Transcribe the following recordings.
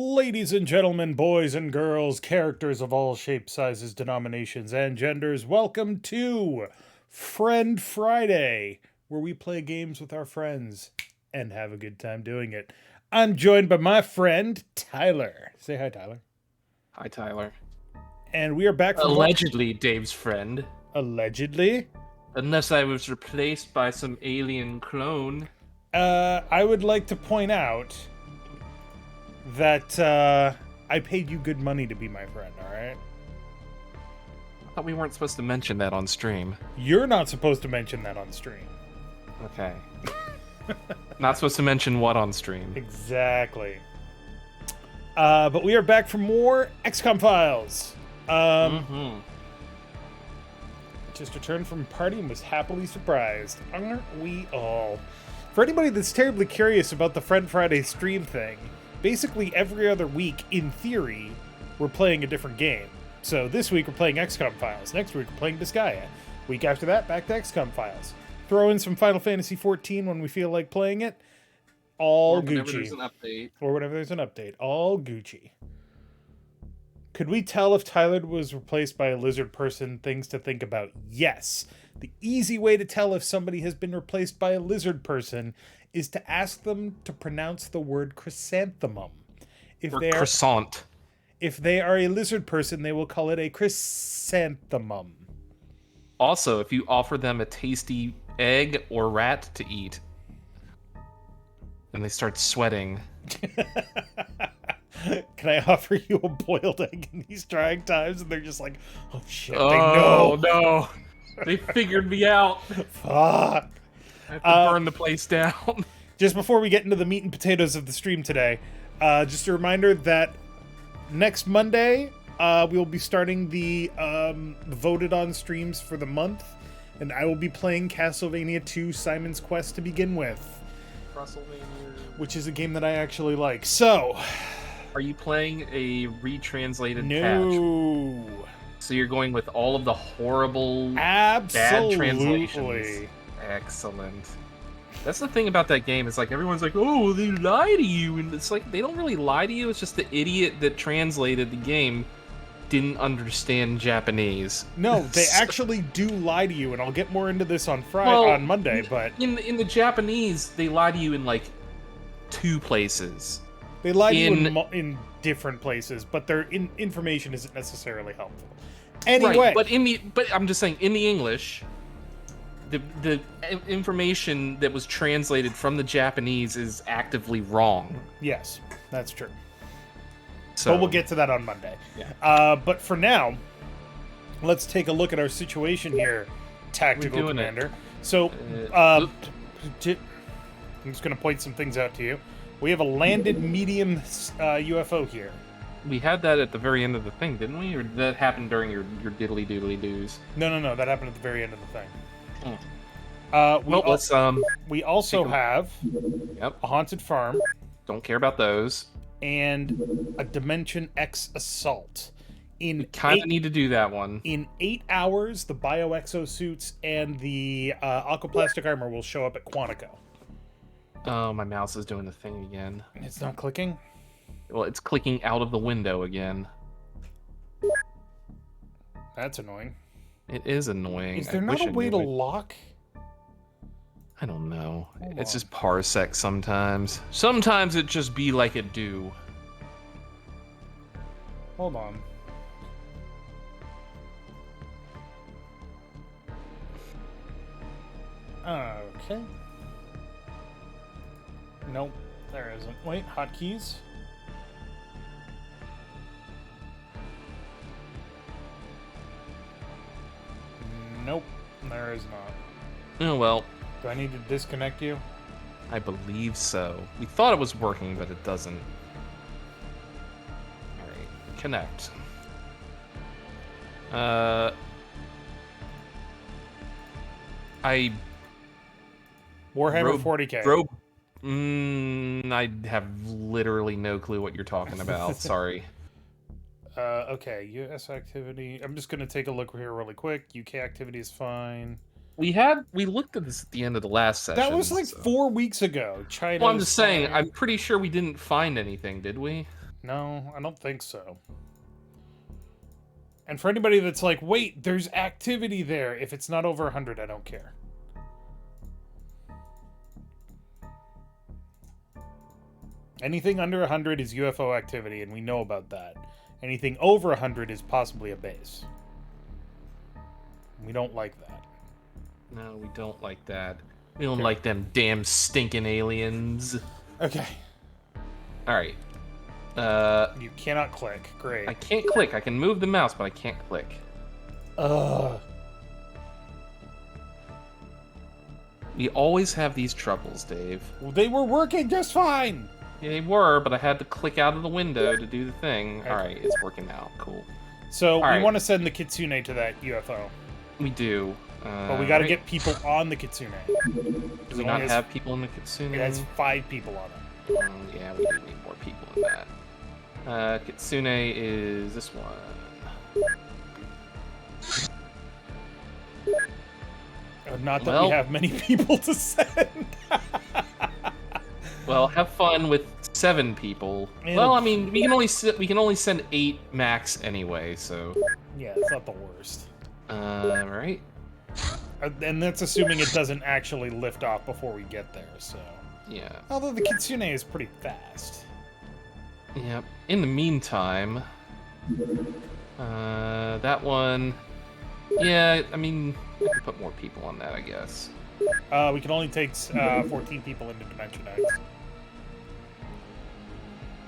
Ladies and gentlemen, boys and girls, characters of all shapes, sizes, denominations, and genders, welcome to Friend Friday, where we play games with our friends and have a good time doing it. I'm joined by my friend, Tyler. Say hi, Tyler. Hi, Tyler. And we are back from Allegedly, Dave's friend. Allegedly? Unless I was replaced by some alien clone. I would like to point out that I paid you good money to be my friend, alright? I thought we weren't supposed to mention that on stream. You're not supposed to mention that on stream. Okay. Not supposed to mention what on stream. Exactly. But we are back for more XCOM files. Just returned from party and was happily surprised. Aren't we all? For anybody that's terribly curious about the Friend Friday stream thing, basically every other week, in theory, we're playing a different game. So this week we're playing XCOM files. Next week we're playing Disgaea. Week after that, back to XCOM files. Throw in some Final Fantasy XIV when we feel like playing it. All Gucci. Or whenever there's an update. Or whenever there's an update. All Gucci. Could we tell if Tyler was replaced by a lizard person? Things to think about. Yes. The easy way to tell if somebody has been replaced by a lizard person is to ask them to pronounce the word chrysanthemum. Croissant. If they are a lizard person, they will call it a chrysanthemum. Also, if you offer them a tasty egg or rat to eat, and they start sweating. Can I offer you a boiled egg in these trying times? And they're just like, oh shit, they know. No. They figured me out. Fuck. I have to burn the place down. Just before we get into the meat and potatoes of the stream today, just a reminder that next Monday, we'll be starting the voted on streams for the month, and I will be playing Castlevania 2 Simon's Quest to begin with. Which is a game that I actually like. So... Are you playing a retranslated patch? No. So you're going with all of the horrible, Absolutely. bad translations. Excellent. That's the thing about that game. It's like everyone's like, "Oh, they lie to you," and it's like they don't really lie to you. It's just the idiot that translated the game didn't understand Japanese. No, they actually do lie to you, and I'll get more into this on on Monday. But in the Japanese, they lie to you in like 2 places. They lie to you in different places, but their information isn't necessarily helpful. Anyway, right, but I'm just saying, in the English, the information that was translated from the Japanese is actively wrong. Yes, that's true. So, but we'll get to that on Monday. Yeah. But for now, let's take a look at our situation here, Tactical Commander. So, I'm just going to point some things out to you. We have a landed medium UFO here. We had that at the very end of the thing, didn't we? Or did that happen during your diddly doodly doos? No. That happened at the very end of the thing. We also have a haunted farm. Don't care about those. And a Dimension X assault. We kind of need to do that one. In 8 hours, the bio-exosuits and the aquaplastic armor will show up at Quantico. Oh, my mouse is doing the thing again. It's not clicking? Well, it's clicking out of the window again. That's annoying. It is annoying. Is there not a way to lock? I don't know. It's just parsec sometimes. Sometimes it just be like it do. Hold on. Okay. Nope, there isn't. Wait, hotkeys? Nope, there is not. Oh well. Do I need to disconnect you? I believe so. We thought it was working, but it doesn't. Alright, connect. Warhammer 40K. I have literally no clue what you're talking about. Sorry. Okay, US activity. I'm just going to take a look here really quick. UK activity is fine. We looked at this at the end of the last session. That was like 4 weeks ago. China. Well, I'm just saying, I'm pretty sure we didn't find anything, did we? No, I don't think so. And for anybody that's like, wait, there's activity there. If it's not over 100, I don't care. Anything under 100 is UFO activity, and we know about that. Anything over 100 is possibly a base. We don't like that. No, we don't like that. We don't like them damn stinking aliens. Okay. Alright. You cannot click. Great. I can't click. I can move the mouse, but I can't click. We always have these troubles, Dave. Well, they were working just fine! Yeah, they were, but I had to click out of the window to do the thing. Okay. Alright, it's working now. Cool. So, we right. want to send the Kitsune to that UFO. We do. But we gotta get people on the Kitsune. Do we not have people in the Kitsune? It has 5 people on it. Yeah, we do need more people in that. Kitsune is this one. Not that we have many people to send. Well, have fun with 7 people. And well, I mean, we can only send 8 max anyway, so. Yeah, it's not the worst. Right. And that's assuming it doesn't actually lift off before we get there, so. Yeah. Although the Kitsune is pretty fast. Yep. In the meantime, that one. Yeah, I mean, I can put more people on that, I guess. We can only take 14 people into Dimension X.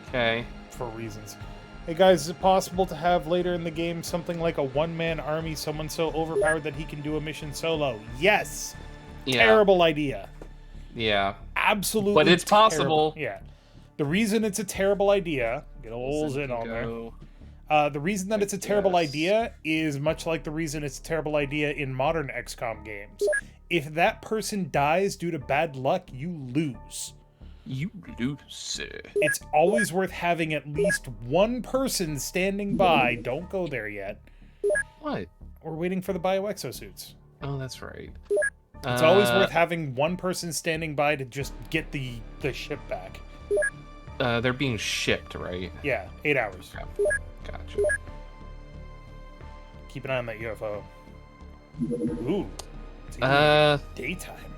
Okay. For reasons. Hey guys, is it possible to have later in the game something like a one-man army, someone so overpowered that he can do a mission solo? Yes! Yeah. Terrible idea. Yeah. Absolutely But it's terrible. possible. Yeah. The reason it's a terrible idea, get a little Zin on there. The reason that it's a terrible idea is much like the reason it's a terrible idea in modern XCOM games. If that person dies due to bad luck, you lose. You lose. It's always worth having at least one person standing by. Don't go there yet. What? We're waiting for the bio-exosuits. Oh, that's right. It's always worth having one person standing by to just get the ship back. They're being shipped, right? Yeah, 8 hours. Okay. Gotcha. Keep an eye on that UFO. Ooh. It's daytime.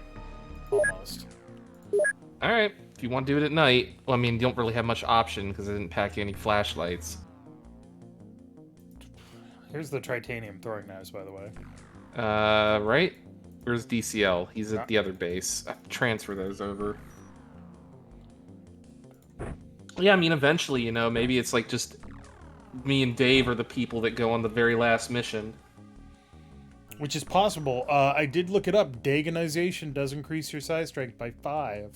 Almost. Alright. If you want to do it at night, well, I mean, you don't really have much option because I didn't pack you any flashlights. Here's the titanium throwing knives, by the way. Right? Where's DCL? He's at the other base. I have to transfer those over. Yeah, I mean, eventually, you know, maybe it's like just me and Dave are the people that go on the very last mission. Which is possible. I did look it up. Dagonization does increase your size strength by 5.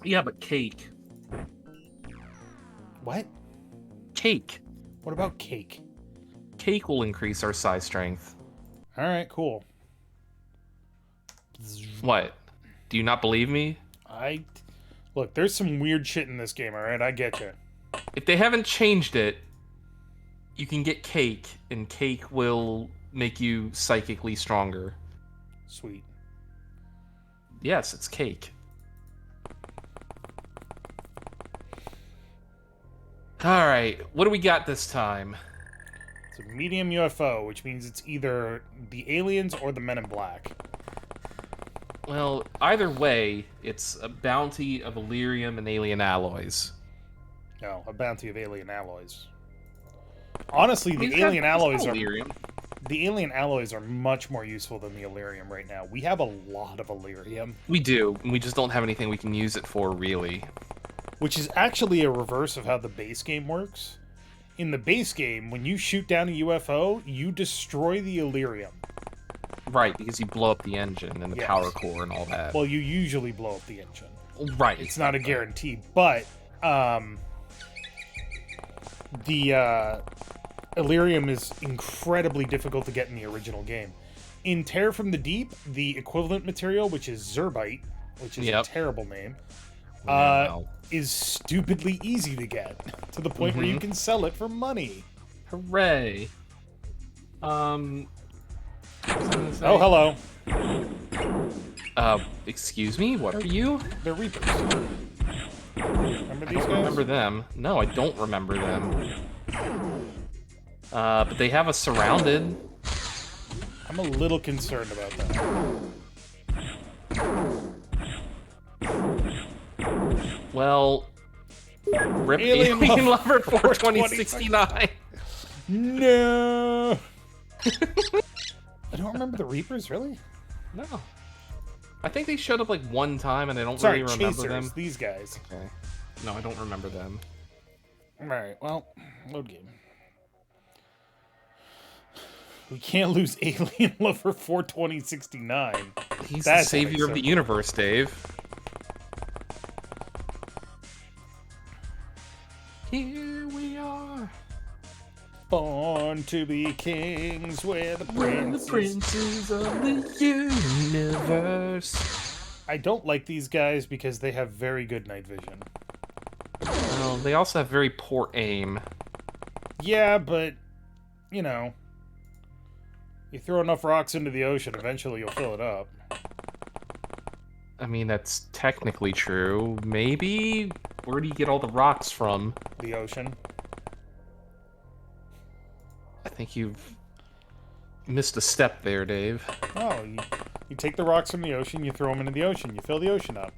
Yeah, but cake. What? Cake. What about cake? Cake will increase our size strength. Alright, cool. What? Do you not believe me? Look, there's some weird shit in this game, alright? I get you. If they haven't changed it, you can get cake, and cake will make you psychically stronger. Sweet. Yes, it's cake. Alright, what do we got this time? It's a medium UFO, which means it's either the aliens or the Men in Black. Well, either way, it's a bounty of Illyrium and alien alloys. No, a bounty of alien alloys. Honestly, the alien alloys are much more useful than the Illyrium right now. We have a lot of Illyrium. We do, and we just don't have anything we can use it for, really. Which is actually a reverse of how the base game works. In the base game, when you shoot down a UFO, you destroy the Illyrium. Right, because you blow up the engine and the power core and all that. Well, you usually blow up the engine. Right. It's not a guarantee, but the Illyrium is incredibly difficult to get in the original game. In Terror from the Deep, the equivalent material, which is Zerbite, which is a terrible name, is stupidly easy to get, to the point where you can sell it for money. Hooray. Oh, hello. Excuse me? What are you? They're Reapers. Remember I these don't guys? remember them. No, I don't remember them. But they have us surrounded. I'm a little concerned about that. Well, rip Alien Alien Lover Lover for 2069. No. I don't remember the Reapers, really? No. I think they showed up like one time and I don't Sorry, really remember Chasers, them. these guys. Okay. No, I don't remember them. Alright, well, load game. We can't lose Alien Lover for 2069. He's That's the savior of the universe, Dave. Here we are. Born to be kings, we're the princes. The princes of the universe. I don't like these guys because they have very good night vision. Well, they also have very poor aim. Yeah, but, you know, you throw enough rocks into the ocean, eventually you'll fill it up. I mean, that's technically true. Maybe? Where do you get all the rocks from? The ocean. I think you've missed a step there, Dave. No, you take the rocks from the ocean, you throw them into the ocean, you fill the ocean up.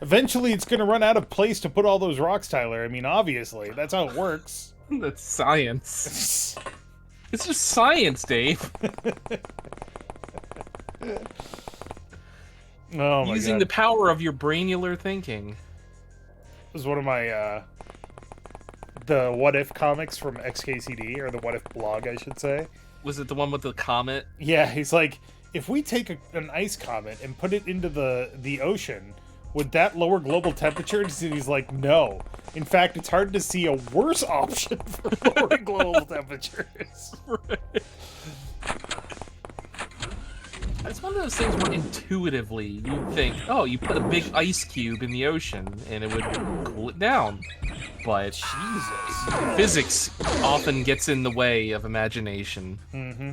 Eventually it's going to run out of place to put all those rocks, Tyler. I mean, obviously, that's how it works. That's science. It's just science, Dave. Oh my Using God. the power of your brainular thinking. This is one of my, the What If comics from XKCD, or the What If blog, I should say. Was it the one with the comet? Yeah, he's like, if we take an ice comet and put it into the ocean, would that lower global temperatures? And he's like, no. In fact, it's hard to see a worse option for lowering global temperatures. Right. It's one of those things where intuitively you think, oh, you put a big ice cube in the ocean and it would cool it down. But Jesus. Physics often gets in the way of imagination. Mm-hmm.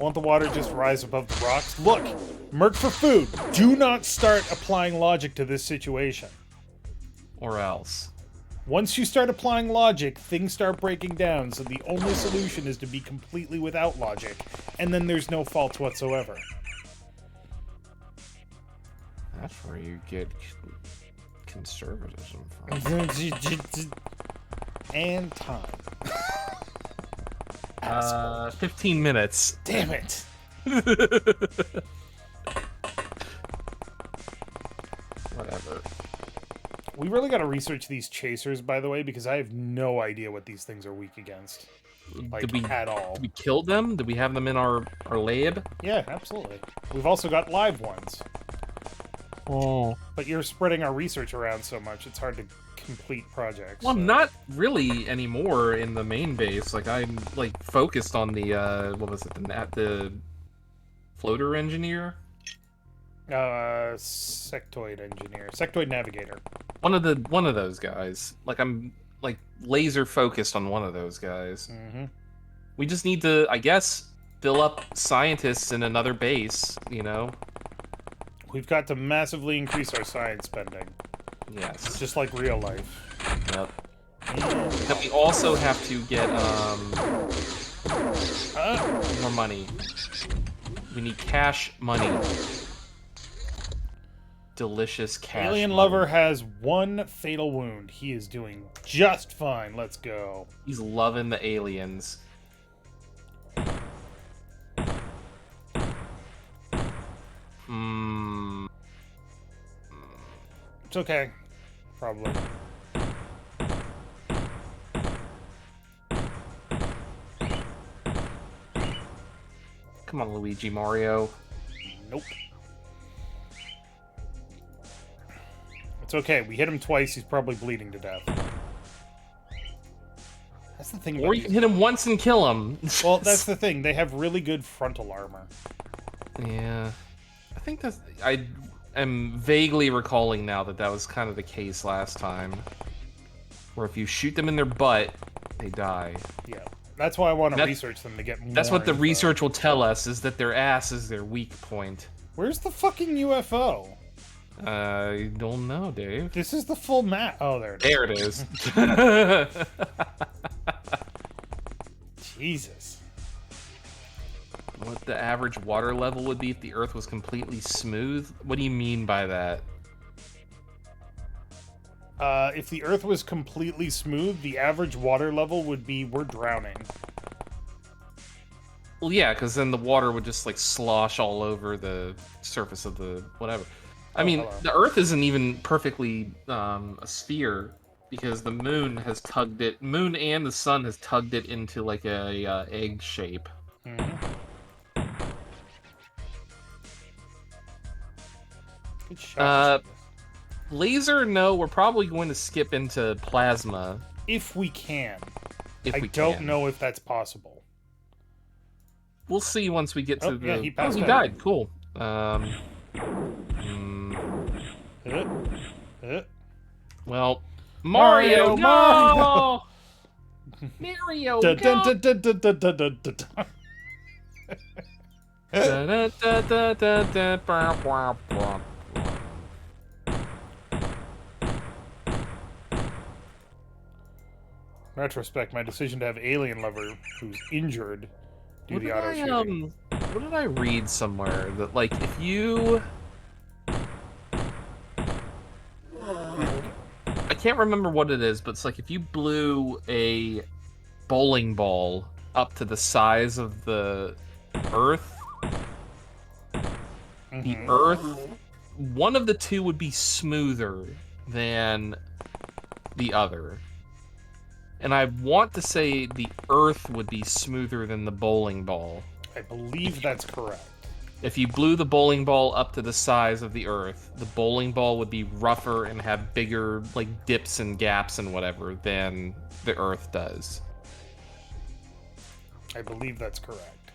Won't the water just rise above the rocks? Look, Merc for food. Do not start applying logic to this situation. Or else. Once you start applying logic, things start breaking down, so the only solution is to be completely without logic, and then there's no faults whatsoever. That's where you get conservatism from. And time. 15 minutes. Damn it! Whatever. We really gotta research these chasers, by the way, because I have no idea what these things are weak against. Like, at all. Did we kill them? Did we have them in our lab? Yeah, absolutely. We've also got live ones. Oh. But you're spreading our research around so much, it's hard to complete projects. Well, so. not really anymore in the main base. Like, I'm, like, focused on the, what was it, the floater engineer? Sectoid engineer. Sectoid navigator. One of those guys. Like, I'm, like, laser focused on one of those guys. Mm-hmm. We just need to, I guess, fill up scientists in another base, you know? We've got to massively increase our science spending. Yes. Just like real life. Yep. And we also have to get, more money. We need cash money. Delicious cash Alien money. Lover has one fatal wound. He is doing just fine. Let's go. He's loving the aliens. It's okay. Probably. Come on, Luigi Mario. Nope. It's okay. We hit him twice. He's probably bleeding to death. That's the thing about Or you can hit him once and kill him. Well, that's the thing. They have really good frontal armor. Yeah. I think that's... I am vaguely recalling now that was kind of the case last time. Where if you shoot them in their butt, they die. Yeah. That's why I want to research them to get more That's what the info. research will tell us, is that their ass is their weak point. Where's the fucking UFO? I don't know, Dave. This is the full map. Oh, there it is. There it is. Jesus. What the average water level would be if the Earth was completely smooth? What do you mean by that? If the Earth was completely smooth, the average water level would be we're drowning. Well, yeah, because then the water would just like slosh all over the surface of the whatever. I mean, hello. the Earth isn't even perfectly a sphere because the moon has tugged it. Moon and the sun has tugged it into like a egg shape. Good shot. Laser, no. We're probably going to skip into plasma. If we can. I We don't can. know if that's possible. We'll see once we get to the. Yeah, he passed he out. died. Cool. Well, Mario, no! Mario, Dun, dun, go! dun, dun, dun, dun, dun, dun, dun. Retrospect, my decision to have alien lover who's injured do the auto shooting. What did I read somewhere that like if you I can't remember what it is, but it's like if you blew a bowling ball up to the size of the Earth, the Earth, one of the two would be smoother than the other. And I want to say the Earth would be smoother than the bowling ball. I believe that's correct. If you blew the bowling ball up to the size of the Earth, the bowling ball would be rougher and have bigger like dips and gaps and whatever than the Earth does. I believe that's correct.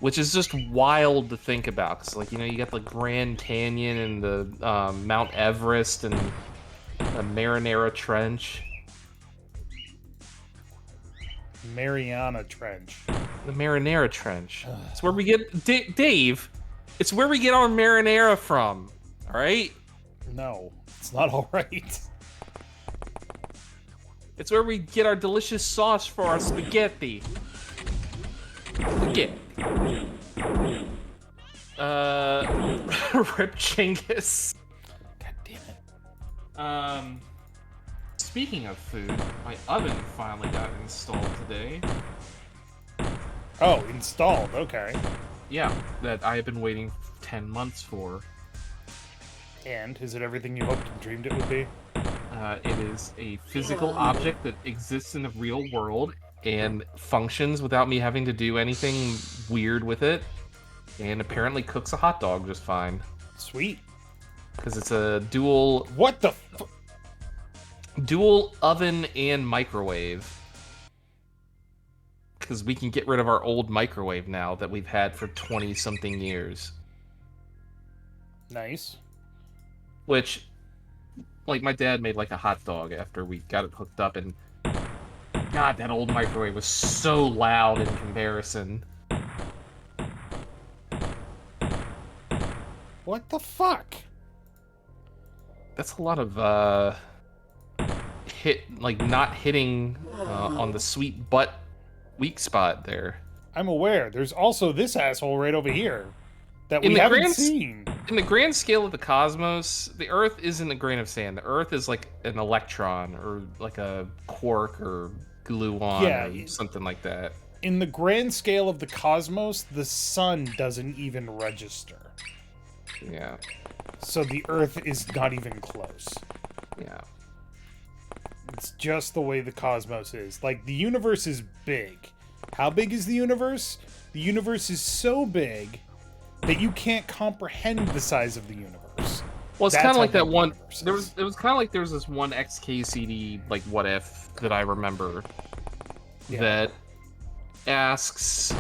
Which is just wild to think about, because like, you know, you got the Grand Canyon and the Mount Everest and the Marinara Trench. Mariana Trench. The Marinara Trench. It's where we get Dave. It's where we get our marinara from. All right. No, it's not all right. It's where we get our delicious sauce for our spaghetti. Spaghetti. Rip Chinggis. God damn it. Speaking of food, my oven finally got installed today. Oh, installed. Okay. Yeah, that I have been waiting 10 months for. And is it everything you hoped and dreamed it would be? It is a physical object that exists in the real world and functions without me having to do anything weird with it. And apparently cooks a hot dog just fine. Sweet. Because it's a dual What the dual oven and microwave. Because we can get rid of our old microwave now that we've had for 20-something years. Nice. Which, like, my dad made, like, a hot dog after we got it hooked up, and God, that old microwave was so loud in comparison. What the fuck? That's a lot of, not hitting on the sweet butt weak spot there. I'm aware. There's also this asshole right over here that we haven't seen. In the grand scale of the cosmos, the Earth isn't a grain of sand. The Earth is like an electron or like a quark or gluon or something like that. In the grand scale of the cosmos, the sun doesn't even register. Yeah. So the Earth is not even close. Yeah. It's just the way the cosmos is. Like, the universe is big. How big is the universe? The universe is so big that you can't comprehend the size of the universe. Well, it's kind of like that one. It was kind of like there was this one XKCD like what if that I remember that asks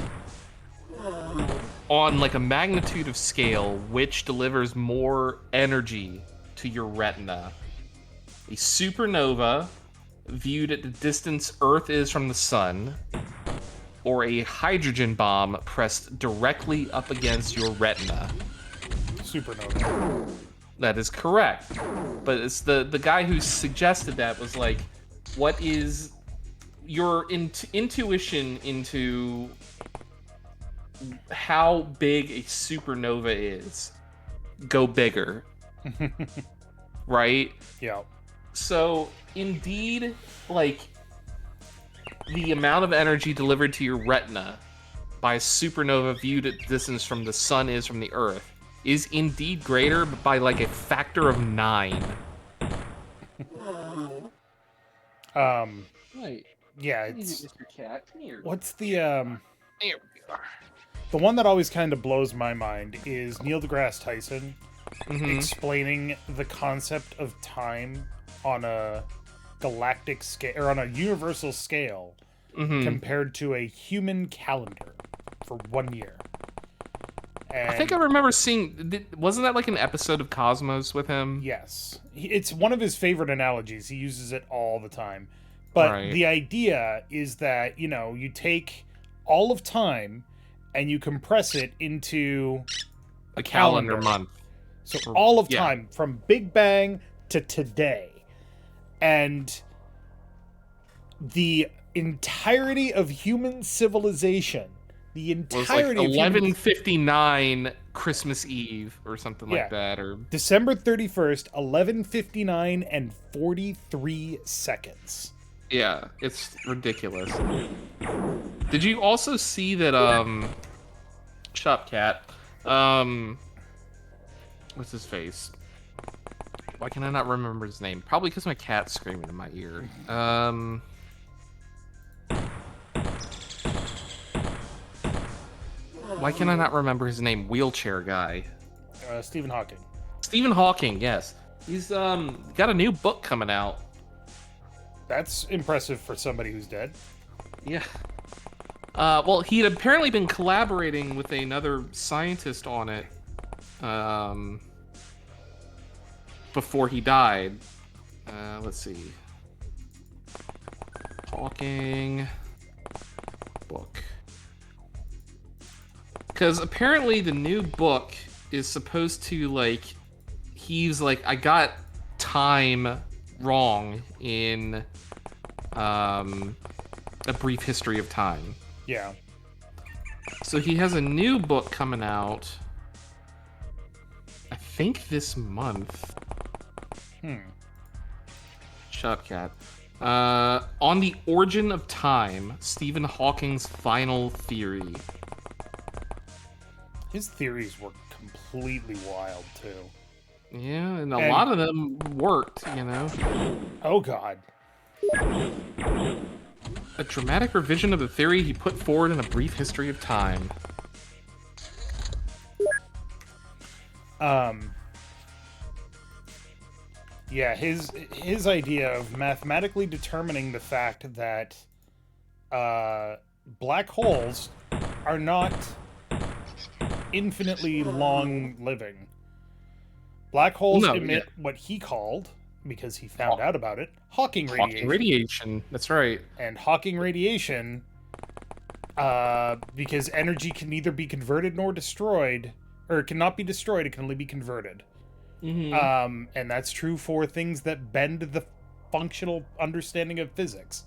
on like a magnitude of scale which delivers more energy to your retina. A supernova viewed at the distance Earth is from the sun, or a hydrogen bomb pressed directly up against your retina. Supernova. That is correct. But it's the guy who suggested that was like, what is your intuition into how big a supernova is? Go bigger. Right? Yeah. So, indeed, like, the amount of energy delivered to your retina by a supernova viewed at distance from the sun is from the Earth is indeed greater, but by like a factor of 9. Wait. Yeah, it's... Mr. Cat, come here. What's the, Here we are. The one that always kind of blows my mind is Neil deGrasse Tyson explaining the concept of time on a galactic scale, or on a universal scale, compared to a human calendar for 1 year. And I think I remember seeing... Wasn't that like an episode of Cosmos with him? yes. It's one of his favorite analogies. He uses it all the time. But the idea is that, you know, you take all of time and you compress it into a calendar month. So all of time, from Big Bang to today. And the entirety of human civilization, the entirety was like 11:59 Christmas Eve or something like that, or December 31st, 11:59 and 43 seconds. Yeah, it's ridiculous. Did you also see that Shop Cat, what's his face? Why can I not remember his name? Probably because my cat's screaming in my ear. Why can I not remember his name? Wheelchair guy. Stephen Hawking. Stephen Hawking, yes. He's got a new book coming out. That's impressive for somebody who's dead. Yeah. Well, he'd apparently been collaborating with another scientist on it before he died. Let's see. Hawking book. Because apparently the new book is supposed to, like, he's like, I got time wrong in A Brief History of Time. Yeah. So he has a new book coming out, I think this month. Shopcat. On the Origin of Time, Stephen Hawking's Final Theory. His theories were completely wild, too. Yeah, and a lot of them worked, you know. Oh, God. A dramatic revision of the theory he put forward in A Brief History of Time. Yeah, his idea of mathematically determining the fact that black holes are not infinitely long-living. Black holes emit what he called, because he found out about it, Hawking radiation. Hawking radiation, that's right. And Hawking radiation, because energy can neither be converted nor destroyed, or it cannot be destroyed, it can only be converted. And that's true for things that bend the functional understanding of physics.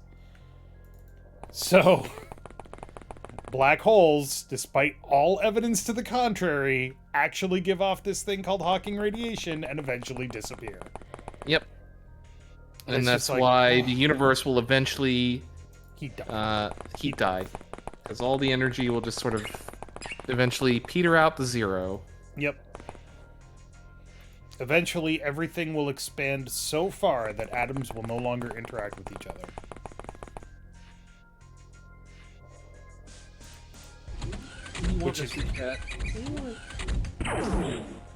So, black holes, despite all evidence to the contrary, actually give off this thing called Hawking radiation and eventually disappear. Yep. And that's like, why the universe will eventually heat die. Because all the energy will just sort of eventually peter out to zero. Yep. Eventually, everything will expand so far that atoms will no longer interact with each other. Which is...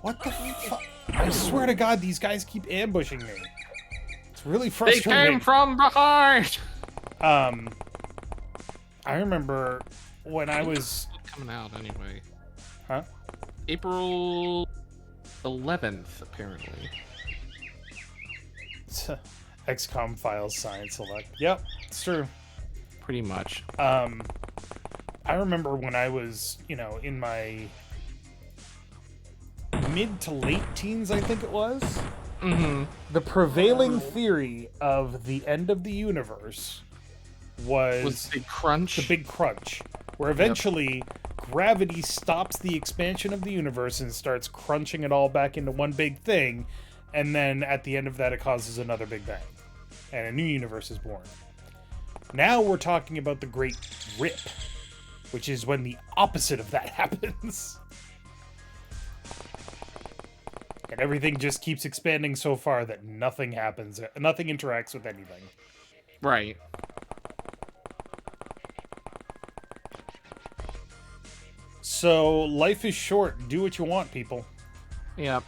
What the fuck? I swear to God, these guys keep ambushing me. It's really frustrating. They came from behind! I remember when I was... coming out anyway. Huh? April 11th, apparently. XCOM files, science select. Yep, it's true. Pretty much. I remember when I was, you know, in my mid to late teens, I think it was. Mm-hmm. The prevailing theory of the end of the universe was the crunch. the big crunch, where eventually gravity stops the expansion of the universe and starts crunching it all back into one big thing, and then at the end of that it causes another big bang, and a new universe is born. Now we're talking about the Great Rip, which is when the opposite of that happens. And everything just keeps expanding so far that nothing happens, nothing interacts with anything. Right. So, life is short. Do what you want, people. Yeah.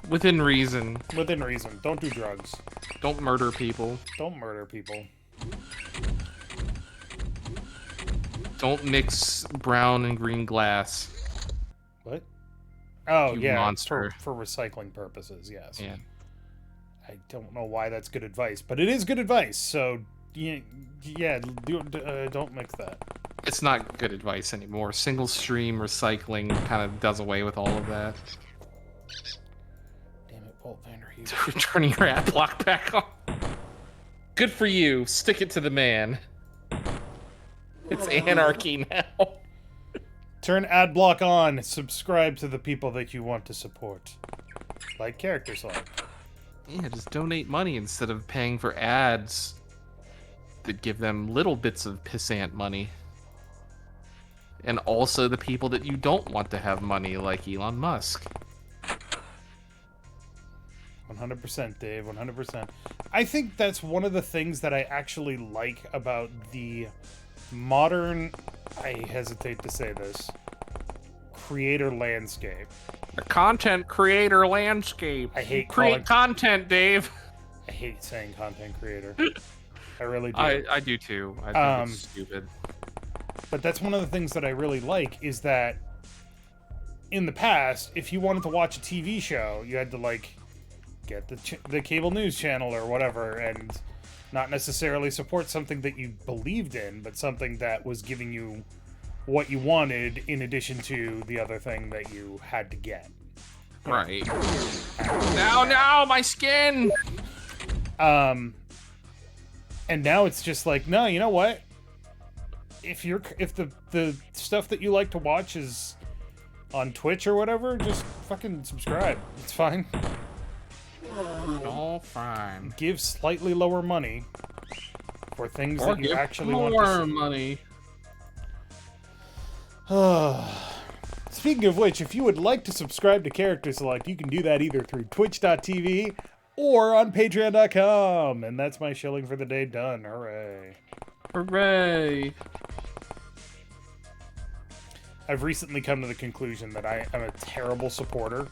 Within reason. Within reason. Don't do drugs. Don't murder people. Don't murder people. Don't mix brown and green glass. What? Oh, You yeah. monster. For recycling purposes, yes. Yeah. I don't know why that's good advice, but it is good advice, so... Yeah, don't mix that. It's not good advice anymore. Single stream recycling kind of does away with all of that. Damn it, Walt Vanderhoof. Turning your ad block back on. Good for you. Stick it to the man. It's anarchy now. Turn ad block on. Subscribe to the people that you want to support. Like CharacterSelect. Yeah, just donate money instead of paying for ads that give them little bits of pissant money. And also the people that you don't want to have money, like Elon Musk. 100%, Dave, 100%. I think that's one of the things that I actually like about the modern, I hesitate to say this, creator landscape. The content creator landscape. I hate Create content, Dave. I hate saying content creator. I really do. I do too. I think it's stupid. But that's one of the things that I really like is that in the past, if you wanted to watch a TV show, you had to like get the cable news channel or whatever, and not necessarily support something that you believed in, but something that was giving you what you wanted in addition to the other thing that you had to get. Right. No, my skin! And now it's just like, no, you know what? If the stuff that you like to watch is on Twitch or whatever, just fucking subscribe. It's fine. All fine. Give slightly lower money for things Or that you give actually want to more see. money. Speaking of which, if you would like to subscribe to CharacterSelect, you can do that either through twitch.tv or on patreon.com. And that's my shilling for the day done. Hooray. Hooray. I've recently come to the conclusion that I am a terrible supporter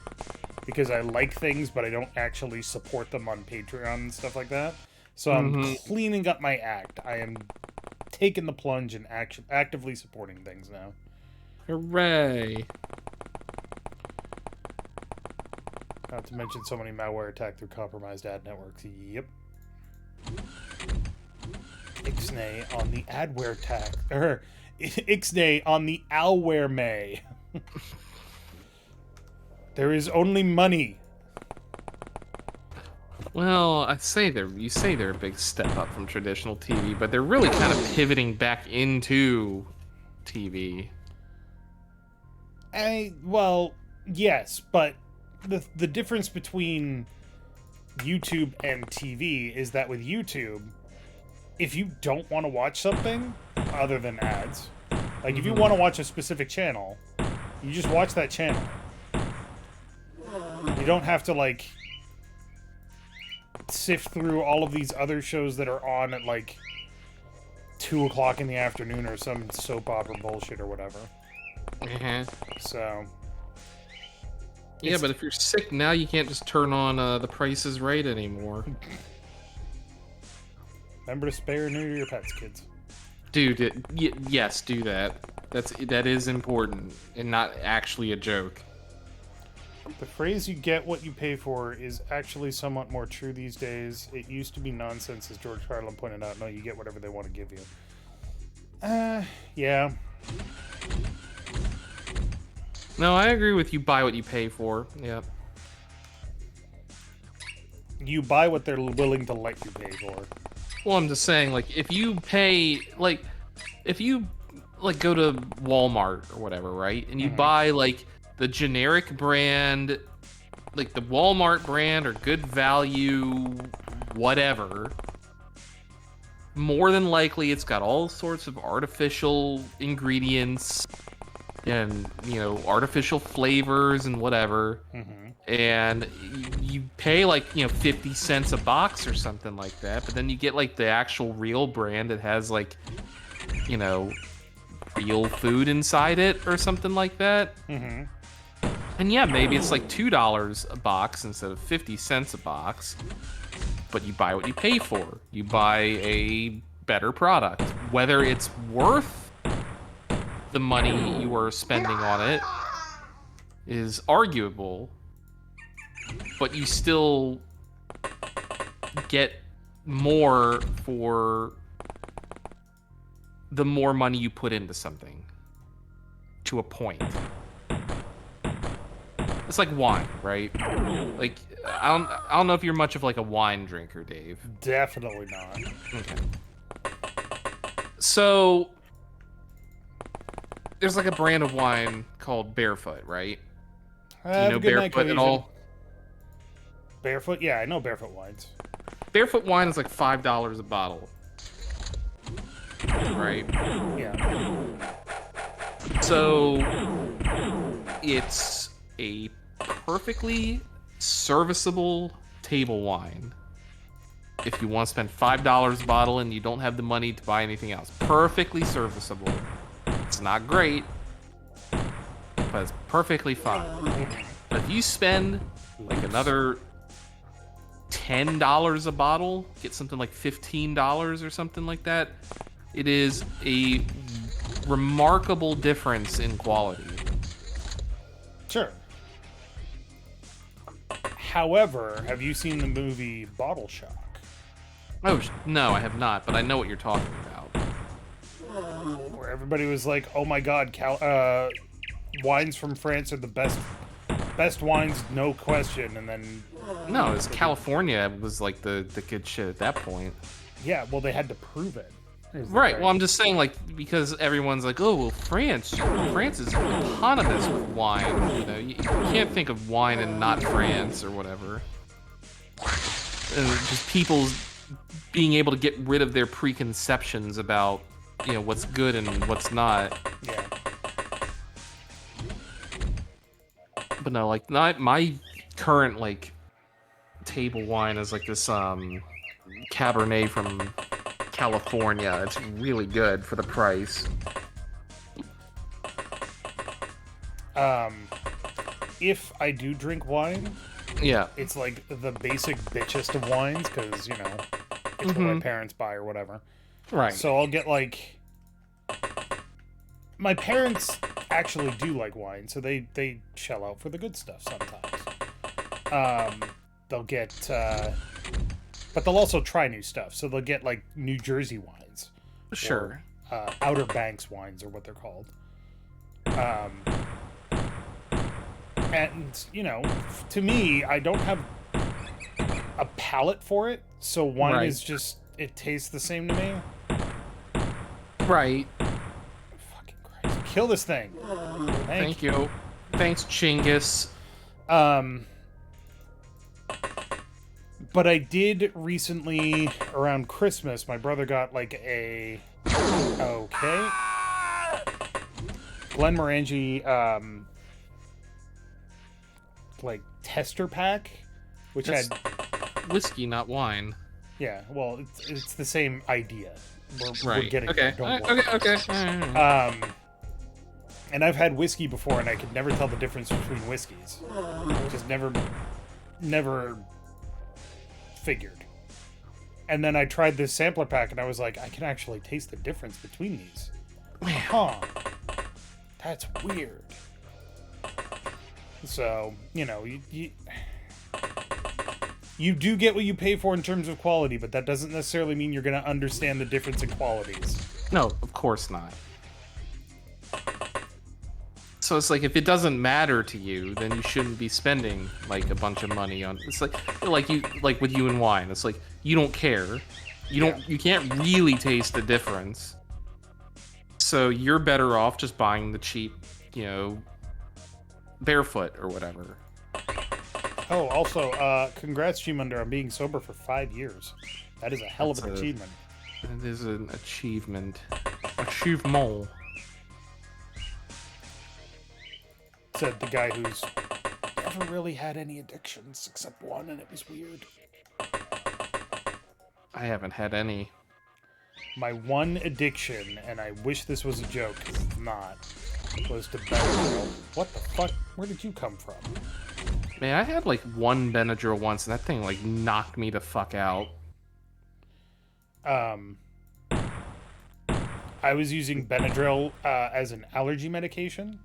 because I like things, but I don't actually support them on Patreon and stuff like that. So I'm cleaning up my act. I am taking the plunge and actively supporting things now. Hooray. Not to mention so many malware attacked through compromised ad networks. Yep. Ixnay on the adware tax. Ixnay on the alware may. There is only money. Well, you say they're a big step up from traditional TV, but they're really kind of pivoting back into TV. Well, yes, but the difference between YouTube and TV is that with YouTube, if you don't want to watch something other than ads, like if you want to watch a specific channel, you just watch that channel. You don't have to like sift through all of these other shows that are on at like 2 o'clock in the afternoon or some soap opera bullshit or whatever. So yeah, but if you're sick now, you can't just turn on The Price is Right anymore. Remember to spay or neuter your pets, kids. Dude, yes, do that. That is important and not actually a joke. The phrase "you get what you pay for" is actually somewhat more true these days. It used to be nonsense, as George Carlin pointed out. No, you get whatever they want to give you. Yeah. No, I agree with you. Buy what you pay for. Yeah. You buy what they're willing to let you pay for. Well, I'm just saying, like, if you pay, like, if you, like, go to Walmart or whatever, right? And you buy, like, the generic brand, like, the Walmart brand or good value, whatever, more than likely it's got all sorts of artificial ingredients and, you know, artificial flavors and whatever. And you pay, like, you know, 50 cents a box or something like that, but then you get, like, the actual real brand that has, like, you know, real food inside it or something like that. And yeah, maybe it's like $2 a box instead of 50 cents a box, but you buy what you pay for. You buy a better product. Whether it's worth the money you are spending on it is arguable, but you still get more for the more money you put into something, to a point. It's like wine, right? Like, I don't know if you're much of, like, a wine drinker, Dave. Definitely not. Okay. So there's, like, a brand of wine called Barefoot, right? Do you know Barefoot at all? Barefoot? Yeah, I know Barefoot wines. Barefoot wine is like $5 a bottle. Right? Yeah. So it's a perfectly serviceable table wine. If you want to spend $5 a bottle and you don't have the money to buy anything else. Perfectly serviceable. It's not great, but it's perfectly fine. But if you spend like another $10 a bottle, get something like $15 or something like that, it is a remarkable difference in quality. Sure. However, have you seen the movie Bottle Shock? Oh, no, I have not, but I know what you're talking about. Where everybody was like, oh my god, wines from France are the best wines, no question, and then... No, it's California was like the good shit at that point. Yeah, well, they had to prove it. Right, well, I'm just saying, like, because everyone's like, oh, well, France is eponymous with wine, you know, you can't think of wine and not France or whatever. And just people being able to get rid of their preconceptions about, you know, what's good and what's not. Yeah. But no, like, my current, like, table wine is like this Cabernet from California. It's really good for the price. If I do drink wine, yeah, it's like the basic bitchest of wines, because, you know, it's what my parents buy or whatever. Right. So I'll get, like... My parents actually do like wine, so they shell out for the good stuff sometimes. They'll get... but they'll also try new stuff, so they'll get, like, New Jersey wines. Sure. Or, Outer Banks wines, or what they're called. And, you know, to me, I don't have a palate for it, so wine is just... It tastes the same to me. Right. Fucking Christ. Kill this thing. Thank you. Thanks, Chinggis. But I did recently, around Christmas, my brother got, like, a... Okay. Glenmorangie, like, tester pack, which That's had... whiskey, not wine. Yeah, well, it's the same idea. We're getting okay. there, don't worry. Okay. And I've had whiskey before, and I could never tell the difference between whiskeys. Just never figured. And then I tried this sampler pack, and I was like, I can actually taste the difference between these. Huh. That's weird. So, you know, you do get what you pay for in terms of quality, but that doesn't necessarily mean you're going to understand the difference in qualities. No, of course not. So it's like, if it doesn't matter to you, then you shouldn't be spending like a bunch of money on. It's like with you and wine. It's like you don't care. You can't really taste the difference. So you're better off just buying the cheap, barefoot or whatever. Oh, also, congrats, G-Munder, on being sober for 5 years. That is a hell of an achievement. It is an achievement. Achievement. Said the guy who's never really had any addictions except one, and it was weird. I haven't had any. My one addiction, and I wish this was a joke, because it's not, was to Benadryl. What the fuck? Where did you come from? Man, I had like one Benadryl once, and that thing like knocked me the fuck out. I was using Benadryl as an allergy medication.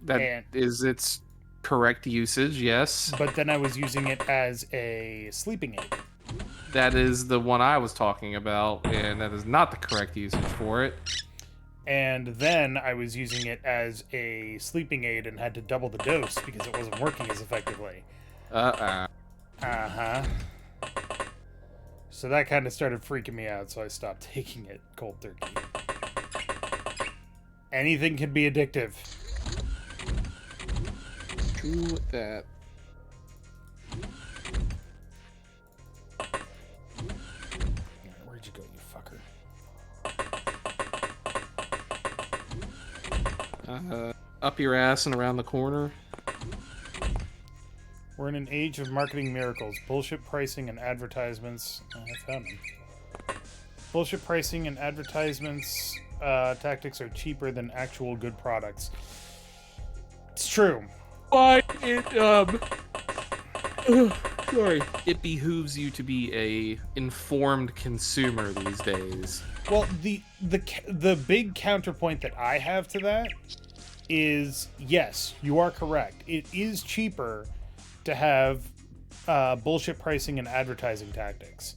That is its correct usage, yes. But then I was using it as a sleeping aid. That is the one I was talking about, and that is not the correct usage for it. And then I was using it as a sleeping aid and had to double the dose because it wasn't working as effectively. Uh-huh. So that kind of started freaking me out, so I stopped taking it cold turkey. Anything can be addictive. True with that. Where'd you go, you fucker? Up your ass and around the corner. We're in an age of marketing miracles. Bullshit pricing and advertisements. I found them. Bullshit pricing and advertisements tactics are cheaper than actual good products. It's true. But it behooves you to be a informed consumer these days. Well, the big counterpoint that I have to that is, yes, you are correct. It is cheaper to have bullshit pricing and advertising tactics.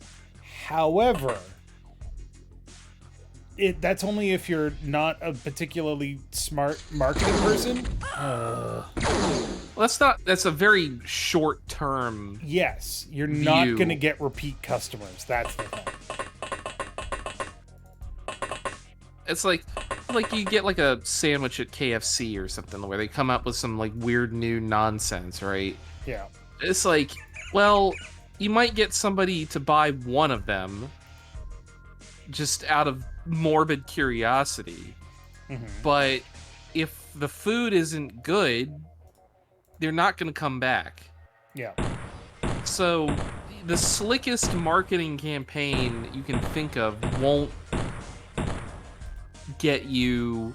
However, that's only if you're not a particularly smart marketing person. Well, that's a very short term. Yes, you're not going to get repeat customers. That's the thing. It's like you get like a sandwich at KFC or something where they come up with some like weird new nonsense, right? Yeah. It's like, well, you might get somebody to buy one of them just out of morbid curiosity. Mm-hmm. But if the food isn't good, they're not going to come back. Yeah. So the slickest marketing campaign you can think of won't get you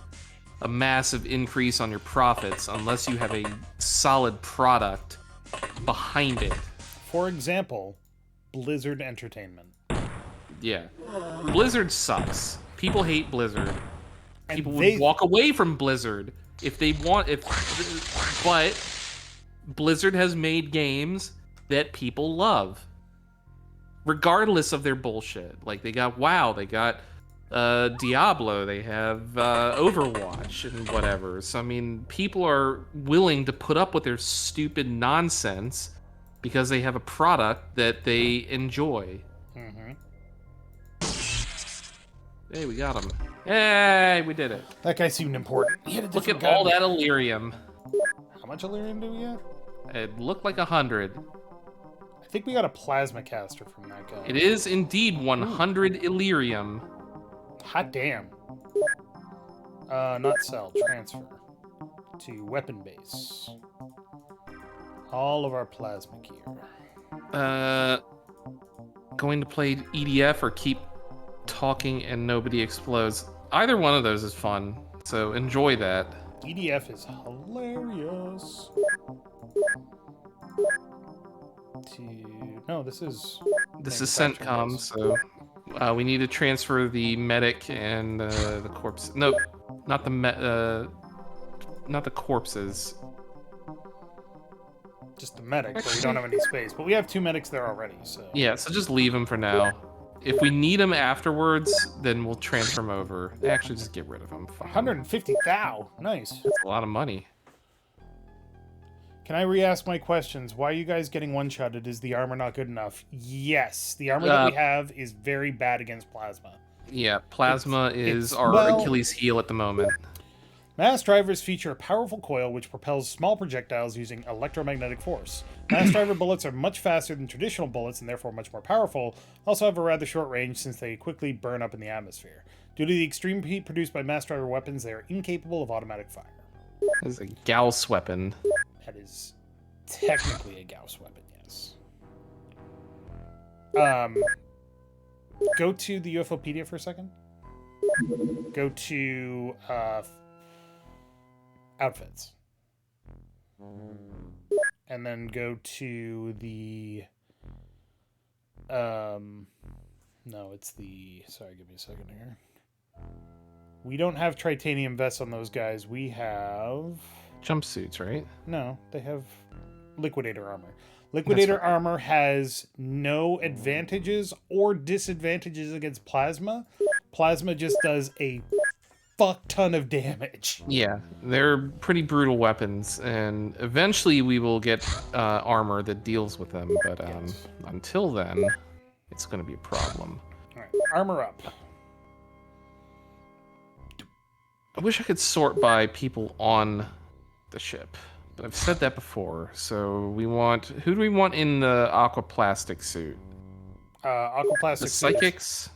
a massive increase on your profits unless you have a solid product behind it. For example, Blizzard Entertainment. Yeah. Blizzard sucks. People hate Blizzard. And People would walk away from Blizzard if they want. But Blizzard has made games that people love, regardless of their bullshit. Like, they got WoW, they got Diablo, they have Overwatch and whatever. So, I mean, people are willing to put up with their stupid nonsense because they have a product that they enjoy. Mm-hmm. Hey, we got him. Hey, we did it. That guy seemed important. He had a Look at different all gun. that Illyrium. How much Illyrium do we get? It looked like 100. I think we got a plasma caster from that guy. It is indeed 100 Illyrium. Hot damn. Not sell. Transfer. To weapon base. All of our plasma gear. Going to play EDF or keep talking and nobody explodes. Either one of those is fun, so enjoy that. EDF is hilarious. No, this is CENTCOM, so we need to transfer the medic and the corpse. No, not the not the corpses. Just the medic, but we don't have any space. But we have 2 medics there already, so... Yeah, so just leave them for now. If we need them afterwards, then we'll transfer them over. Actually, just get rid of them. 150 thou. Nice. That's a lot of money. Can I re-ask my questions? Why are you guys getting one-shotted? Is the armor not good enough? Yes, the armor that we have is very bad against plasma. Yeah, plasma is our Achilles heel at the moment. Mass drivers feature a powerful coil which propels small projectiles using electromagnetic force. Mass driver bullets are much faster than traditional bullets and therefore much more powerful, also have a rather short range since they quickly burn up in the atmosphere. Due to the extreme heat produced by mass driver weapons, they are incapable of automatic fire. This is a Gauss weapon. That is technically a Gauss weapon, yes. Go to the UFOpedia for a second. Go to outfits. And then go to the no, it's the sorry, give me a second here. We don't have titanium vests on those guys. We have Jumpsuits, right? no, they have liquidator armor. Liquidator armor has no advantages or disadvantages against plasma. Plasma just does a fuck ton of damage. Yeah, they're pretty brutal weapons, and eventually we will get armor that deals with them, but Yes. until then, it's going to be a problem. All right, armor up. I wish I could sort by people on the ship, but I've said that before, so we want... Who do we want in the aquaplastic suit? Aquaplastic The suit. psychics?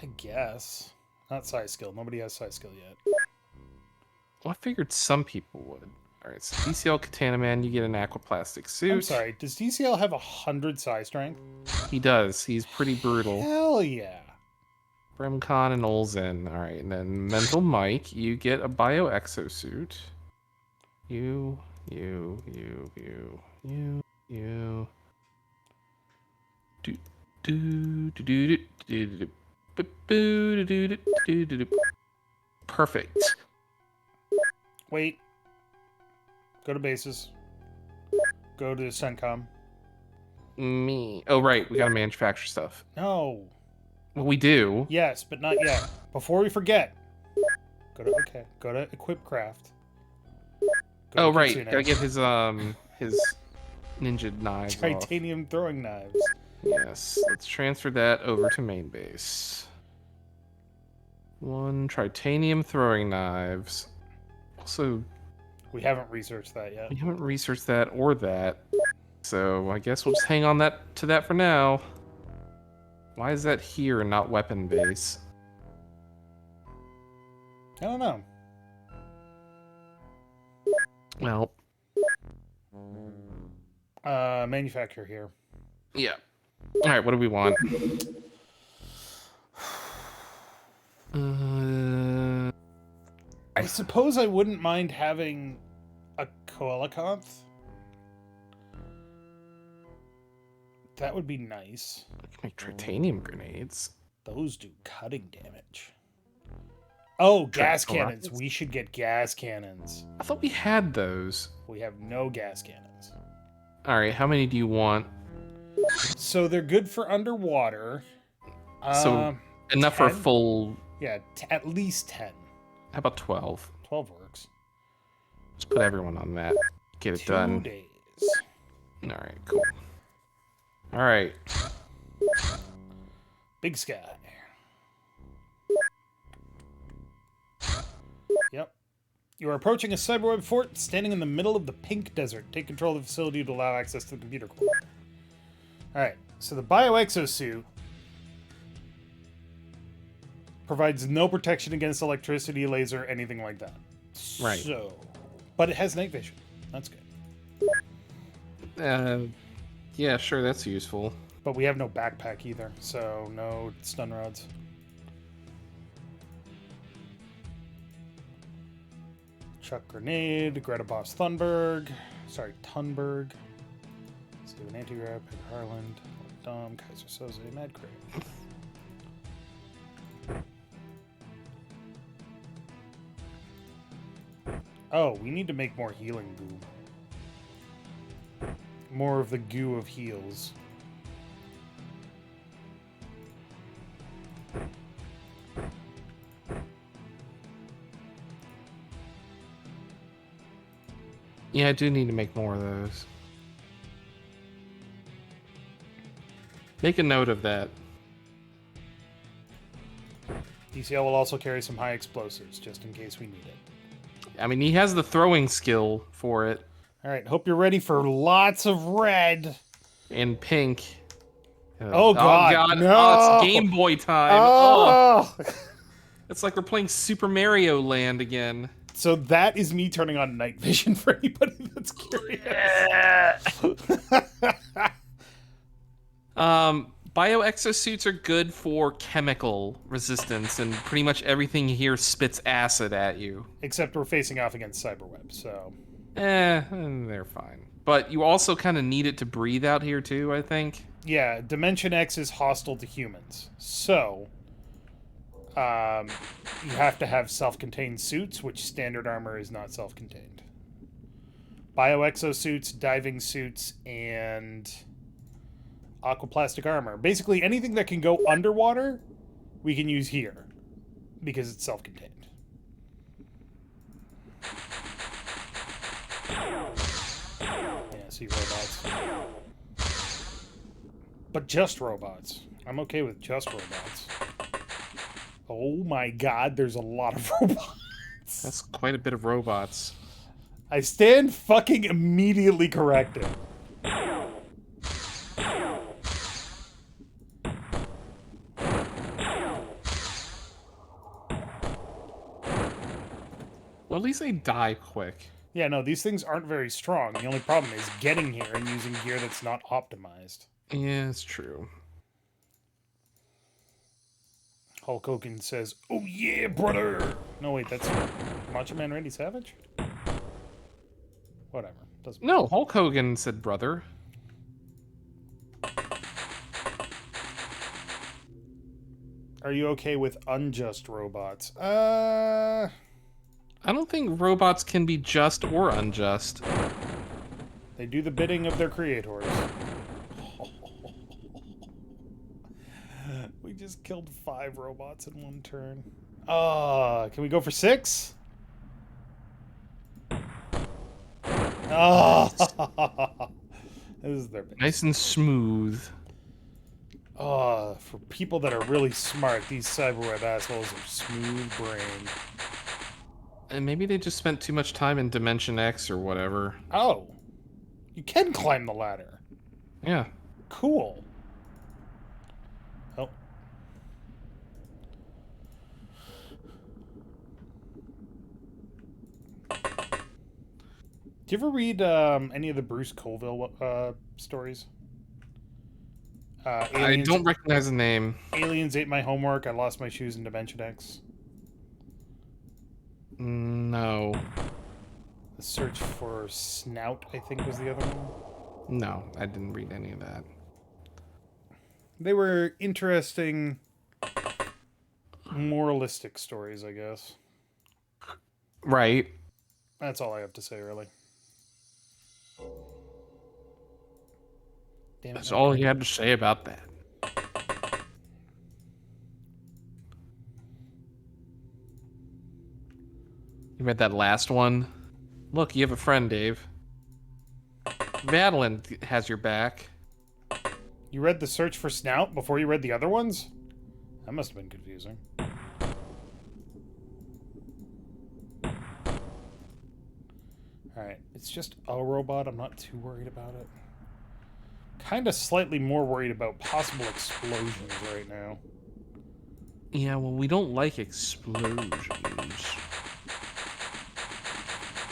I guess. Not size skill. Nobody has size skill yet. Well, I figured some people would. Alright, so DCL Katana Man, you get an aquaplastic suit. I'm sorry, does DCL have 100 size strength? He does. He's pretty brutal. Hell yeah. Bremcon and Olzen. Alright, and then Mental Mike, you get a bio exosuit. You. Perfect. Wait. Go to bases. Go to CENTCOM. Me. Oh, right. We gotta manufacture stuff. No. Well, we do. Yes, but not yet. Before we forget. Go to Equip Craft. Oh, right. Gotta get his ninja knives off. Titanium throwing knives. Yes. Let's transfer that over to main base. 1 titanium throwing knives. Also, We haven't researched that yet. we haven't researched that or that. So I guess we'll just hang on to that for now. Why is that here and not weapon base? I don't know. Well, Manufacturer here. yeah. Alright, what do we want? I suppose I wouldn't mind having a Coelacanth. That would be nice. I can make titanium grenades. Those do cutting damage. Oh, gas Tractor cannons. rockets? We should get gas cannons. I thought we had those. We have no gas cannons. Alright, how many do you want? So they're good for underwater. So enough for a 10? full... Yeah, at least 10. How about 12? 12 works. Just put everyone on that. Get it 2 done. days. Alright, cool. Alright. Big Sky. Yep. You are approaching a cyberweb fort standing in the middle of the Pink Desert. Take control of the facility to allow access to the computer core. Alright, so the bioexosuit provides no protection against electricity, laser, anything like that. Right. So, but it has night vision. That's good. Yeah, sure, that's useful. But we have no backpack either, so no stun rods. Chuck Grenade, Greta Boss Thunberg. Sorry, Tunberg. Steven Anti-Grab, Peg Harland, Dom, Kaiser Soze, Mad Crate. Oh, we need to make more healing goo. More of the goo of heals. Yeah, I do need to make more of those. Make a note of that. DCL will also carry some high explosives, just in case we need it. I mean, he has the throwing skill for it. All right, hope you're ready for lots of red. And pink. Oh, God, no! Oh, it's Game Boy time. Oh! It's like we're playing Super Mario Land again. So that is me turning on night vision for anybody that's curious. Bioexosuits are good for chemical resistance, and pretty much everything here spits acid at you. Except we're facing off against Cyberweb, so... They're fine. But you also kind of need it to breathe out here too, I think. Yeah, Dimension X is hostile to humans. So, you have to have self-contained suits, which standard armor is not self-contained. Bioexosuits, diving suits, and aquaplastic armor. Basically, anything that can go underwater, we can use here, because it's self-contained. Yeah, see robots. But just robots. I'm okay with just robots. Oh my god, there's a lot of robots. That's quite a bit of robots. I stand fucking immediately corrected. Well, at least they die quick. Yeah, no, these things aren't very strong. The only problem is getting here and using gear that's not optimized. Yeah, it's true. Hulk Hogan says, "Oh yeah, brother!" No, wait, that's Macho Man Randy Savage? Whatever. Doesn't matter. No, Hulk Hogan said brother. Are you okay with unjust robots? I don't think robots can be just or unjust. They do the bidding of their creators. We just killed 5 robots in one turn. Can we go for 6? This is their base. Nice and smooth. For people that are really smart, these cyberweb assholes are smooth-brained. And maybe they just spent too much time in Dimension X or whatever. Oh. You can climb the ladder. Yeah. Cool. Oh. Do you ever read any of the Bruce Colville stories? I don't recognize the name. Aliens ate my homework. I lost my shoes in Dimension X. No. The Search for Snout, I think, was the other one. No, I didn't read any of that. They were interesting, moralistic stories, I guess. Right. That's all I have to say, really. Damn it, That's all he had to say about that. You read that last one? Look, you have a friend, Dave. Madeline has your back. You read The Search for Snout before you read the other ones? That must have been confusing. Alright, it's just a robot. I'm not too worried about it. Kind of slightly more worried about possible explosions right now. Yeah, well, we don't like explosions.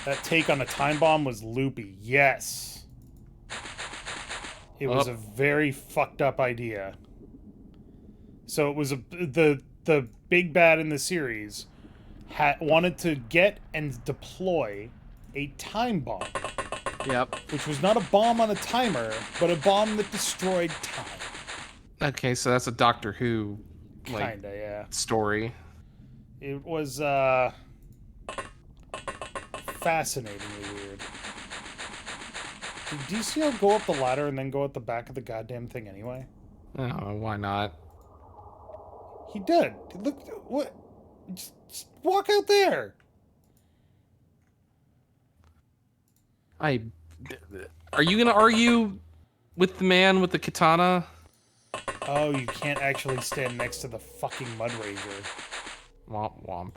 That take on a time bomb was loopy. Yes. It was a very fucked up idea. So it was the big bad in the series wanted to get and deploy a time bomb. Yep. Which was not a bomb on a timer, but a bomb that destroyed time. Okay, so that's a Doctor Who Kinda, yeah. story. It was fascinatingly weird. Did DCL go up the ladder and then go at the back of the goddamn thing anyway? Oh, why not? He did. Look, what? Just walk out there. I. Are you gonna argue with the man with the katana? Oh, you can't actually stand next to the fucking Mudranger. Womp womp.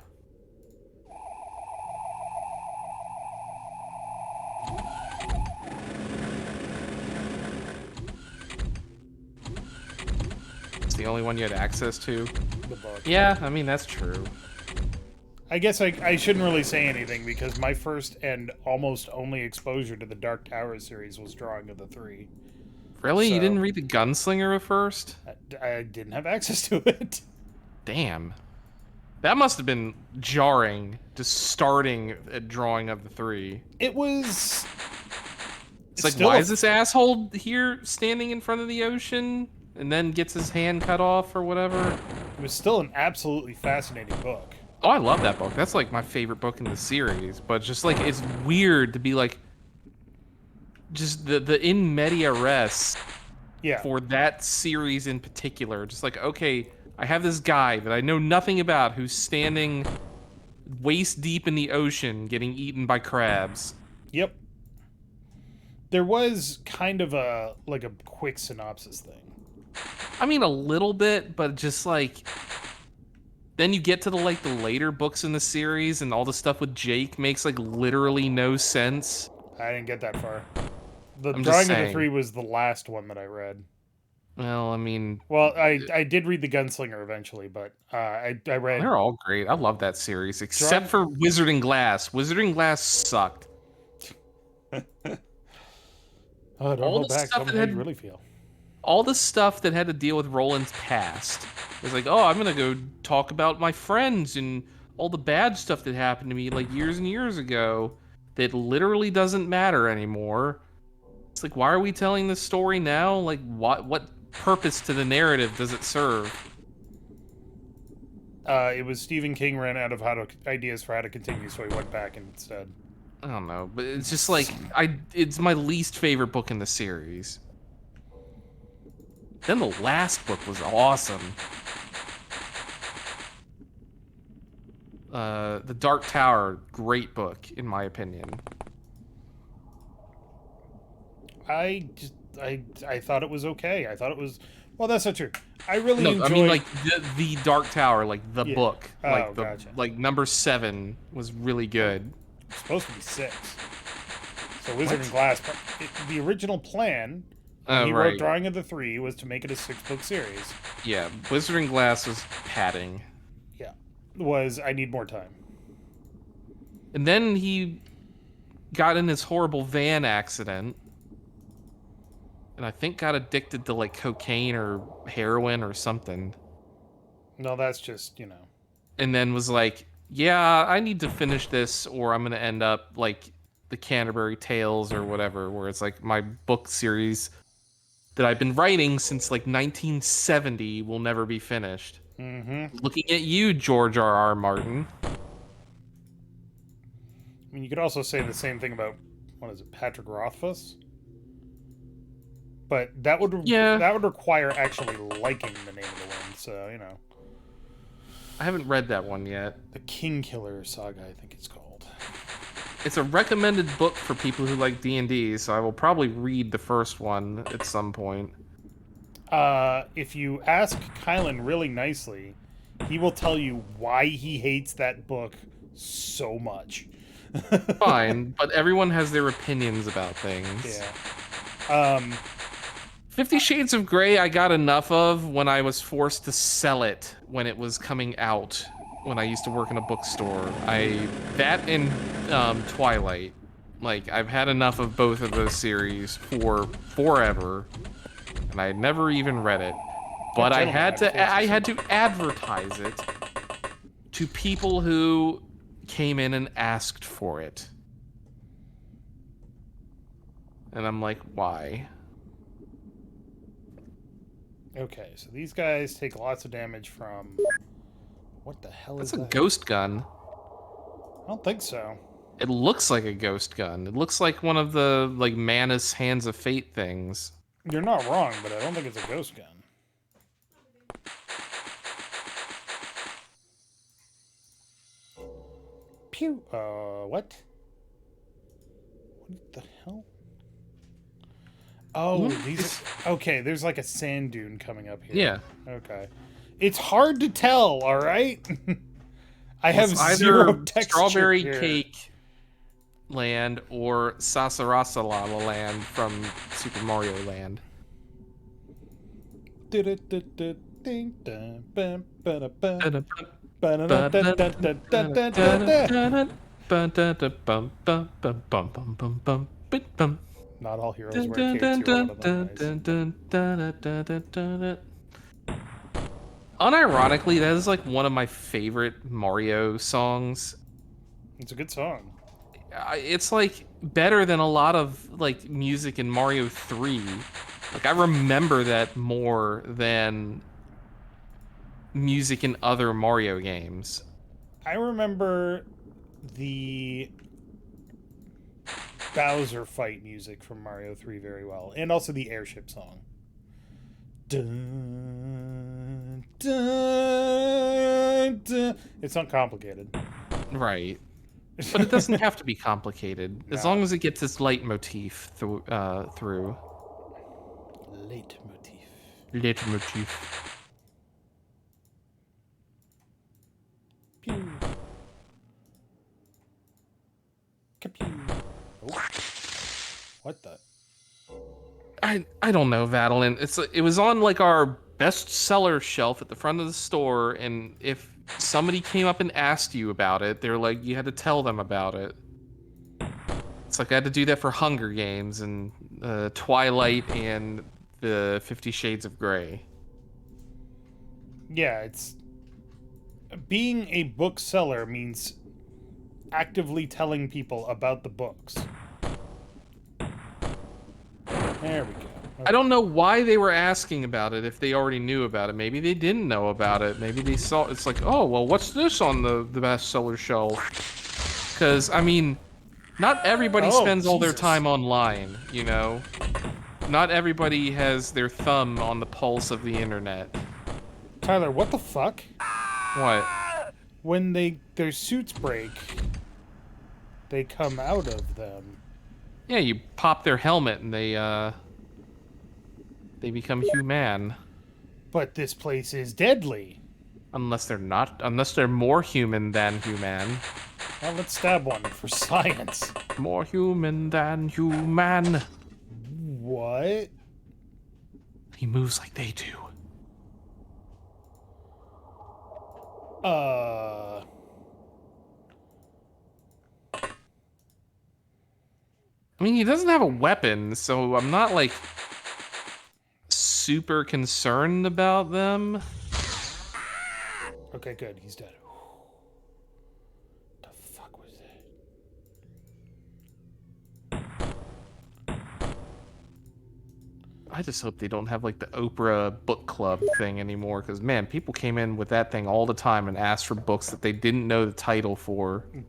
It's the only one you had access to. The book. Yeah, I mean that's true. I guess I shouldn't really say anything because my first and almost only exposure to the Dark Tower series was Drawing of the Three. Really? So, You didn't read the Gunslinger at first? I didn't have access to it. Damn. That must have been jarring, just starting at Drawing of the Three. It was... It's like, why is this asshole here standing in front of the ocean and then gets his hand cut off or whatever? It was still an absolutely fascinating book. Oh, I love that book. That's like my favorite book in the series. But just like, it's weird to be like, just the in media res for that series in particular. Just like, okay, I have this guy that I know nothing about who's standing waist deep in the ocean getting eaten by crabs. Yep. There was kind of a quick synopsis thing. I mean, a little bit, but just like, then you get to the later books in the series, and all the stuff with Jake makes like literally no sense. I didn't get that far. The Drawing of the Three was the last one that I read. Well, I mean, well, I did read the Gunslinger eventually, but I read. They're all great. I love that series, except for Wizarding Glass. Wizarding Glass sucked. Oh, don't hold back. Tell me how you really feel. All the stuff that had to deal with Roland's past. It was like, oh, I'm gonna go talk about my friends and all the bad stuff that happened to me like years and years ago that literally doesn't matter anymore. It's like, why are we telling this story now? Like, what purpose to the narrative does it serve? It was Stephen King ran out of ideas for how to continue, so he went back instead. I don't know, but it's just like, it's my least favorite book in the series. Then the last book was awesome. The Dark Tower, great book, in my opinion. I thought it was okay. I thought it was... Well, that's not true. I really enjoyed... I mean, like, the Dark Tower, like, the book. Like, gotcha. Like, number 7 was really good. It's supposed to be 6. So Wizarding Glass... The original plan... he wrote Drawing of the Three was to make it a 6-book series. Yeah, Wizarding Glass was padding. Yeah. Was, I need more time. And then he got in this horrible van accident. And I think got addicted to, like, cocaine or heroin or something. No, that's just, you know. And then was like, yeah, I need to finish this or I'm going to end up like the Canterbury Tales or whatever, where it's like my book series that I've been writing since like 1970 will never be finished. Mm-hmm. Looking at you, George R.R. Martin. I mean, you could also say the same thing about, what is it, Patrick Rothfuss? But that would require actually liking The Name of the Wind, so, you know. I haven't read that one yet. The King Killer Saga, I think it's called. It's a recommended book for people who like D&D, so I will probably read the first one at some point. If you ask Kylan really nicely, he will tell you why he hates that book so much. Fine, but everyone has their opinions about things. Yeah. 50 Shades of Grey I got enough of when I was forced to sell it when it was coming out, when I used to work in a bookstore. That and Twilight. Like, I've had enough of both of those series for forever, and I never even read it. But I had to advertise it to people who came in and asked for it. And I'm like, why? Okay, so these guys take lots of damage from... What the hell is that? That's a ghost gun. I don't think so. It looks like a ghost gun. It looks like one of the, like, Manus Hands of Fate things. You're not wrong, but I don't think it's a ghost gun. Pew. What? What the hell? Oh, these are... Okay, there's like a sand dune coming up here. Yeah. Okay. It's hard to tell, all right? I have It's zero either texture Strawberry here. Cake Land or Sasarasala Land from Super Mario Land. Not all heroes wear capes. You're one of them, guys. Unironically, that is like one of my favorite Mario songs. It's a good song. It's like better than a lot of like music in Mario 3. Like I remember that more than music in other Mario games. I remember the Bowser fight music from Mario 3 very well, and also the airship song. Dun, dun, dun. It's not complicated. Right. But it doesn't have to be complicated, as No. long as it gets its leitmotif through. Leitmotif. Leitmotif. Pew. Kapew. Oh. What the? I don't know, Vadalin. It was on like our bestseller shelf at the front of the store, and if somebody came up and asked you about it, they're like, you had to tell them about it. It's like I had to do that for Hunger Games and Twilight and the 50 Shades of Grey. Yeah, it's... Being a bookseller means actively telling people about the books. There we go. Okay. I don't know why they were asking about it if they already knew about it. Maybe they didn't know about it. Maybe they saw... It's like, oh, well, what's this on the bestseller shelf? Because, I mean, not everybody spends all their time online, you know? Not everybody has their thumb on the pulse of the internet. Tyler, what the fuck? What? When their suits break, they come out of them. Yeah, you pop their helmet and they become human. But this place is deadly. Unless they're more human than human. Well, let's stab one for science. More human than human. What? He moves like they do. I mean, he doesn't have a weapon, so I'm not, like, super concerned about them. Okay, good. He's dead. The fuck was that? I just hope they don't have, like, the Oprah book club thing anymore, because, man, people came in with that thing all the time and asked for books that they didn't know the title for. It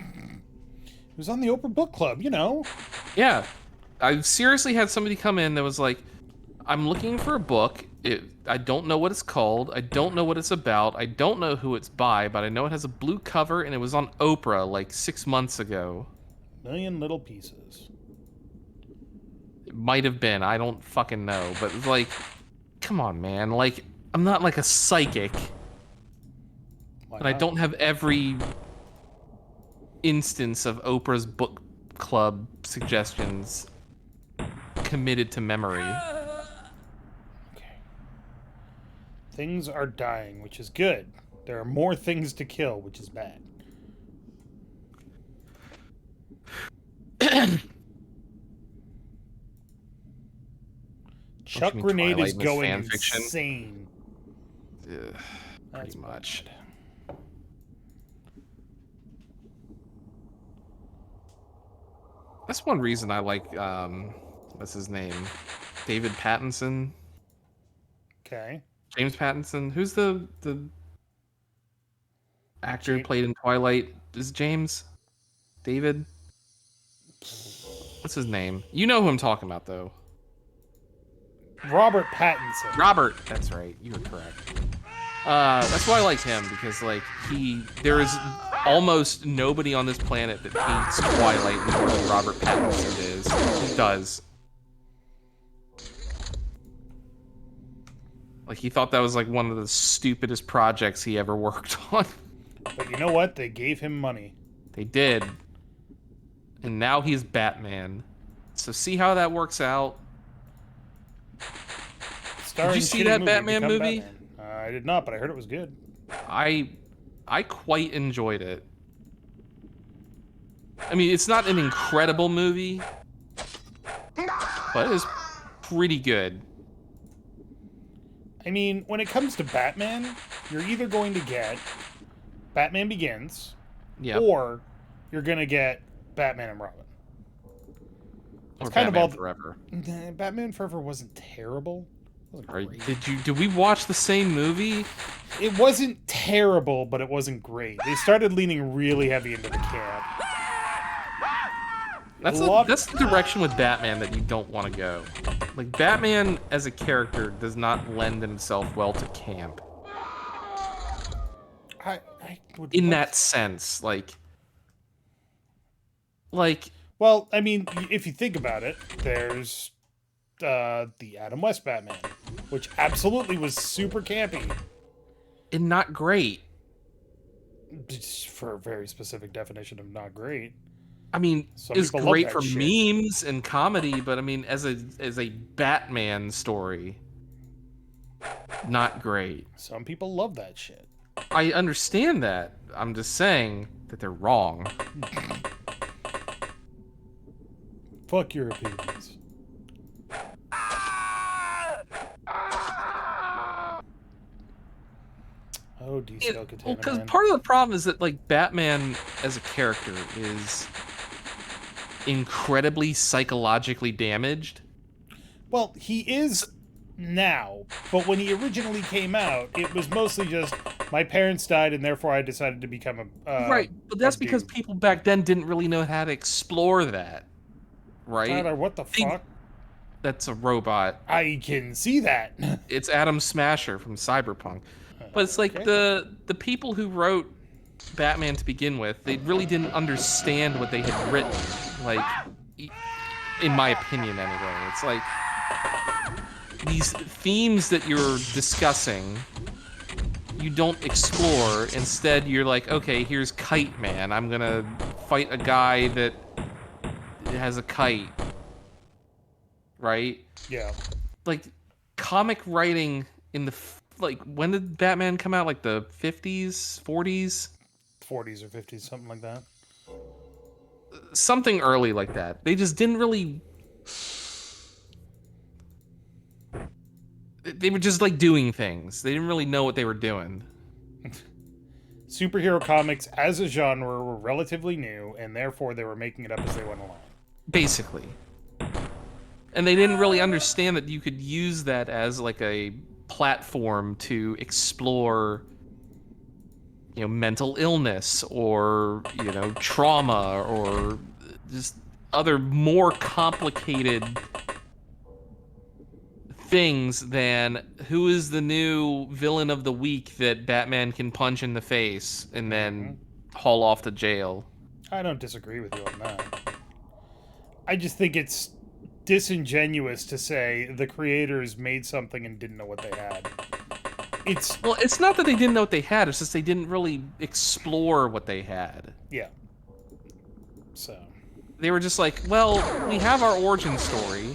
was on the Oprah Book Club, you know? Yeah. I seriously had somebody come in that was like, I'm looking for a book. I don't know what it's called. I don't know what it's about. I don't know who it's by, but I know it has a blue cover, and it was on Oprah like 6 months ago. Million Little Pieces. It might have been. I don't fucking know. But, like, come on, man. Like, I'm not like a psychic. Why And I not? don't have every instance of Oprah's book club suggestions committed to memory. Okay. Things are dying, which is good. There are more things to kill, which is bad. Chuck Grenade is going insane. Ugh, pretty much. Bad. That's one reason I like, what's his name? David Pattinson? Okay. James Pattinson? Who's the actor who played in Twilight? Is it James? David? What's his name? You know who I'm talking about, though. Robert Pattinson. Robert! That's right. You were correct. That's why I liked him, because, like, there is almost nobody on this planet that hates Twilight more than Robert Pattinson does. Like, he thought that was like one of the stupidest projects he ever worked on. But you know what? They gave him money. They did. And now he's Batman. So see how that works out. Did you see that Batman movie? Batman. I did not, but I heard it was good. I quite enjoyed it. I mean, it's not an incredible movie, but it is pretty good. I mean, when it comes to Batman, you're either going to get Batman Begins, or you're going to get Batman and Robin. It's kind Batman of all Forever. Batman Forever wasn't terrible. It wasn't great. Did we watch the same movie? It wasn't terrible, but it wasn't great. They started leaning really heavy into the camp. That's the direction with Batman that you don't want to go. Like, Batman as a character does not lend himself well to camp. In that sense, like... Well, I mean, if you think about it, there's the Adam West Batman, which absolutely was super campy. And not great. Just for a very specific definition of not great. I mean, it's great for memes and comedy, but I mean, as a Batman story, not great. Some people love that shit. I understand that. I'm just saying that they're wrong. Fuck your opinions. Oh, DC Container. Well, because part of the problem is that, like, Batman as a character is incredibly psychologically damaged. Well, he is now, but when he originally came out, it was mostly just, my parents died and therefore I decided to become a... right, but that's because people back then didn't really know how to explore that, right? Tyler, what the fuck? That's a robot. I can see that. It's Adam Smasher from Cyberpunk. But it's like the people who wrote Batman to begin with, they really didn't understand what they had written. Like, in my opinion anyway. It's like, these themes that you're discussing, you don't explore. Instead, you're like, okay, here's Kite Man. I'm gonna fight a guy that has a kite. Right? Yeah. Like, comic writing in the... Like, when did Batman come out? Like, the 50s? 40s? 40s or 50s, something like that. Something early like that. They just didn't really... They were just, like, doing things. They didn't really know what they were doing. Superhero comics as a genre were relatively new, and therefore they were making it up as they went along. Basically. And they didn't really understand that you could use that as, like, a platform to explore, you know, mental illness or, you know, trauma or just other more complicated things than who is the new villain of the week that Batman can punch in the face and then haul off to jail. I don't disagree with you on that. I just think it's disingenuous to say the creators made something and didn't know what they had. Well, it's not that they didn't know what they had, it's just they didn't really explore what they had. Yeah. So they were just like, well, we have our origin story.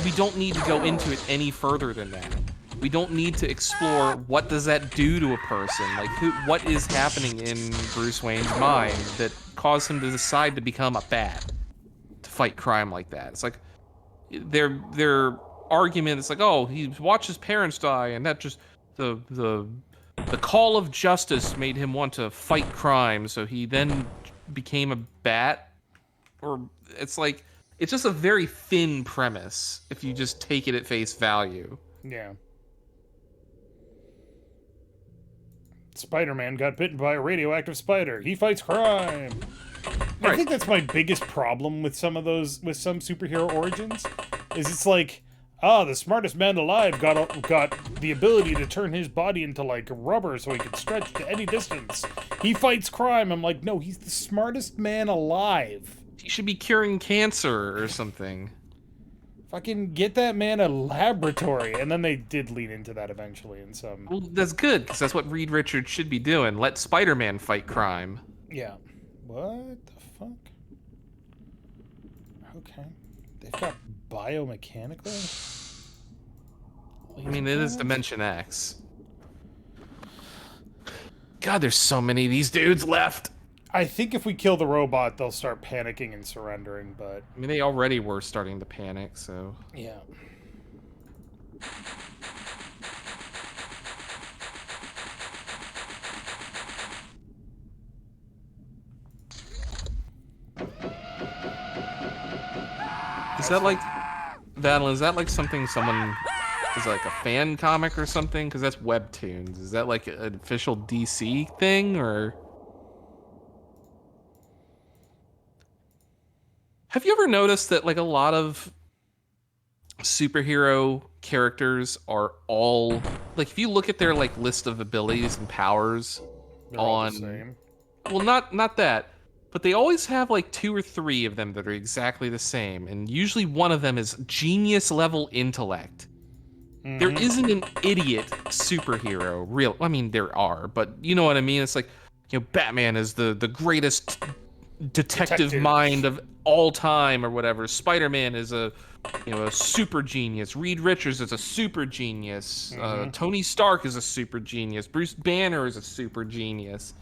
We don't need to go into it any further than that. We don't need to explore what does that do to a person. Like, what is happening in Bruce Wayne's mind that caused him to decide to become a bat? Fight crime like that. It's like their argument is like, oh, he watched his parents die and that just the call of justice made him want to fight crime, so he then became a bat. Or it's like, it's just a very thin premise if you just take it at face value. Yeah. Spider-Man got bitten by a radioactive spider. He fights crime. Right. I think that's my biggest problem with some superhero origins, is it's like, the smartest man alive got the ability to turn his body into, like, rubber so he can stretch to any distance. He fights crime. I'm like, no, he's the smartest man alive. He should be curing cancer or something. Fucking get that man a laboratory. And then they did lean into that eventually in some... Well, that's good, because that's what Reed Richards should be doing. Let Spider-Man fight crime. Yeah. What the fuck? Okay. They've got biomechanical? I mean, it is Dimension X. God, there's so many of these dudes left. I think if we kill the robot, they'll start panicking and surrendering, but... I mean, they already were starting to panic, so... Yeah. Is that like... Battle, is that like something someone... Is it like a fan comic or something? Because that's webtoons. Is that like an official DC thing, or... Have you ever noticed that like a lot of superhero characters are all... Like, if you look at their like list of abilities and powers They're all the same. Well, not that. But they always have like 2 or 3 of them that are exactly the same. And usually one of them is genius level intellect. Mm-hmm. There isn't an idiot superhero, real. I mean, there are, but you know what I mean? It's like, you know, Batman is the greatest detective mind of all time or whatever. Spider-Man is a super genius. Reed Richards is a super genius. Mm-hmm. Tony Stark is a super genius. Bruce Banner is a super genius.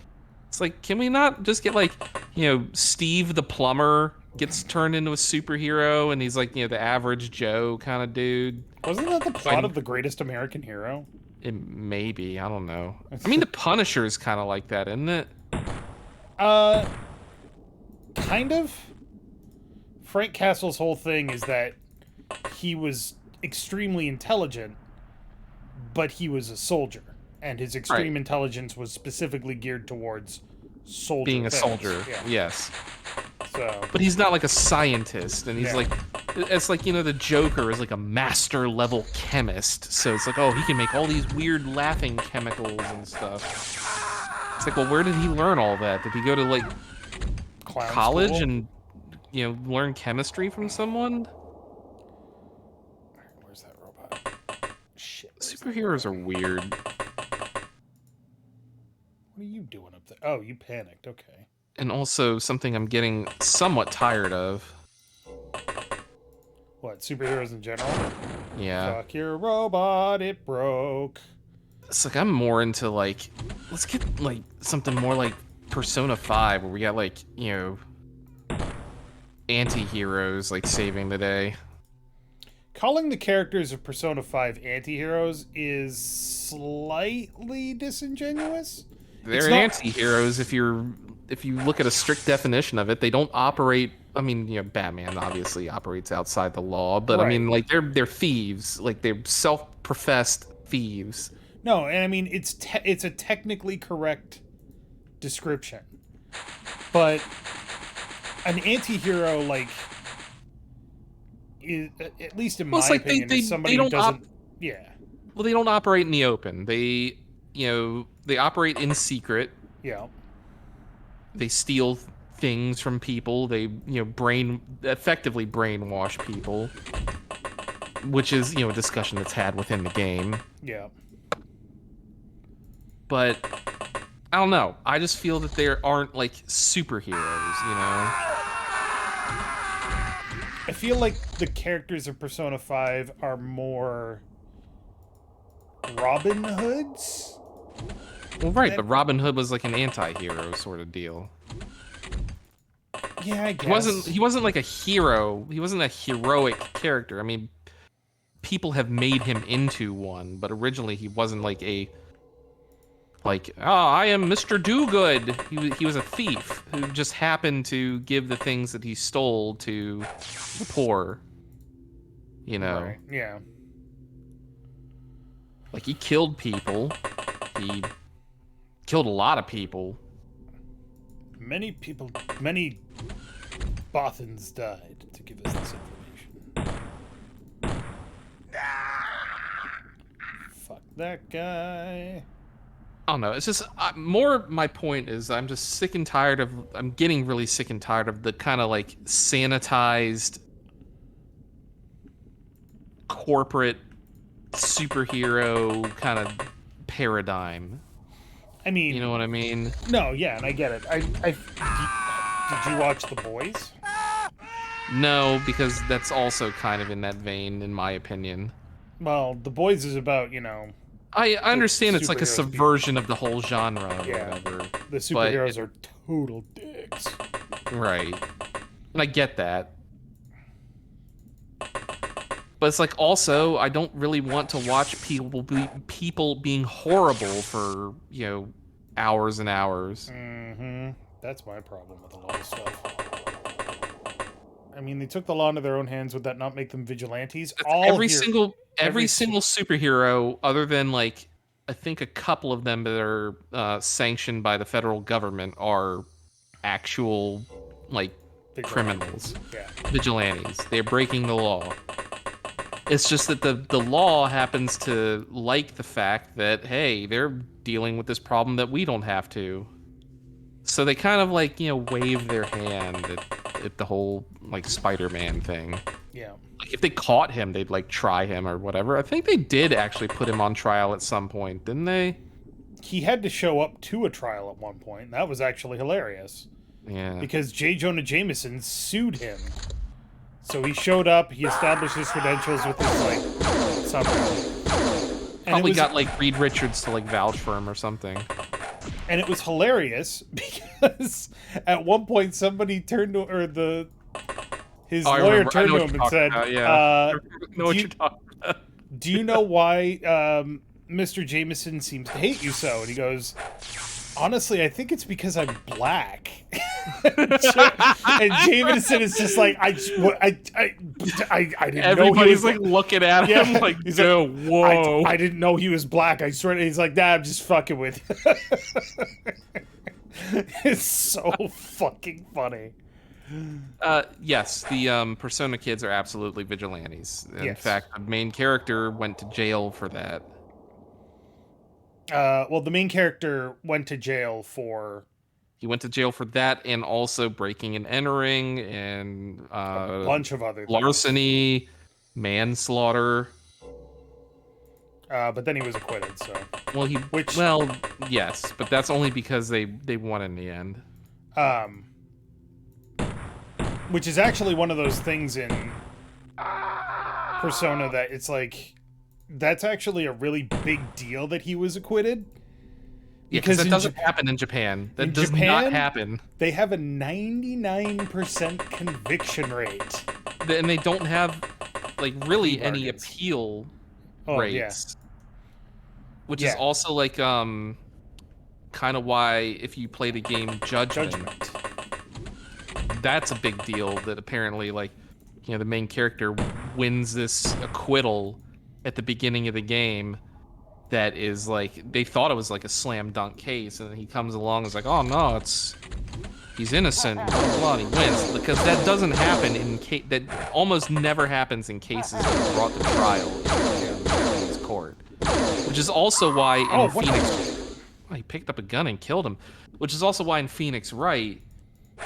It's like, can we not just get like, you know, Steve the plumber gets turned into a superhero and he's like, you know, the average Joe kind of dude? Wasn't that the plot of The Greatest American Hero? It maybe, I don't know. I mean, the Punisher is kind of like that, isn't it? Kind of. Frank Castle's whole thing is that he was extremely intelligent, but he was a soldier. And his extreme intelligence was specifically geared towards soldier being a things. soldier, Yeah. yes. So, but he's not like a scientist, and he's Yeah. like, it's like, you know, the Joker is like a master level chemist, so it's like, oh, he can make all these weird laughing chemicals and stuff. It's like, well, where did he learn all that? Did he go to like clown college school? and, you know, learn chemistry from someone? Where's that robot? Shit. Superheroes are weird. What are you doing up there? Oh, you panicked. Okay. And also something I'm getting somewhat tired of. What, superheroes in general? Yeah. Fuck your robot, it broke. It's like, I'm more into like, let's get like something more like Persona 5 where we got like, you know, anti-heroes like saving the day. Calling the characters of Persona 5 anti-heroes is slightly disingenuous. They're anti-heroes if you look at a strict definition of it. They don't operate, I mean, you know, Batman obviously operates outside the law, but Right. I mean, like, they're thieves. Like, they're self-professed thieves. No, and I mean, it's a technically correct description. But an anti-hero, like, is, at least in my Like, opinion, is somebody who doesn't... Yeah. Well, they don't operate in the open. They, you know, they operate in secret. Yeah. They steal things from people. They, you know, effectively brainwash people, which is, you know, a discussion that's had within the game. Yeah. But I don't know. I just feel that there aren't like superheroes, you know? I feel like the characters of Persona 5 are more Robin Hoods. Well, right, but Robin Hood was like an anti-hero sort of deal. Yeah, I guess. He wasn't like a hero. He wasn't a heroic character. I mean, people have made him into one, but originally he wasn't like a... Like, oh, I am Mr. Do-Good. He was a thief who just happened to give the things that he stole to the poor. You know? Right. Yeah. Like, he killed people. He killed a lot of people. Many Bothans died to give us this information. Fuck. that guy. I don't know. It's just more. My point is, I'm just sick and tired of. I'm getting really sick and tired of the kind of like sanitized corporate superhero kind of paradigm. I mean, You know what I mean? no, yeah, and I get it. Did you watch The Boys? No, because that's also kind of in that vein, in my opinion. Well, The Boys is about, I understand it's like a superheroes subversion of the whole genre or Yeah. whatever. the superheroes are total dicks. Right. And I get that. But it's like also I don't really want to watch people being horrible for, hours and hours. Mm-hmm. That's my problem with a lot of stuff. I mean, they took the law into their own hands. Would that not make them vigilantes? Every single superhero, other than like I think a couple of them that are sanctioned by the federal government, are actual like criminals, vigilantes. They're breaking the law. It's just that the law happens to like the fact that, hey, they're dealing with this problem that we don't have to. So they kind of like, wave their hand at the whole like Spider-Man thing. Yeah. Like if they caught him, they'd like try him or whatever. I think they did actually put him on trial at some point, didn't they? He had to show up to a trial at one point, and that was actually hilarious. Yeah. Because J. Jonah Jameson sued him. So he showed up, he established his credentials with his, like, somehow. Probably got, like, Reed Richards to, like, vouch for him or something. And it was hilarious, because at one point somebody turned to, or his lawyer turned to him and said, I know what you're talking about. Do you know why Mr. Jameson seems to hate you so? And he goes, honestly, I think it's because I'm black. And Jameson is just like, I didn't Everybody's know he was like looking at him like, he's no, whoa. I didn't know he was black. I swear. He's like, nah, I'm just fucking with you. It's so fucking funny. Yes, the Persona kids are absolutely vigilantes. In fact, the main character went to jail for that. Well, the main character went to jail for... He went to jail for that and also breaking and entering and a bunch of other things. Larceny, manslaughter. But then he was acquitted, so... Well, yes, but that's only because they won in the end. Which is actually one of those things in Persona that it's like... That's actually a really big deal that he was acquitted. Because that doesn't happen in Japan. That does not happen. They have a 99% conviction rate. And they don't have, like, really any appeal rates. Yeah. Which is also, like, kind of why if you play the game Judgment, that's a big deal that apparently, like, the main character wins this acquittal at the beginning of the game that is like, they thought it was like a slam dunk case, and then he comes along and is like, oh no, he's innocent, blah, blah, and he wins. Because that doesn't happen that almost never happens in cases that are brought to trial in his court. Which is also why in Phoenix... Oh, he picked up a gun and killed him. Which is also why in Phoenix Wright,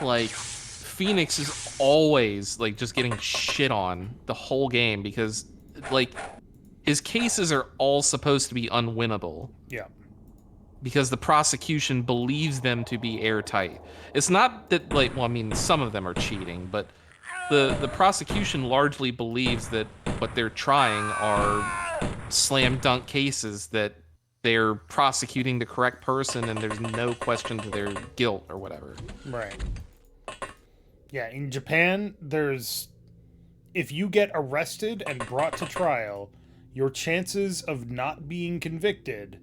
like, Phoenix is always, like, just getting shit on the whole game because, like... His cases are all supposed to be unwinnable. Yeah. Because the prosecution believes them to be airtight. It's not that, like, well, I mean, some of them are cheating, but the prosecution largely believes that what they're trying are slam dunk cases that they're prosecuting the correct person and there's no question to their guilt or whatever. Right. Yeah, in Japan, if you get arrested and brought to trial, your chances of not being convicted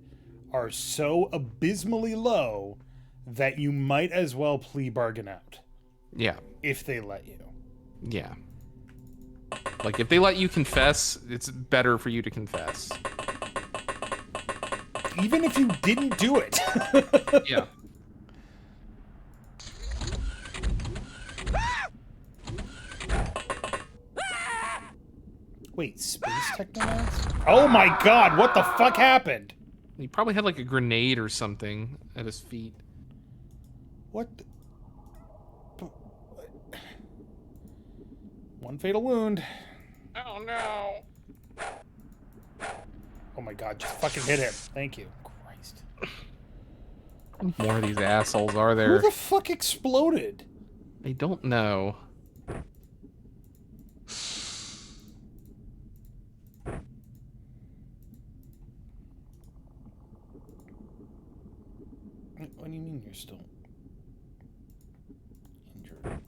are so abysmally low that you might as well plea bargain out. Yeah. If they let you. Yeah. Like, if they let you confess, it's better for you to confess. Even if you didn't do it. Yeah. Wait, space technomancer? Oh my god, what the fuck happened? He probably had like a grenade or something at his feet. What? One fatal wound. Oh no. Oh my god, just fucking hit him. Thank you. Christ. How many more of these assholes are there? Who the fuck exploded? I don't know. What do you mean you're still injured?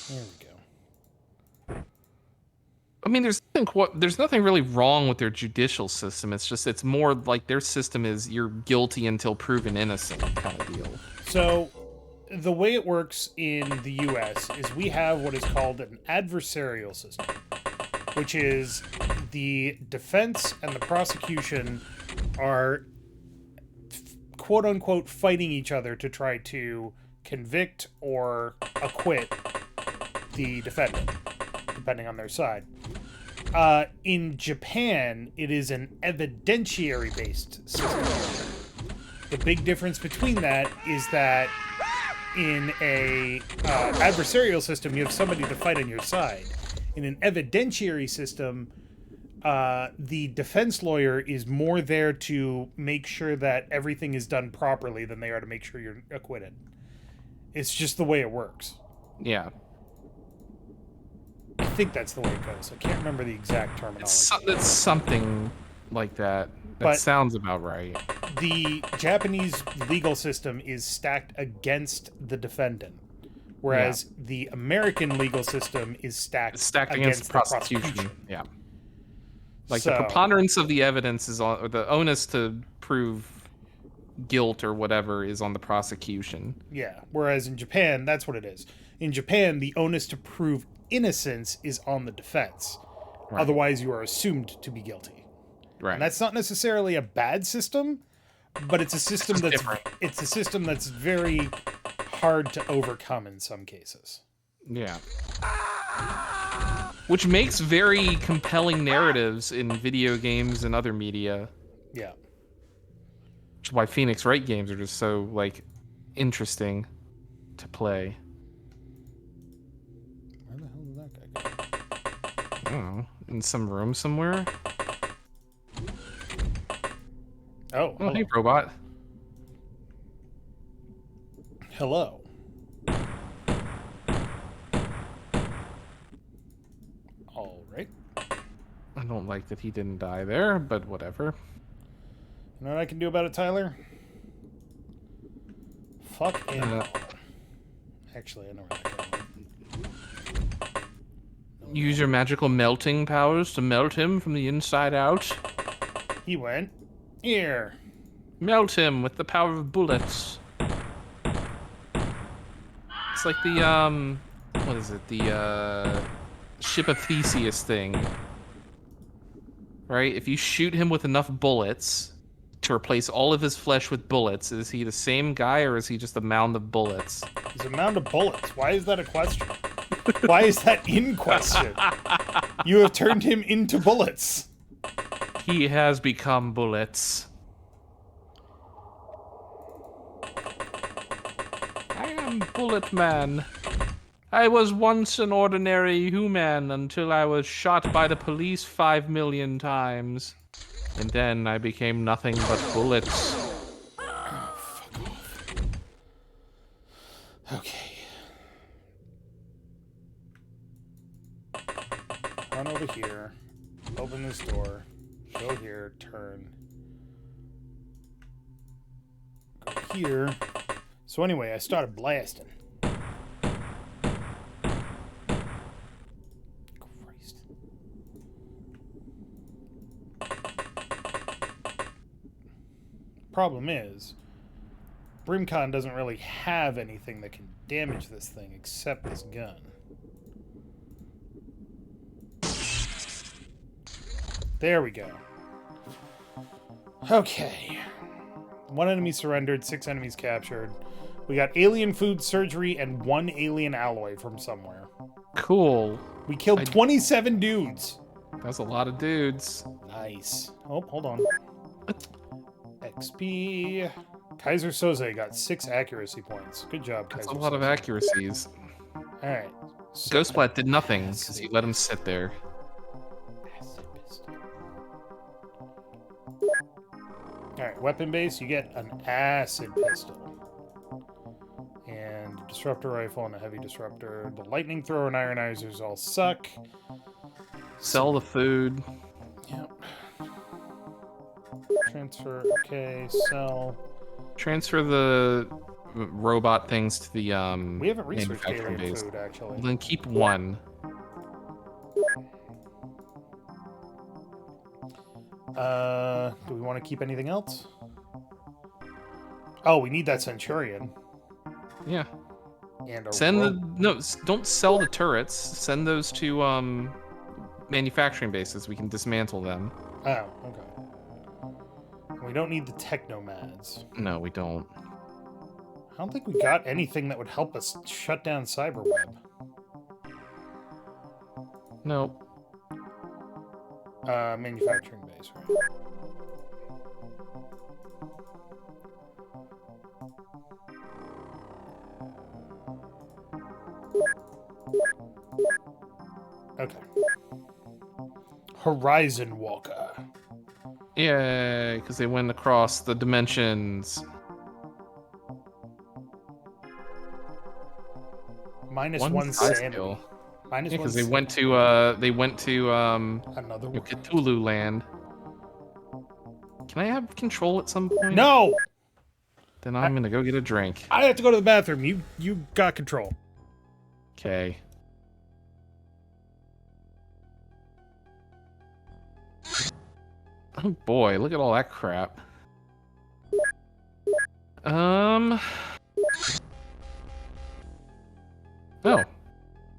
There we go. I mean, there's nothing really wrong with their judicial system. It's more like their system is you're guilty until proven innocent kind of deal. So, the way it works in the US is we have what is called an adversarial system, which is the defense and the prosecution are quote unquote fighting each other to try to convict or acquit the defendant, depending on their side. In Japan, it is an evidentiary-based system. The big difference between that is that in a adversarial system, you have somebody to fight on your side. In an evidentiary system, the defense lawyer is more there to make sure that everything is done properly than they are to make sure you're acquitted. It's just the way it works. Yeah. I think that's the way it goes. I can't remember the exact terminology. It's something like that. That sounds about right. The Japanese legal system is stacked against the defendant, whereas the American legal system is stacked against the prosecution. Yeah. Like the preponderance of the evidence is on, or the onus to prove guilt or whatever is on the prosecution. Yeah. Whereas in Japan, that's what it is. In Japan, the onus to prove innocence is on the defense. Right. Otherwise, you are assumed to be guilty. Right. And that's not necessarily a bad system, but it's a system that's very hard to overcome in some cases. Yeah. Which makes very compelling narratives in video games and other media. Yeah. Which is why Phoenix Wright games are just so, like, interesting to play. Where the hell did that guy go? I don't know. In some room somewhere? Oh, hey, robot. Hello. All right. I don't like that he didn't die there, but whatever. You know what I can do about it, Tyler? Fuck him. Actually, I know where that guy went. Use your magical melting powers to melt him from the inside out. He went here. Melt him with the power of bullets. It's like the, what is it? The, Ship of Theseus thing. Right? If you shoot him with enough bullets to replace all of his flesh with bullets, is he the same guy or is he just a mound of bullets? He's a mound of bullets. Why is that a question? Why is that in question? You have turned him into bullets. He has become bullets. I am Bullet Man. I was once an ordinary human until I was shot by the police 5 million times. And then I became nothing but bullets. Oh, fuck off. Okay. Run over here. Open this door. Go here. Turn. Go here. So anyway, I started blasting. Christ. Problem is, Brimcon doesn't really have anything that can damage this thing except this gun. There we go. Okay. 1 enemy surrendered, 6 enemies captured. We got alien food surgery and 1 alien alloy from somewhere. Cool. We killed 27 dudes. That's a lot of dudes. Nice. Oh, hold on. XP. Kaiser Soze got 6 accuracy points. Good job, Kaiser That's a lot of Soze. accuracies. Alright. So Ghostblat did nothing because you let him sit there. Alright, weapon base, you get an acid pistol. And a disruptor rifle and a heavy disruptor. The lightning thrower and ionizers all suck. Sell the food. Yep. Transfer, okay, sell. Transfer the robot things to the We haven't researched manufacturing alien base. food, actually. Well, then keep 1. Do we want to keep anything else? Oh, we need that Centurion. Yeah. And a Send rope. don't sell the turrets. Send those to manufacturing bases. We can dismantle them. Oh, okay. We don't need the Technomads. No, we don't. I don't think we got anything that would help us shut down Cyberweb. Nope. Manufacturing base, right? Okay. Horizon Walker. Yeah, because they went across the dimensions. Minus One one side sanity. skill. Minus Yeah, one because they sanity. went to Another one. Cthulhu land. Can I have control at some point? No! Then I'm gonna go get a drink. I have to go to the bathroom. You got control. Okay. Oh boy, look at all that crap. Oh.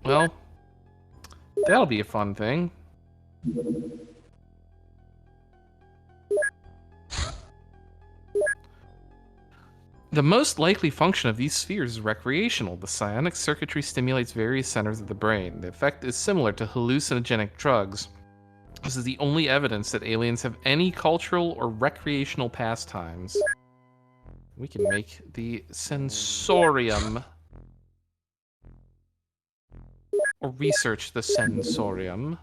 Well, that'll be a fun thing. The most likely function of these spheres is recreational. The psionic circuitry stimulates various centers of the brain. The effect is similar to hallucinogenic drugs. This is the only evidence that aliens have any cultural or recreational pastimes. We can make the sensorium. Or research the sensorium.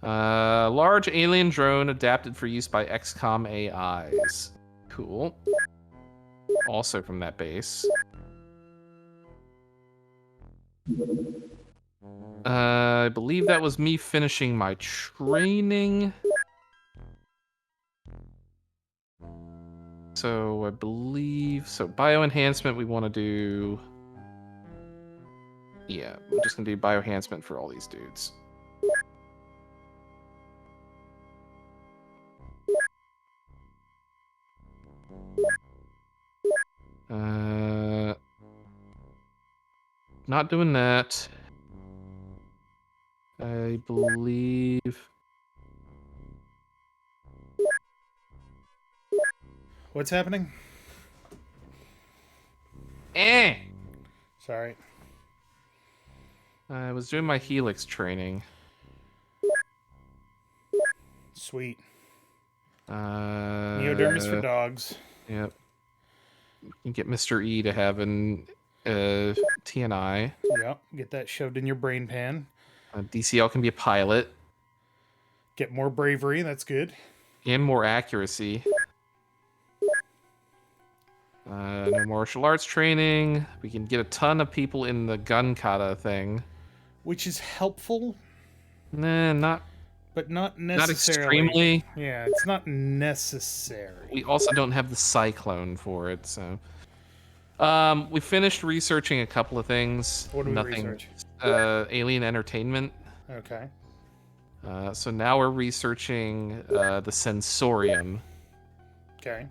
Large alien drone adapted for use by XCOM AIs. Cool. Also from that base. I believe that was me finishing my training. So I believe... So bioenhancement we want to do... Yeah, we're just going to do bioenhancement for all these dudes. Not doing that. I believe... What's happening? Sorry. I was doing my Helix training. Sweet. Uh, Neodermis for dogs. Yep. You can get Mr. E to have an TNI. Yep. Get that shoved in your brain pan. DCL can be a pilot. Get more bravery. That's good. And more accuracy. No martial arts training. We can get a ton of people in the gun kata thing. Which is helpful. Nah, not... But not necessarily. Not extremely. Yeah, it's not necessary. We also don't have the cyclone for it, so... we finished researching a couple of things. What do we Nothing. research? Alien entertainment. Okay. So now we're researching the sensorium. Okay.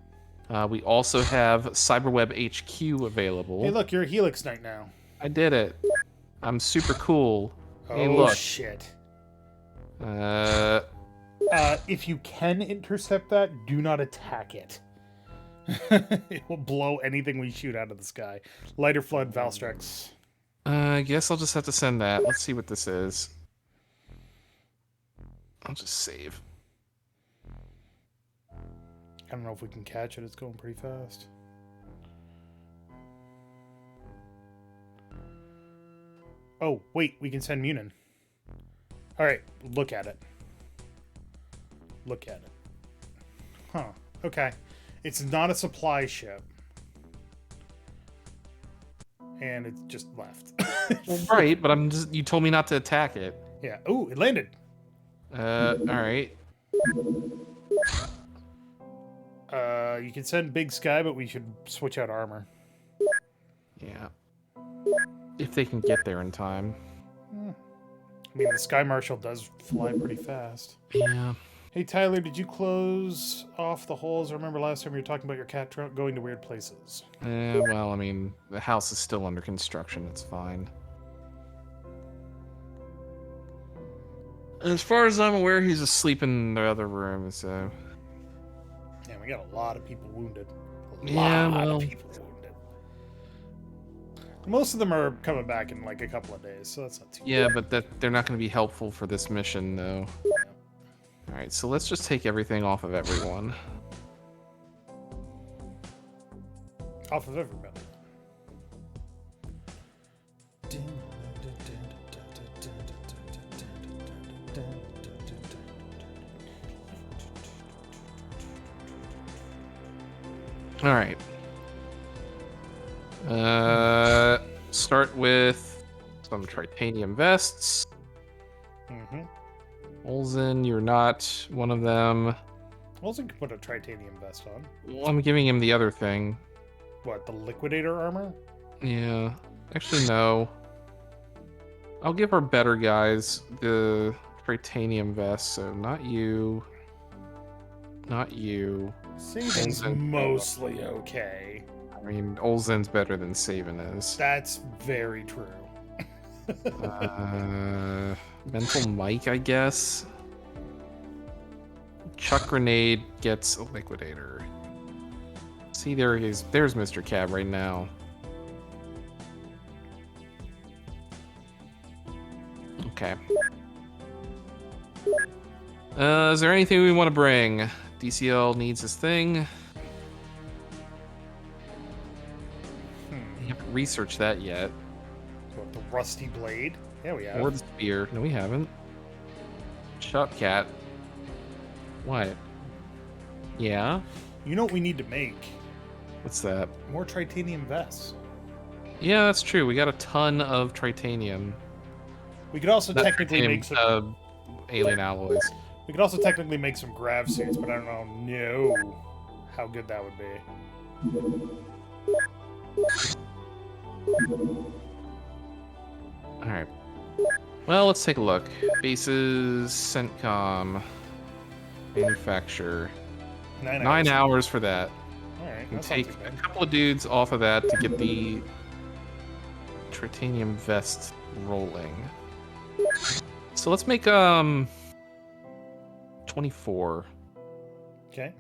We also have Cyberweb HQ available. Hey, look, you're a Helix Knight now. I did it. I'm super cool. Oh, hey, look. shit. Uh, If you can intercept that, do not attack it. It will blow anything we shoot out of the sky. Lighter flood, Valstrex. I guess I'll just have to send that. Let's see what this is. I'll just save. I don't know if we can catch it. It's going pretty fast. Oh, wait. We can send Munin. All right. Look at it. Look at it. Huh. Okay. It's not a supply ship. And it just left. Right, but you told me not to attack it. Yeah. Ooh, it landed. Alright. You can send Big Sky, but we should switch out armor. Yeah. If they can get there in time. I mean, the Sky Marshal does fly pretty fast. Yeah. Hey, Tyler, did you close off the holes? I remember last time you were talking about your cat going to weird places. Well, I mean, the house is still under construction. It's fine. As far as I'm aware, he's asleep in the other room, so... Yeah, we got a lot of people wounded. A Yeah, lot well... of people wounded. Most of them are coming back in like a couple of days, so that's not too Yeah, bad. but they're not going to be helpful for this mission, though. Alright, so let's just take everything off of everyone. Off of everybody. Alright. Start with some titanium vests. Mm-hmm. Olsen, you're not one of them. Olsen could put a titanium vest on. Well, I'm giving him the other thing. What, the Liquidator armor? Yeah. Actually, no. I'll give our better guys the titanium vest, so not you. Not you. Saban's Olsen. mostly okay. I mean, Olsen's better than Saban is. That's very true. Mental Mike, I guess. Chuck Grenade gets a Liquidator. See, there he is. There's Mr. Cab right now. Okay. Is there anything we want to bring? DCL needs his thing. We haven't researched that yet. What, the Rusty Blade? Yeah, we have. Or the spear. No, we haven't. Shot cat. What? Yeah? You know what we need to make? What's that? More titanium vests. Yeah, that's true. We got a ton of titanium. We could also Not technically titanium, make some. alien alloys. We could also technically make some grav suits, but I don't know how good that would be. Alright. Well, let's take a look. Bases, CENTCOM, manufacture. 9 hours for that. Alright, We'll that's not take too a bad. couple of dudes off of that to get the titanium vest rolling. So let's make 24. Okay.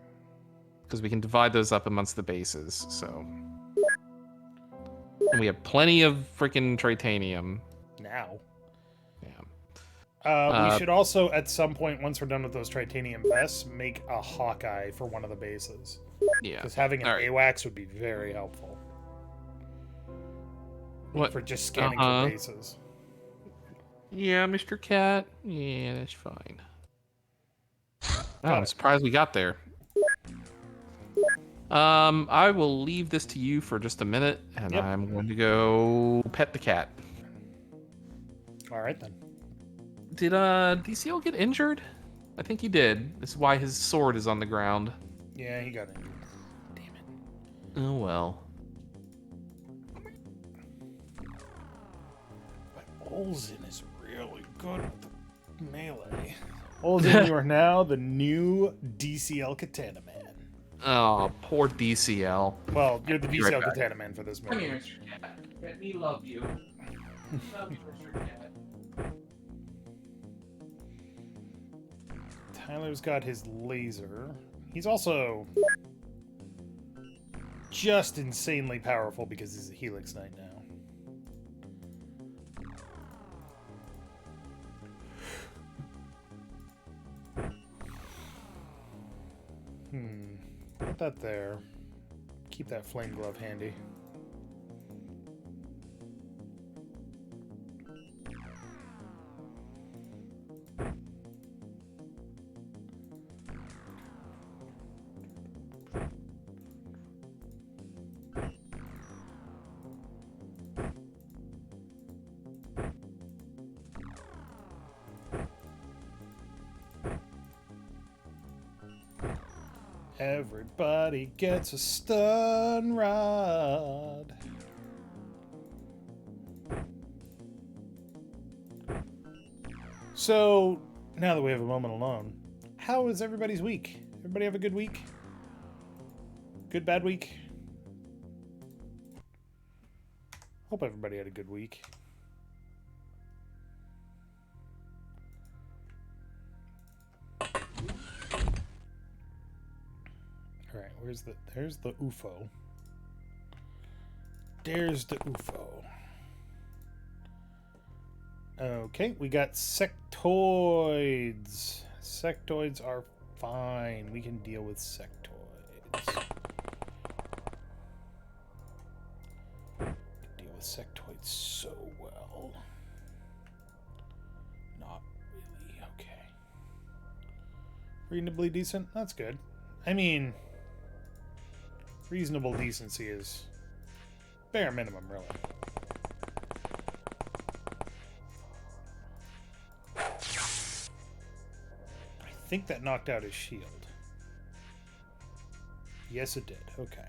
Because we can divide those up amongst the bases, so. And we have plenty of freaking titanium. Now. Yeah. We should also, at some point, once we're done with those titanium vests, make a Hawkeye for one of the bases. Yeah. Because having an Alright. AWACS would be very helpful. What? For just scanning for bases. Yeah, Mr. Cat. Yeah, that's fine. Oh, Got I'm it. surprised we got there. I will leave this to you for just a minute, and Yep. I'm going to go pet the cat. Alright then. Did DCL get injured? I think he did. This is why his sword is on the ground. Yeah, he got injured. Damn it. Oh well. But Olsen is really good at the melee. Olsen, you are now the new DCL Katana Man. Oh, poor DCL. Well, you're the Be right DCL back. Katana Man for this movie. Mr. Cat. Let me love you. Love you, Mr. Cat. Tyler's got his laser. He's also just insanely powerful because he's a Helix Knight now. Put that there. Keep that flame glove handy. Everybody gets a stun rod. So, now that we have a moment alone, how is everybody's week? Everybody have a good week? Good, bad week? Hope everybody had a good week. Alright, there's the UFO. There's the UFO. Okay, we got sectoids. Sectoids are fine. We can deal with sectoids. Deal with sectoids so well. Not really. Okay. Reasonably decent? That's good. I mean, reasonable decency is bare minimum, really. I think that knocked out his shield. Yes, it did. Okay.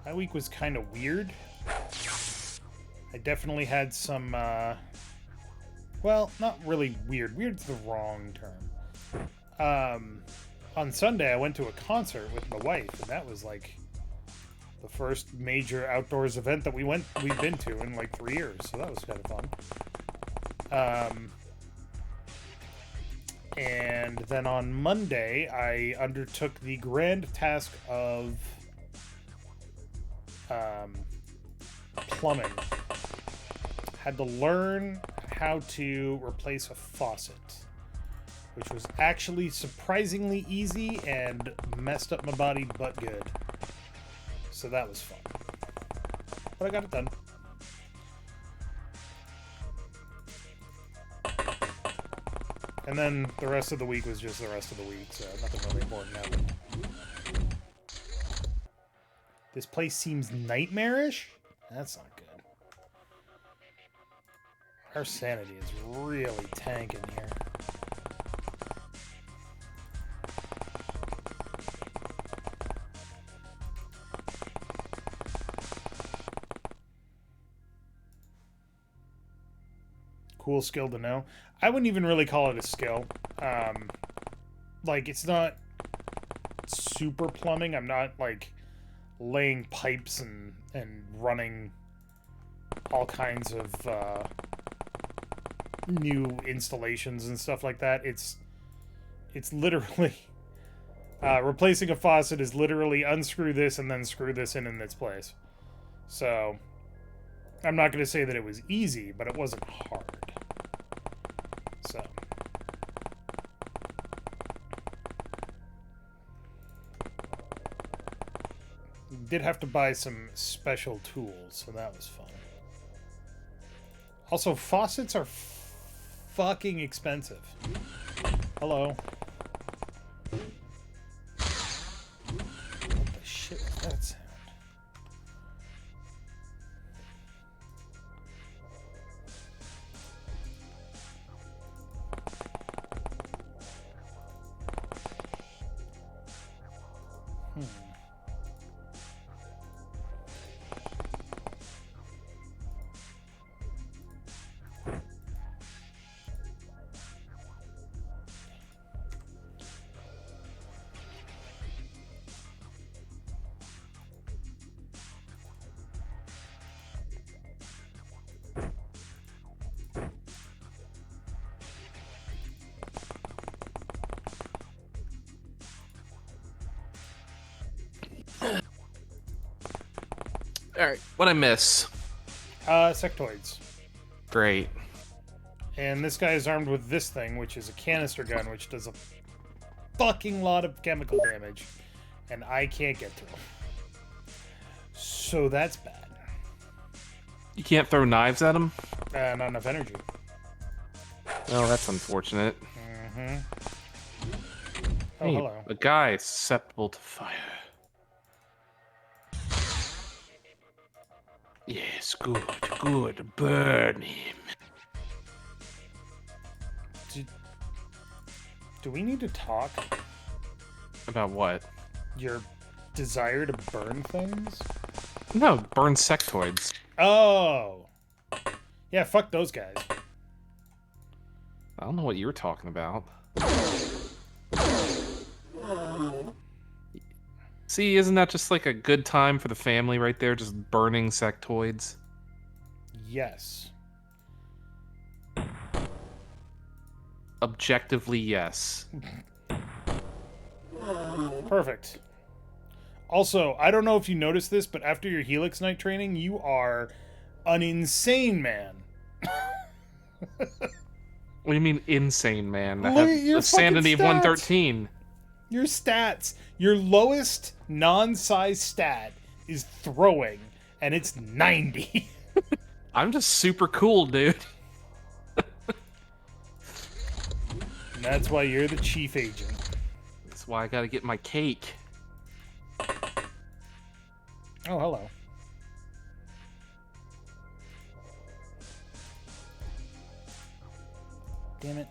That week was kind of weird. I definitely had some, well, not really weird. Weird's the wrong term. On Sunday, I went to a concert with my wife, and that was like the first major outdoors event that we've been to in like 3 years. So that was kind of fun. And then on Monday, I undertook the grand task of plumbing. Had to learn how to replace a faucet, which was actually surprisingly easy and messed up my body but good. So that was fun. But I got it done. And then the rest of the week was just the rest of the week, so nothing really important happened. This place seems nightmarish? That's not good. Our sanity is really tanking here. Cool skill to know. I wouldn't even really call it a skill. Like, it's not super plumbing. I'm not, like, laying pipes and running all kinds of new installations and stuff like that. It's literally replacing a faucet is literally unscrew this and then screw this in its place. So I'm not going to say that it was easy, but it wasn't hard. So did have to buy some special tools, so that was fun. Also, faucets are fucking expensive. Hello. What the shit was that sound? Alright, what'd I miss? Sectoids. Great. And this guy is armed with this thing, which is a canister gun, which does a fucking lot of chemical damage. And I can't get through him. So that's bad. You can't throw knives at him? Not enough energy. Oh, that's unfortunate. Mm-hmm. Oh, Hey, hello. a guy susceptible to fire. Yes, good, good. Burn him. Do we need to talk? About what? Your desire to burn things? No, burn sectoids. Oh! Yeah, fuck those guys. I don't know what you were talking about. See, isn't that just like a good time for the family right there, just burning sectoids? Yes. Objectively, yes. Perfect. Also, I don't know if you noticed this, but after your Helix Knight training, you are an insane man. What do you mean, insane, man? I Look at have your a sanity of fucking stats. 113. Your stats. Your lowest non-size stat is throwing, and it's 90. I'm just super cool, dude. And that's why you're the chief agent. That's why I gotta get my cake. Oh, hello. Damn it.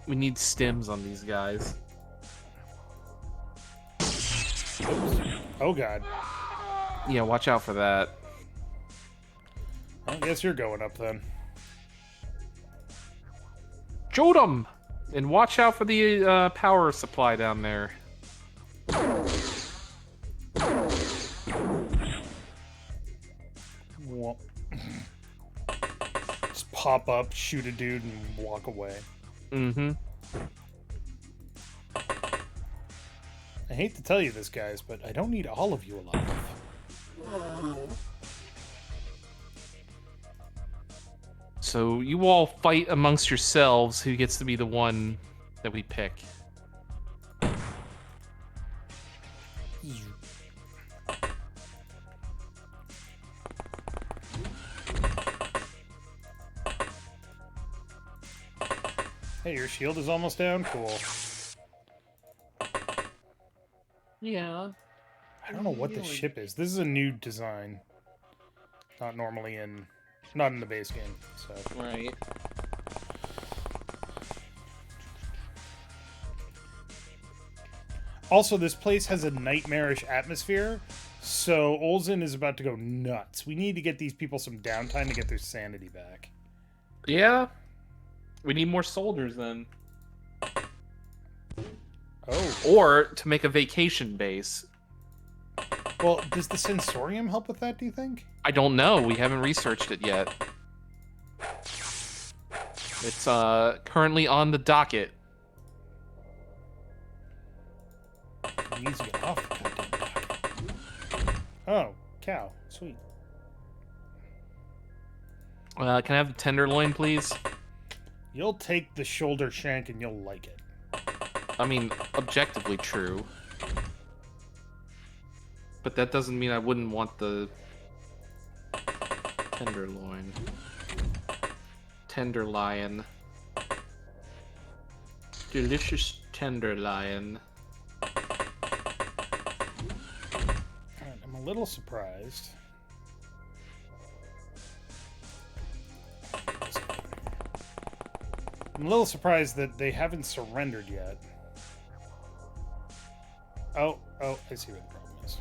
We need stims on these guys. Oh, God. Yeah, watch out for that. I guess you're going up then. Shoot 'em! And watch out for the power supply down there. Well, just pop up, shoot a dude, and walk away. Mm-hmm. I hate to tell you this, guys, but I don't need all of you alive. So you all fight amongst yourselves who gets to be the one that we pick. Hey, your shield is almost down? Cool. Yeah. I don't know what this ship is. This is a new design. Not normally in... Not in the base game, so... Right. Also, this place has a nightmarish atmosphere, so Olsen is about to go nuts. We need to get these people some downtime to get their sanity back. Yeah. We need more soldiers then. Oh. Or to make a vacation base. Well, does the sensorium help with that, do you think? I don't know. We haven't researched it yet. It's currently on the docket. He needs to get off the goddamn dock. Oh, cow. Sweet. Can I have the tenderloin, please? You'll take the shoulder shank and you'll like it. I mean, objectively true. But that doesn't mean I wouldn't want the tenderloin. Tenderlion. Delicious tenderlion. Alright, I'm a little surprised. I'm a little surprised that they haven't surrendered yet. Oh, I see what the problem is.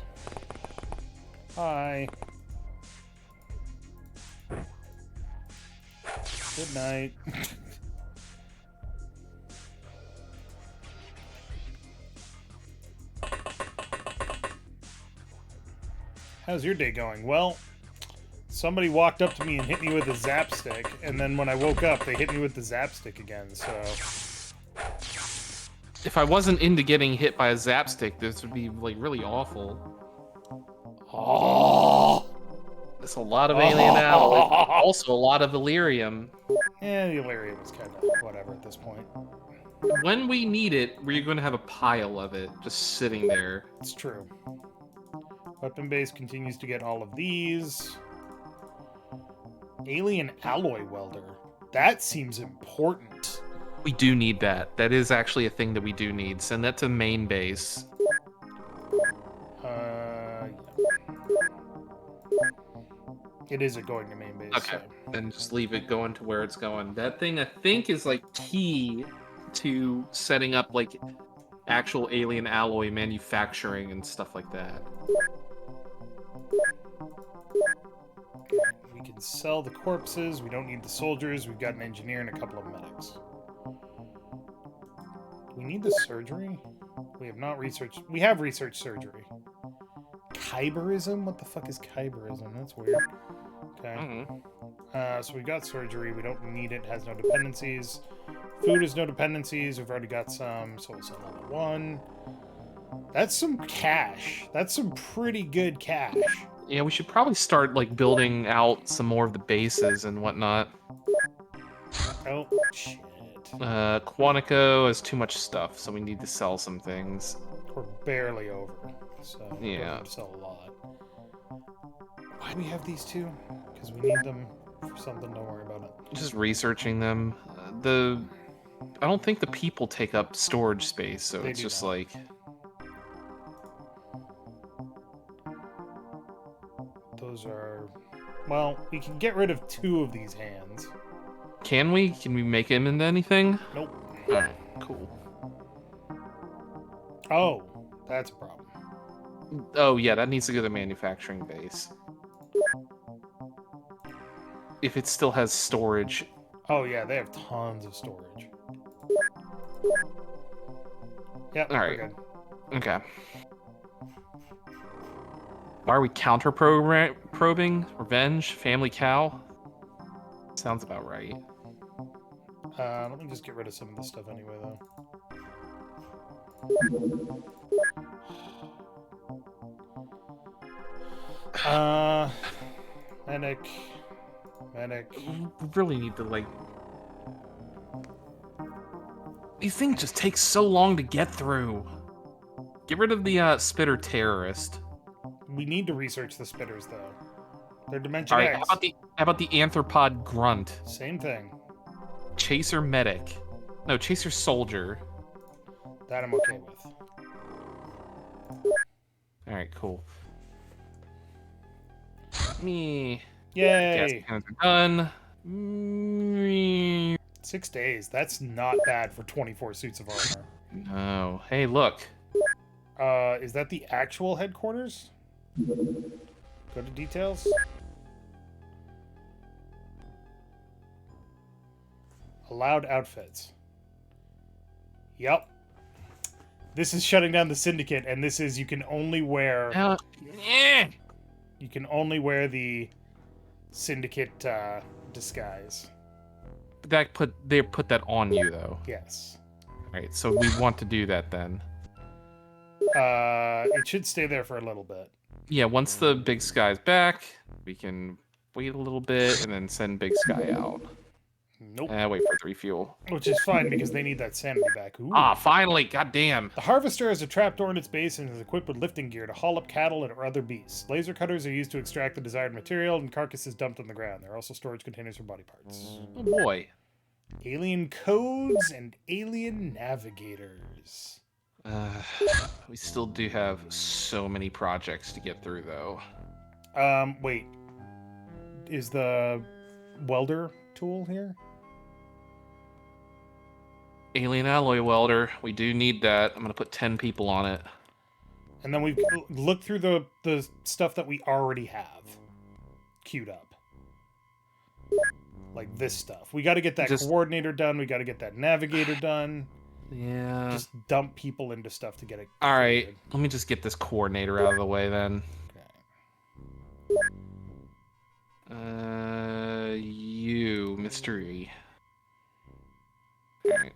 Hi. Good night. How's your day going? Well, somebody walked up to me and hit me with a zap stick, and then when I woke up, they hit me with the zap stick again, so... If I wasn't into getting hit by a zap stick, this would be, like, really awful. Oh! It's a lot of alien alloy. Also a lot of Illyrium. Yeah, the Illyrium is kind of whatever at this point. When we need it, we're going to have a pile of it just sitting there. It's true. Weapon base continues to get all of these. Alien alloy welder. That seems important. We do need that. That is actually a thing that we do need. Send that to main base. Yeah. It isn't going to main base. Okay. So. Then just leave it going to where it's going. That thing, I think, is like key to setting up like actual alien alloy manufacturing and stuff like that. We can sell the corpses. We don't need the soldiers. We've got an engineer and a couple of medics. Do we need the surgery? We have not researched. We have researched surgery. Kyberism? What the fuck is kyberism? That's weird. Okay. So we've got surgery. We don't need it. It has no dependencies. Food has no dependencies. We've already got some, so we'll sell another one. That's some cash. That's some pretty good cash. Yeah, we should probably start like building out some more of the bases and whatnot. Oh, shit. Quantico has too much stuff, so we need to sell some things. We're barely over, so yeah, we're going to sell a lot. Why do we have these two? Because we need them for something. Don't worry about it. Just researching them. I don't think the people take up storage space, so it's just like. Those are. Well, we can get rid of 2 of these hands. Can we? Can we make him into anything? Nope. Alright, cool. Oh, that's a problem. Oh, yeah, that needs to go to manufacturing base. If it still has storage. Oh, yeah, they have tons of storage. Yep, alright. we're good. Okay. Why are we counter-probing? Revenge? Family cow? Sounds about right. Let me just get rid of some of this stuff anyway, though. Medic. We really need to, like... These things just take so long to get through. Get rid of the spitter terrorist. We need to research the spitters, though. They're Dimension All right, X. how about the anthropod grunt? Same thing. Chaser medic. No, chaser soldier. That I'm okay with. All right, cool. Me. Yay! Gas cannons are done. 6 days. That's not bad for 24 suits of armor. No. Hey, look. Is that the actual headquarters? Go to details. Allowed outfits. Yep. This is shutting down the Syndicate, and this is you can only wear. You can only wear the Syndicate disguise. They put that on you though. Yes. All right, so we want to do that then. It should stay there for a little bit. Yeah, once the Big Sky's back, we can wait a little bit and then send Big Sky out. Nope. Wait for the refuel. Which is fine because they need that sanity back. Ooh. Ah, finally! Goddamn. The Harvester has a trapdoor in its base and is equipped with lifting gear to haul up cattle and other beasts. Laser cutters are used to extract the desired material, and carcasses dumped on the ground. There are also storage containers for body parts. Oh boy. Alien codes and alien navigators. We still do have so many projects to get through, though. Wait. Is the welder tool here? Alien alloy welder. We do need that. I'm gonna put 10 people on it. And then we've looked through the stuff that we already have queued up. Like this stuff. We got to get that coordinator done. We got to get that navigator done. Yeah. Just dump people into stuff to get it. All right. Let me just get this coordinator out of the way then. Okay. You, mystery. All right.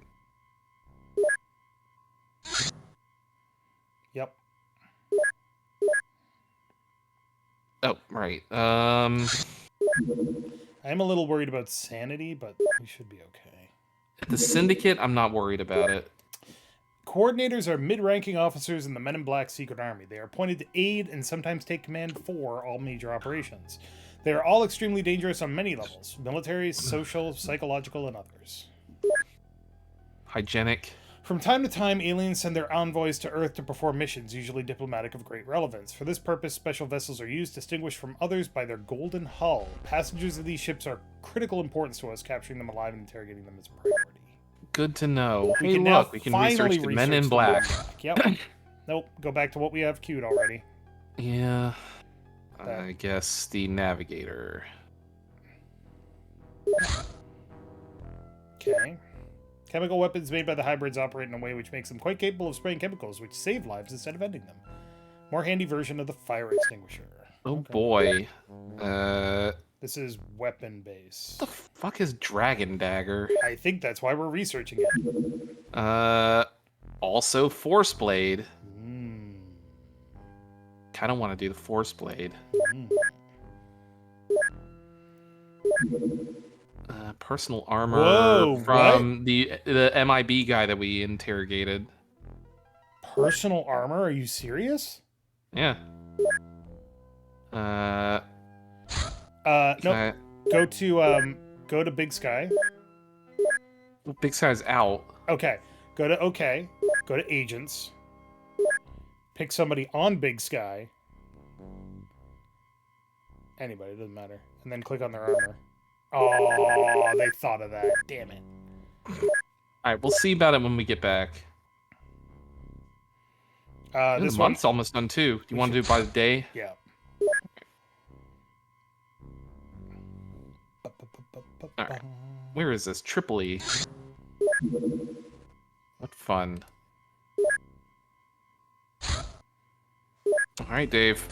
Yep. Oh, right. I'm a little worried about sanity, but we should be okay. The Syndicate, I'm not worried about it. Coordinators are mid-ranking officers in the Men in Black Secret Army. They are appointed to aid and sometimes take command for all major operations. They are all extremely dangerous on many levels: military, social, psychological, and others. Hygienic. From time to time, aliens send their envoys to Earth to perform missions, usually diplomatic of great relevance. For this purpose, special vessels are used, distinguished from others by their golden hull. Passengers of these ships are critical importance to us. Capturing them alive and interrogating them is a priority. Good to know. We Hey, can now look, we can finally research the Men in the Black. Yep. Nope. Go back to what we have queued already. Yeah. I guess the Navigator. Okay. Chemical weapons made by the hybrids operate in a way which makes them quite capable of spraying chemicals, which save lives instead of ending them. More handy version of the fire extinguisher. Oh Okay. boy. This is weapon based. What the fuck is Dragon Dagger? I think that's why we're researching it. Also Force Blade. Mm. Kind of want to do the Force Blade. Mm. Personal armor Whoa, from the MIB guy that we interrogated. Personal armor? Are you serious? Yeah. Nope. Go to Big Sky. Big Sky's out. Okay. Go to Go to Agents. Pick somebody on Big Sky. Anybody, it doesn't matter. And then click on their armor. Oh, they thought of that. Damn it. Alright, we'll see about it when we get back. This the month's almost done too. Do you want to do it by the day? Yeah. Alright. Where is this? Tripoli. What fun. Alright, Dave.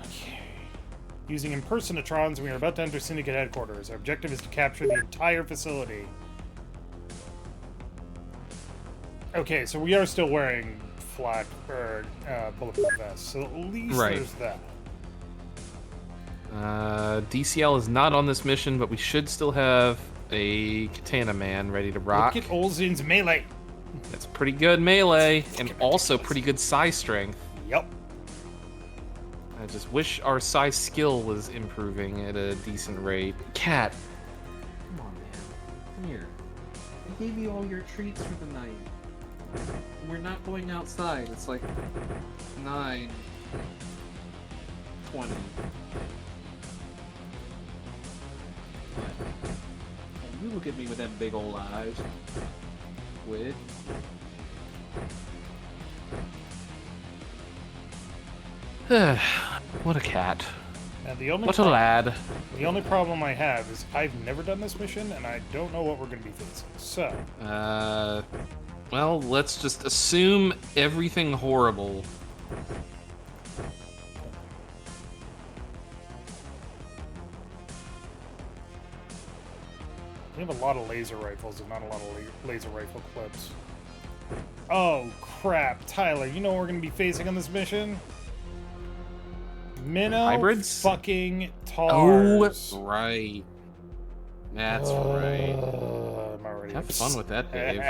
Okay. Using impersonatrons, we are about to enter Syndicate headquarters. Our objective is to capture the entire facility. Okay, so we are still wearing flak or bulletproof vests, so at least there's that. DCL is not on this mission, but we should still have a Katana Man ready to rock. Look at Olzin's melee. That's pretty good melee, and also pretty good psi strength. Yep. I just wish our psi skill was improving at a decent rate. Cat. Come on, man. Come here. I gave you all your treats for the night. We're not going outside. It's like 9:20. And you look at me with them big old eyes. Quit. What a cat. Now, the only What a lad. The only problem I have is I've never done this mission, and I don't know what we're going to be facing. So. Well, let's just assume everything horrible. We have a lot of laser rifles and not a lot of laser rifle clips. Oh, crap. Tyler, you know what we're going to be facing on this mission? Minnow Hybrids? fucking TARS. Oh, right. That's right. I'm already Have fun with that, Dave.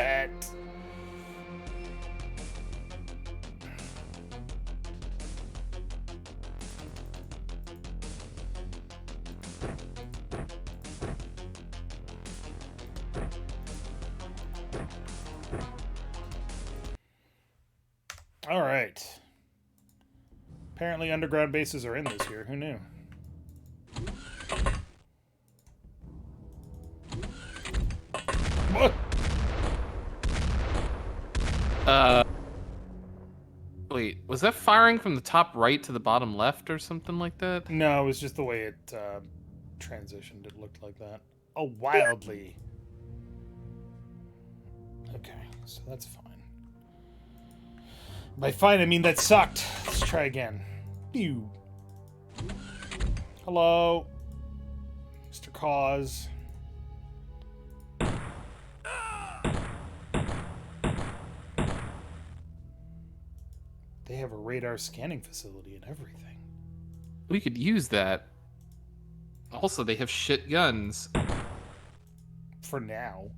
All right. Apparently underground bases are in this year. Who knew? What? Wait, was that firing from the top right to the bottom left or something like that? No, it was just the way it transitioned. It looked like that. Oh, wildly. Okay, so that's fine. By fine, I mean that sucked. Let's try again. Ew. Hello, Mr. Cause. They have a radar scanning facility and everything. We could use that. Also, they have shit guns. For now.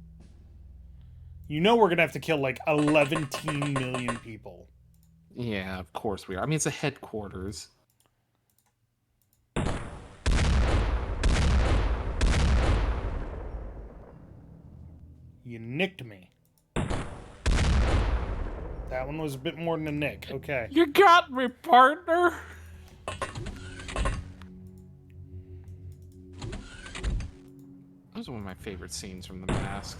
You know we're gonna have to kill like 11 million people. Yeah, of course we are. I mean, it's a headquarters. You nicked me. That one was a bit more than a nick. Okay. You got me, partner! That was one of my favorite scenes from The Mask.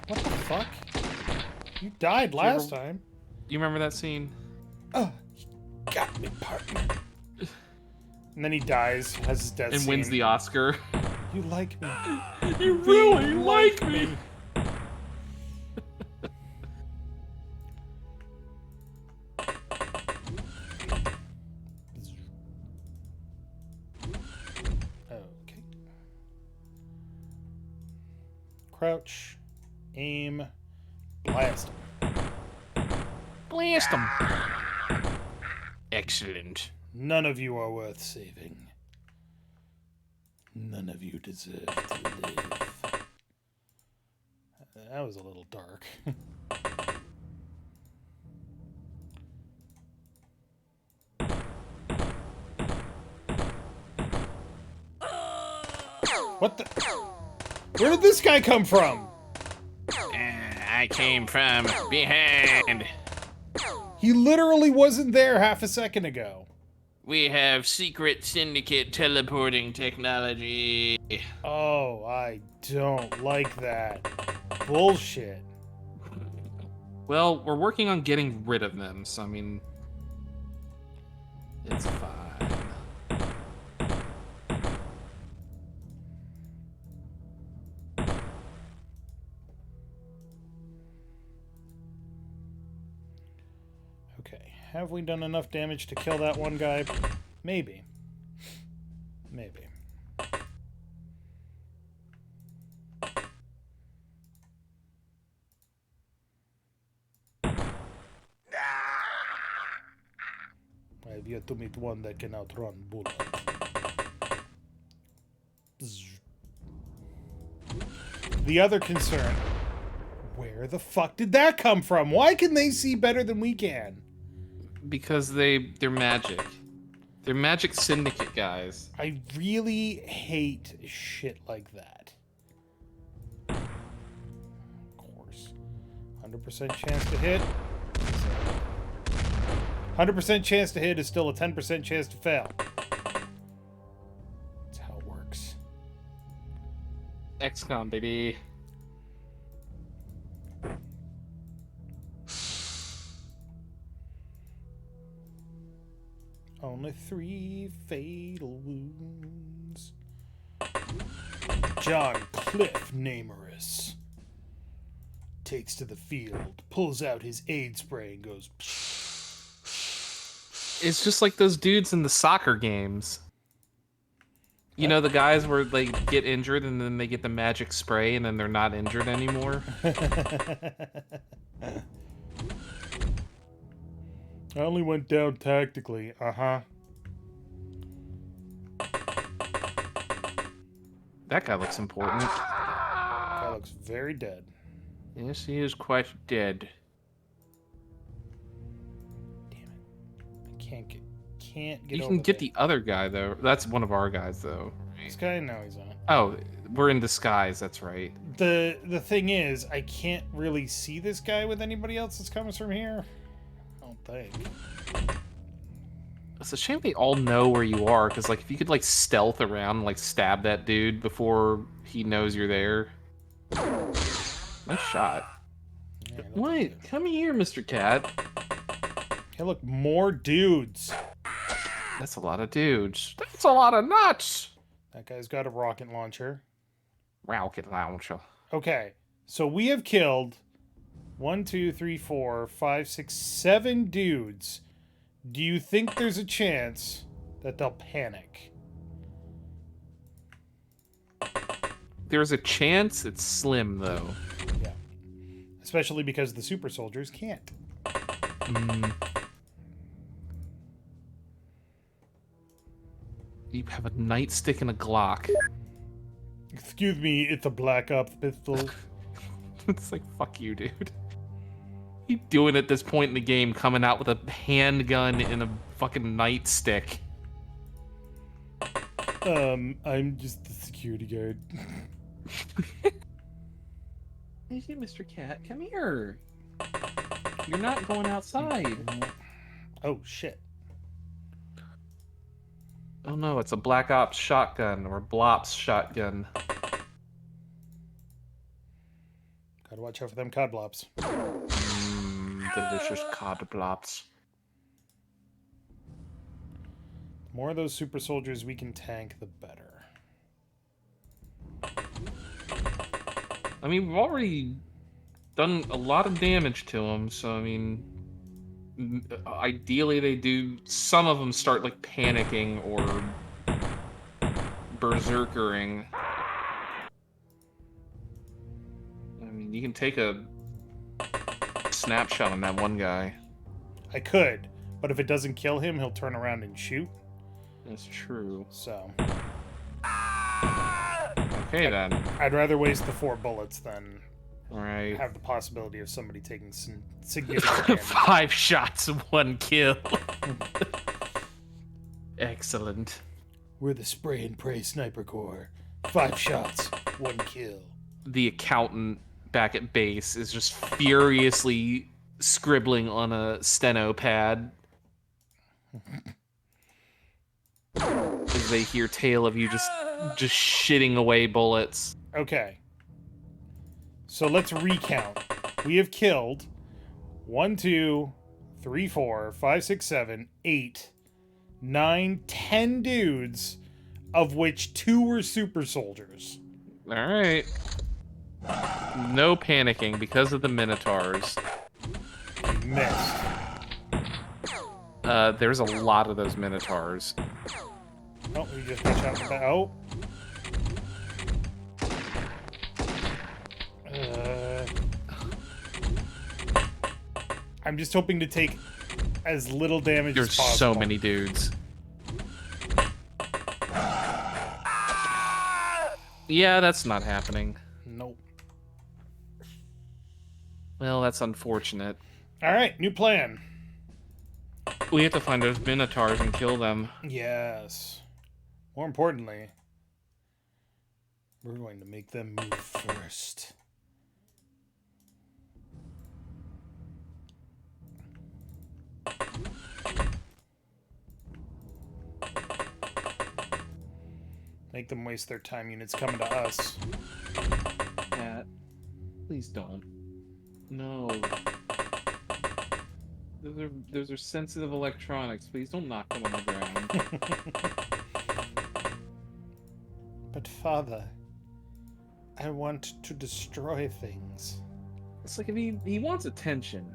What the fuck? You died last time. You remember that scene? Oh, you got me, partner. And then he dies, has his death And scene. wins the Oscar. You like me. You really like me! Okay. Crouch. Aim. Blast him. Blast him! Excellent. None of you are worth saving. None of you deserve to live. That was a little dark. What the? Where did this guy come from? I came from behind. He literally wasn't there half a second ago. We have secret Syndicate teleporting technology. Oh, I don't like that. Bullshit. Well, we're working on getting rid of them, so I mean, it's fine. Okay, have we done enough damage to kill that one guy? Maybe. Maybe. I have yet to meet one that can outrun bullets. The other concern, where the fuck did that come from? Why can they see better than we can? Because they're magic. They're magic Syndicate guys. I really hate shit like that. Of course. 100% chance to hit. 100% chance to hit is still a 10% chance to fail. That's how it works. XCOM, baby. Only 3 fatal wounds. John Cliff Namerus takes to the field, pulls out his aid spray and goes... It's just like those dudes in the soccer games. You know, the guys where they get injured and then they get the magic spray and then they're not injured anymore? I only went down tactically. Uh-huh. That guy looks important. That looks very dead. Yes, he is quite dead. Damn it. I can't get You over can get there. the other guy, though. That's one of our guys, though. This guy? No, he's not. Oh, we're in disguise, that's right. The thing is, I can't really see this guy with anybody else that's coming from here. I don't think. It's a shame they all know where you are, because, like, if you could, like, stealth around and, like, stab that dude before he knows you're there. Nice shot. Yeah, look, What? Come here, Mr. Cat. hey, look, more dudes. That's a lot of dudes. That's a lot of nuts! That guy's got a rocket launcher. Rocket launcher. Okay, so we have killed 1, 2, 3, 4, 5, 6, 7 dudes. Do you think there's a chance that they'll panic? There's a chance. It's slim, though. Yeah. Especially because the super soldiers can't. You have a nightstick and a Glock. Excuse me, it's a Black Ops pistol. It's like, fuck you, dude. What are you doing at this point in the game, coming out with a handgun and a fucking nightstick? I'm just the security guard. Hey, Mr. Cat, come here. You're not going outside. Oh, shit. Oh no, it's a Black Ops shotgun or Blops shotgun. Gotta watch out for them cod blops. Delicious cod blops. The more of those super soldiers we can tank, the better. I mean, we've already done a lot of damage to them, so I mean, ideally they do. Some of them start like panicking or berserkering. I mean, you can take a snapshot on that one guy. I could, but if it doesn't kill him, he'll turn around and shoot. That's true. So. Okay then. I'd rather waste the 4 bullets than Alright. have the possibility of somebody taking some significant damage. 5 shots, 1 kill. Excellent. We're the Spray and Pray Sniper Corps. 5 shots, 1 kill. The accountant back at base is just furiously scribbling on a steno pad as they hear tale of you just shitting away bullets. Okay. So let's recount. We have killed 1, 2, 3, 4, 5, 6, 7, 8, 9, 10 dudes, of which 2 were super soldiers. Alright. No panicking because of the Minotaurs. We missed. There's a lot of those Minotaurs. Oh, we just got shot in the back. Oh. I'm just hoping to take as little damage There's as possible. so many dudes. Yeah, that's not happening. Nope. Well, that's unfortunate. Alright, new plan. We have to find those Minotaurs and kill them. Yes. More importantly, we're going to make them move first. Make them waste their time units coming to us. Cat, please don't. No. Those are sensitive electronics. Please don't knock them on the ground. But father, I want to destroy things. It's like if he wants attention.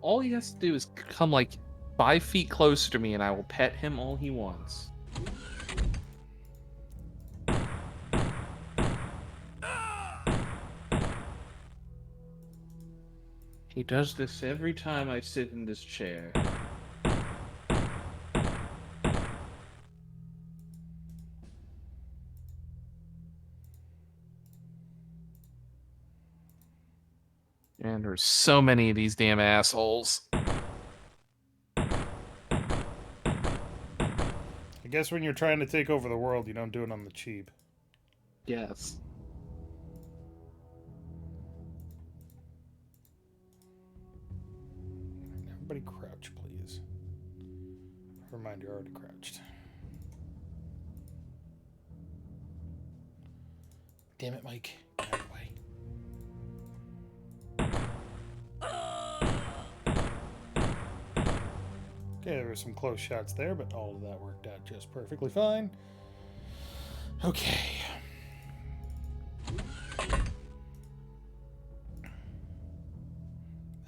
All he has to do is come like 5 feet closer to me and I will pet him all he wants. He does this every time I sit in this chair. And there's so many of these damn assholes. I guess when you're trying to take over the world, you don't do it on the cheap. Yes. Everybody crouch, please. Never mind, you're already crouched. Damn it, Mike. Get out of the way. Okay, there were some close shots there, but all of that worked out just perfectly fine. Okay.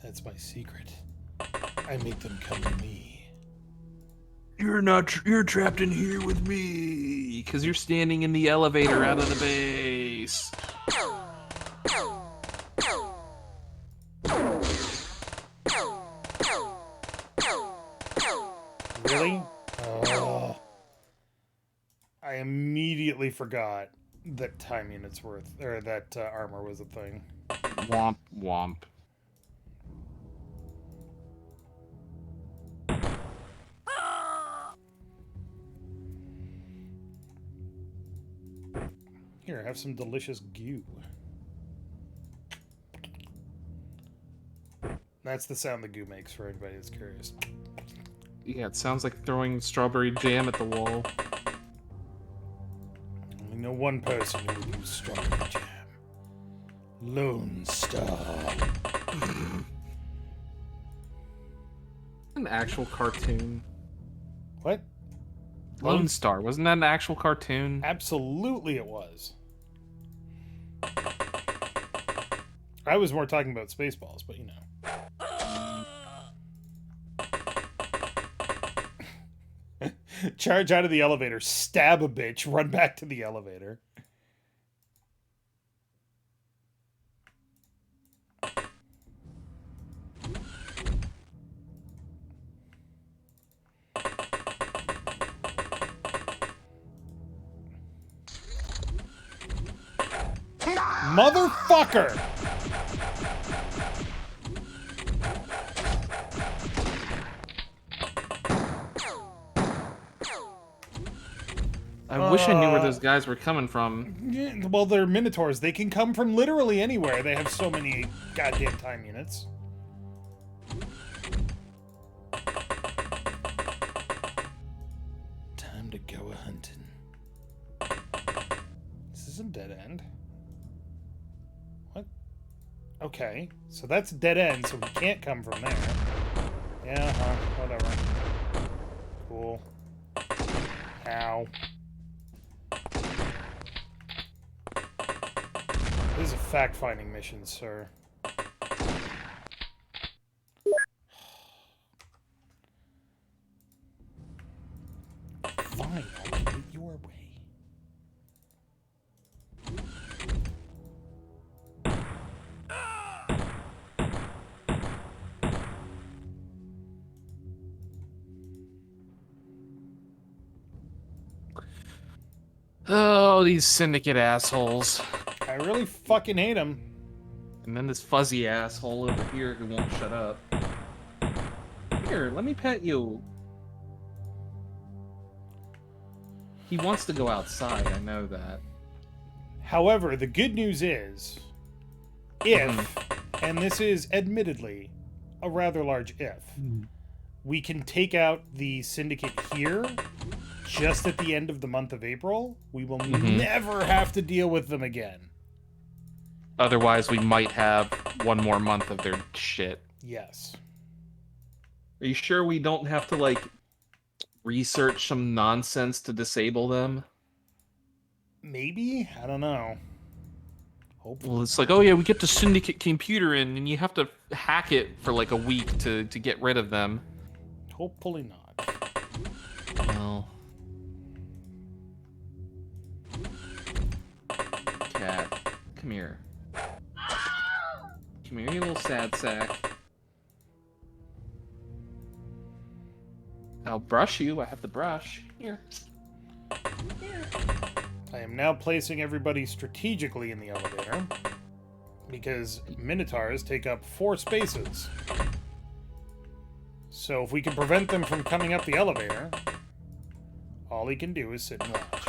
That's my secret. I make them come to me. You're trapped in here with me because you're standing in the elevator out of the base. Really? Oh. completely forgot that time units worth, or that armor was a thing. Womp womp. Here, have some delicious goo. That's the sound the goo makes for anybody that's curious. Yeah, it sounds like throwing strawberry jam at the wall. Only know one person who would use strawberry jam. Lone Star. An actual cartoon. What? Lone Star, wasn't that an actual cartoon? Absolutely it was. I was more talking about Spaceballs, but you know. Charge out of the elevator, stab a bitch, run back to the elevator. Motherfucker! I wish I knew where those guys were coming from. Yeah, well, they're Minotaurs. They can come from literally anywhere. They have so many goddamn time units. Time to go a-hunting. This is a dead end. What? Okay, so that's a dead end, so we can't come from there. Yeah, whatever. Cool. Ow. This is a fact-finding mission, sir. Fine, I'll do it your way. Oh, these Syndicate assholes. I really fucking hate him. And then this fuzzy asshole over here who won't shut up. Here, let me pet you. He wants to go outside, I know that. However, the good news is, if, and this is admittedly a rather large if, we can take out the Syndicate here just at the end of the month of April, we will never have to deal with them again. Otherwise, we might have one more month of their shit. Yes. Are you sure we don't have to, like, research some nonsense to disable them? Maybe? I don't know. Hopefully. Well, it's like, oh yeah, we get the Syndicate computer in, and you have to hack it for like a week to get rid of them. Hopefully not. Well... Cat, come here. Come here, you little sad sack. I'll brush you. I have the brush. Here. Here. I am now placing everybody strategically in the elevator because Minotaurs take up 4 spaces. So if we can prevent them from coming up the elevator, all he can do is sit and watch.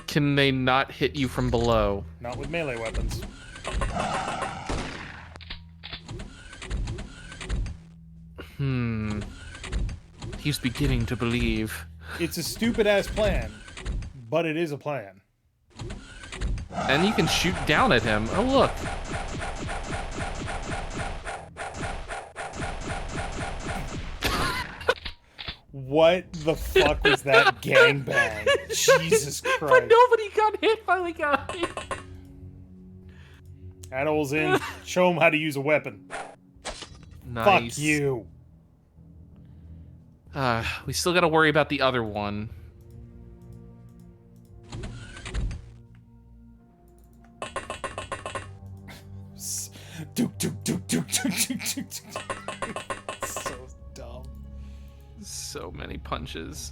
Can they not hit you from below? Not with melee weapons. He's beginning to believe. It's a stupid-ass plan, but it is a plan. And you can shoot down at him. Oh, look. What the fuck was that gangbang? Jesus Christ. But nobody got hit by the guy. Adul's in. Show him how to use a weapon. Nice. Fuck you. We still gotta worry about the other one. Duke, Duke, Duke, Duke, Duke, Duke, Duke, Duke. So dumb. So many punches.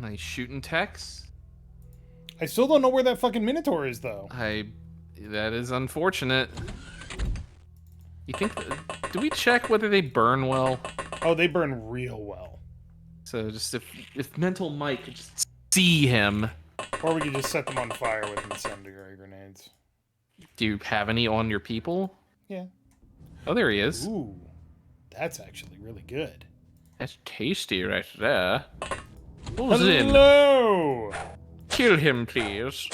Nice shooting techs. I still don't know where that fucking Minotaur is, though. That is unfortunate. You think... do we check whether they burn well? Oh, they burn real well. So just if Mental Mike could just see him. Or we could just set them on fire with incendiary grenades. Do you have any on your people? Yeah. Oh, there he is. Ooh. That's actually really good. That's tasty right there. Who's in? Hello! Kill him, please.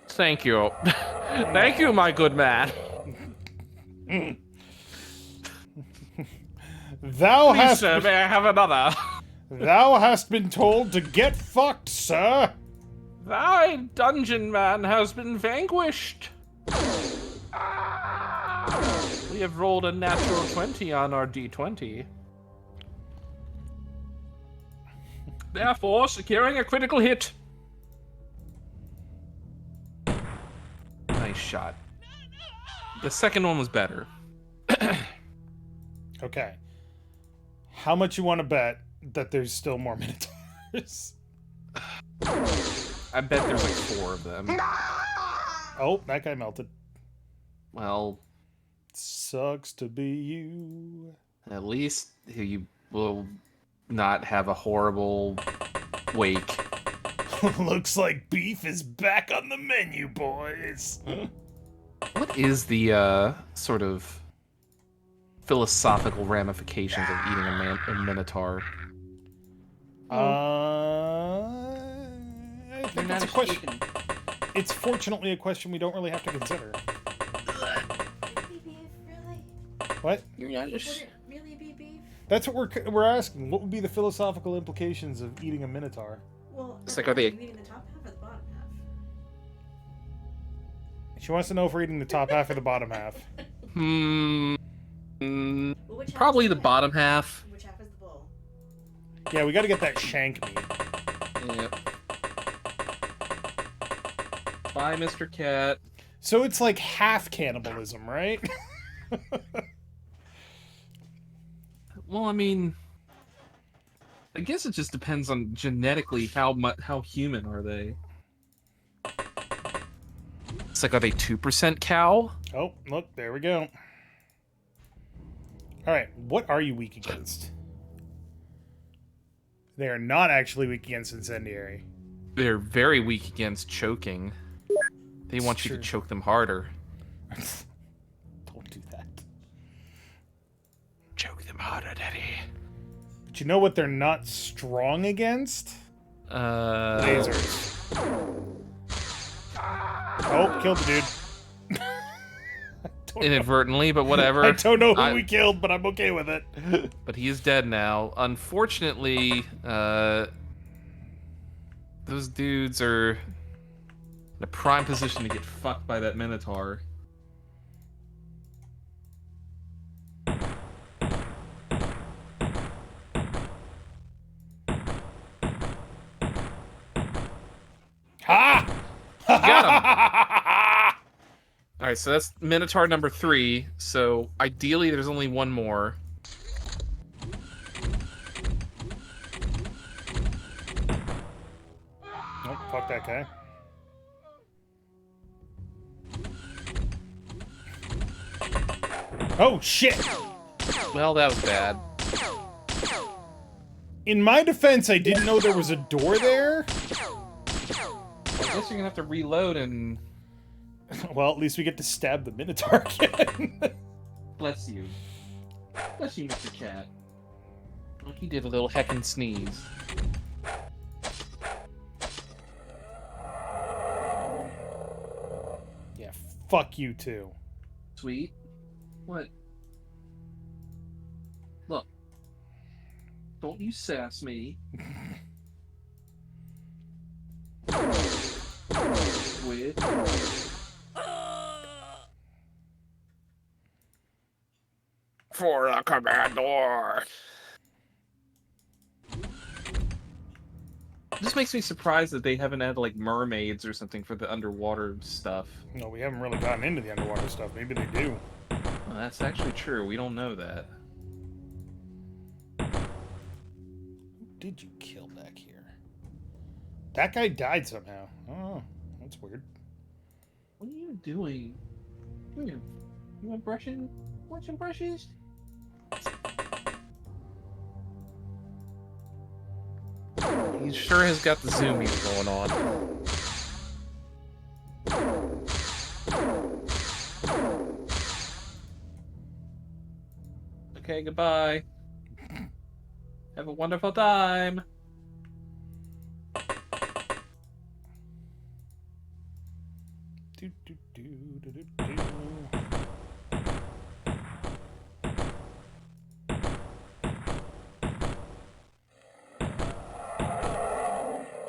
Thank you. Thank you, my good man. Thou Please, hast... sir, may I have another? Thou hast been told to get fucked, sir! Thy dungeon man has been vanquished. We have rolled a natural 20 on our D20. Therefore, securing a critical hit. Nice shot. The second one was better. Okay. How much you want to bet that there's still more Minotaurs? I bet there's like 4 of them. Oh, that guy melted. Well, Sucks to be you. at least you will not have a horrible wake. Looks like beef is back on the menu, boys. What is the sort of philosophical ramifications of eating a minotaur? I think that's a question. It's fortunately a question we don't really have to consider. Really? What? You're not Would it really be beef? That's what we're asking. What would be the philosophical implications of eating a minotaur? Well, It's like, are they- you eating the top half or the bottom half? She wants to know if we're eating the top half or the bottom half. Hmm. Well, which half Probably is the head? bottom half. Which half is the bowl? Yeah, we got to get that shank meat. Yep. Bye, Mr. Cat. So it's like half cannibalism, right? Well, I mean, I guess it just depends on genetically how human are they. It's like, are they 2% cow? Oh, look, there we go. All right, what are you weak against? They are not actually weak against incendiary. They're very weak against choking. They want you to choke them harder. Don't do that. Choke them harder, Daddy. But you know what they're not strong against? Lasers. Oh, killed the dude. Inadvertently, but whatever. I don't know who we killed, but I'm okay with it. But he is dead now. Unfortunately, those dudes are in a prime position to get fucked by that Minotaur. Ha! Got him! Alright, so that's Minotaur number 3. So ideally there's only one more. Nope, fuck that guy. Oh, shit! Well, that was bad. In my defense, I didn't know there was a door there. I guess you're gonna have to reload and... Well, at least we get to stab the Minotaur again. Bless you. Bless you, Mr. Cat. Oh, he did a little heckin' sneeze. Yeah, fuck you too. Sweet. What? Look. Don't you sass me. With... For the commander. This makes me surprised that they haven't had like mermaids or something for the underwater stuff. No, we haven't really gotten into the underwater stuff. Maybe they do. Well, that's actually true. We don't know that. Who did you kill back here? That guy died somehow. Oh, that's weird. What are you doing? Come here. You want brushing? Want some brushes? He sure has got the zoomies going on. Okay, goodbye. Have a wonderful time. Do, do, do, do, do, do.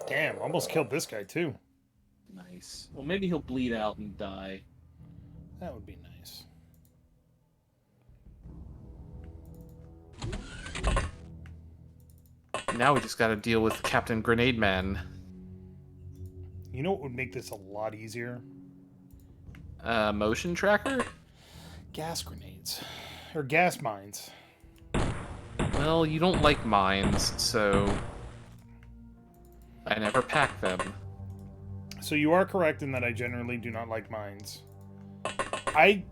Damn, almost killed this guy too. Nice. Well, maybe he'll bleed out and die. That would be nice. Now we just got to deal with Captain Grenade Man. You know what would make this a lot easier? Motion tracker? Gas grenades. Or gas mines. Well, you don't like mines, so I never pack them. So you are correct in that I generally do not like mines. I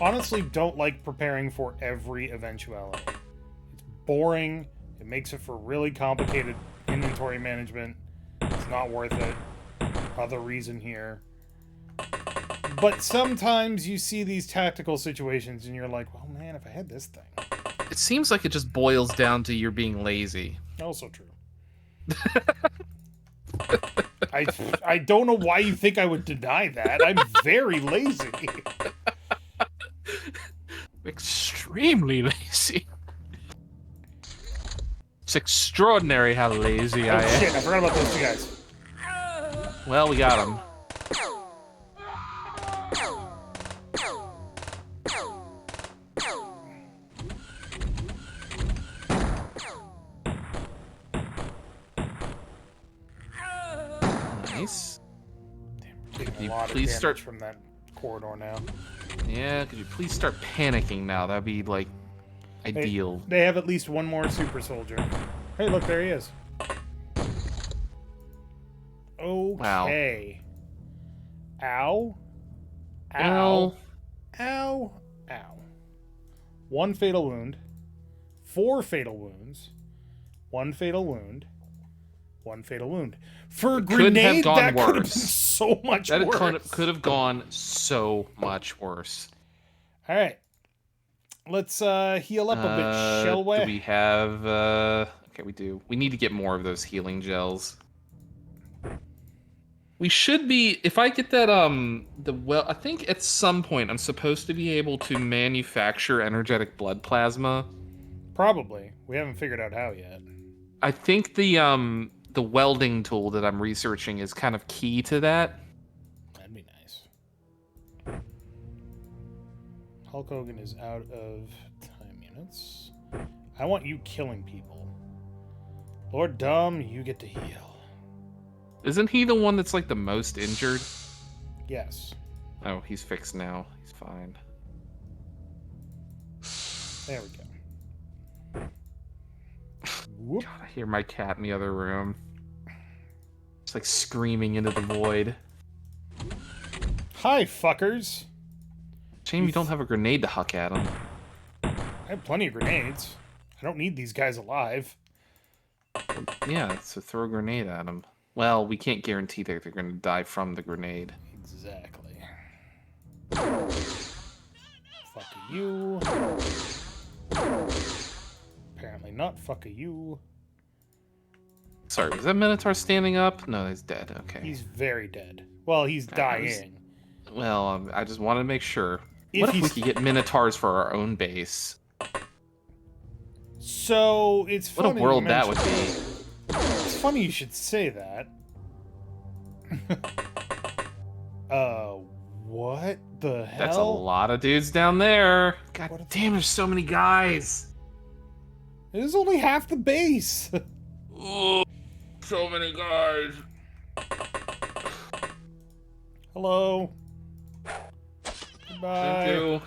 honestly don't like preparing for every eventuality. It's boring. It makes it for really complicated inventory management. It's not worth it. Other reason here. But sometimes you see these tactical situations and you're like, well, man, if I had this thing. It seems like it just boils down to you're being lazy. Also true. I don't know why you think I would deny that. I'm very lazy. Extremely lazy. It's extraordinary how lazy I Oh am. shit, I forgot about those two guys. Well, we got him. Nice. Taking Could a you lot of please damage start- from that corridor now. Yeah, could you please start panicking now? That'd be, like, ideal. They have at least one more super soldier. Hey, look, there he is. Okay. Ow. Ow. Well, Ow. Ow. 1 fatal wound. 4 fatal wounds. 1 fatal wound. 1 fatal wound. For a It couldn't have grenade, gone that could have been worse. so much that worse. could have gone so much worse. All right. Let's heal up a bit, shall we? Do we have... Okay, we do. We need to get more of those healing gels. We should be... If I get that, I think at some point I'm supposed to be able to manufacture energetic blood plasma. Probably. We haven't figured out how yet. I think the welding tool that I'm researching is kind of key to that. That'd be nice. Hulk Hogan is out of time units. I want you killing people. Lord Dumb, you get to heal. Isn't he the one that's like the most injured? Yes. Oh, he's fixed now. He's fine. There we go. Whoop. God, I hear my cat in the other room. It's like screaming into the void. Hi, fuckers. Shame you don't have a grenade to huck at him. I have plenty of grenades. I don't need these guys alive. Yeah, so throw a grenade at him. Well, we can't guarantee that they're going to die from the grenade. Exactly. Fuck you. Apparently not. Fuck you. Sorry, was that Minotaur standing up? No, he's dead. Okay. He's very dead. Well, he's dying. Well, I just wanted to make sure. If What if we he's- could get Minotaurs for our own base? So, it's What funny a world you that would mention- be. It's funny you should say that. What the hell? That's a lot of dudes down there. God What if- damn, there's so many guys. It is only half the base. Oh, so many guys. Hello. Goodbye. Thank you.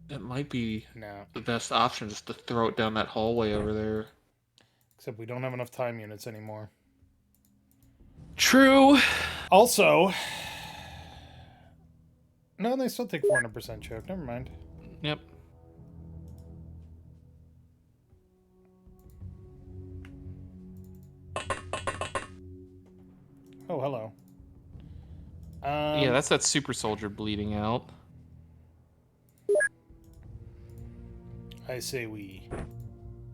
That might be No. the best option, just to throw it down that hallway over there. Except we don't have enough time units anymore. True. Also... No, they still take 400% choke. Never mind. Yep. Oh, hello. Yeah, that's that super soldier bleeding out. I say we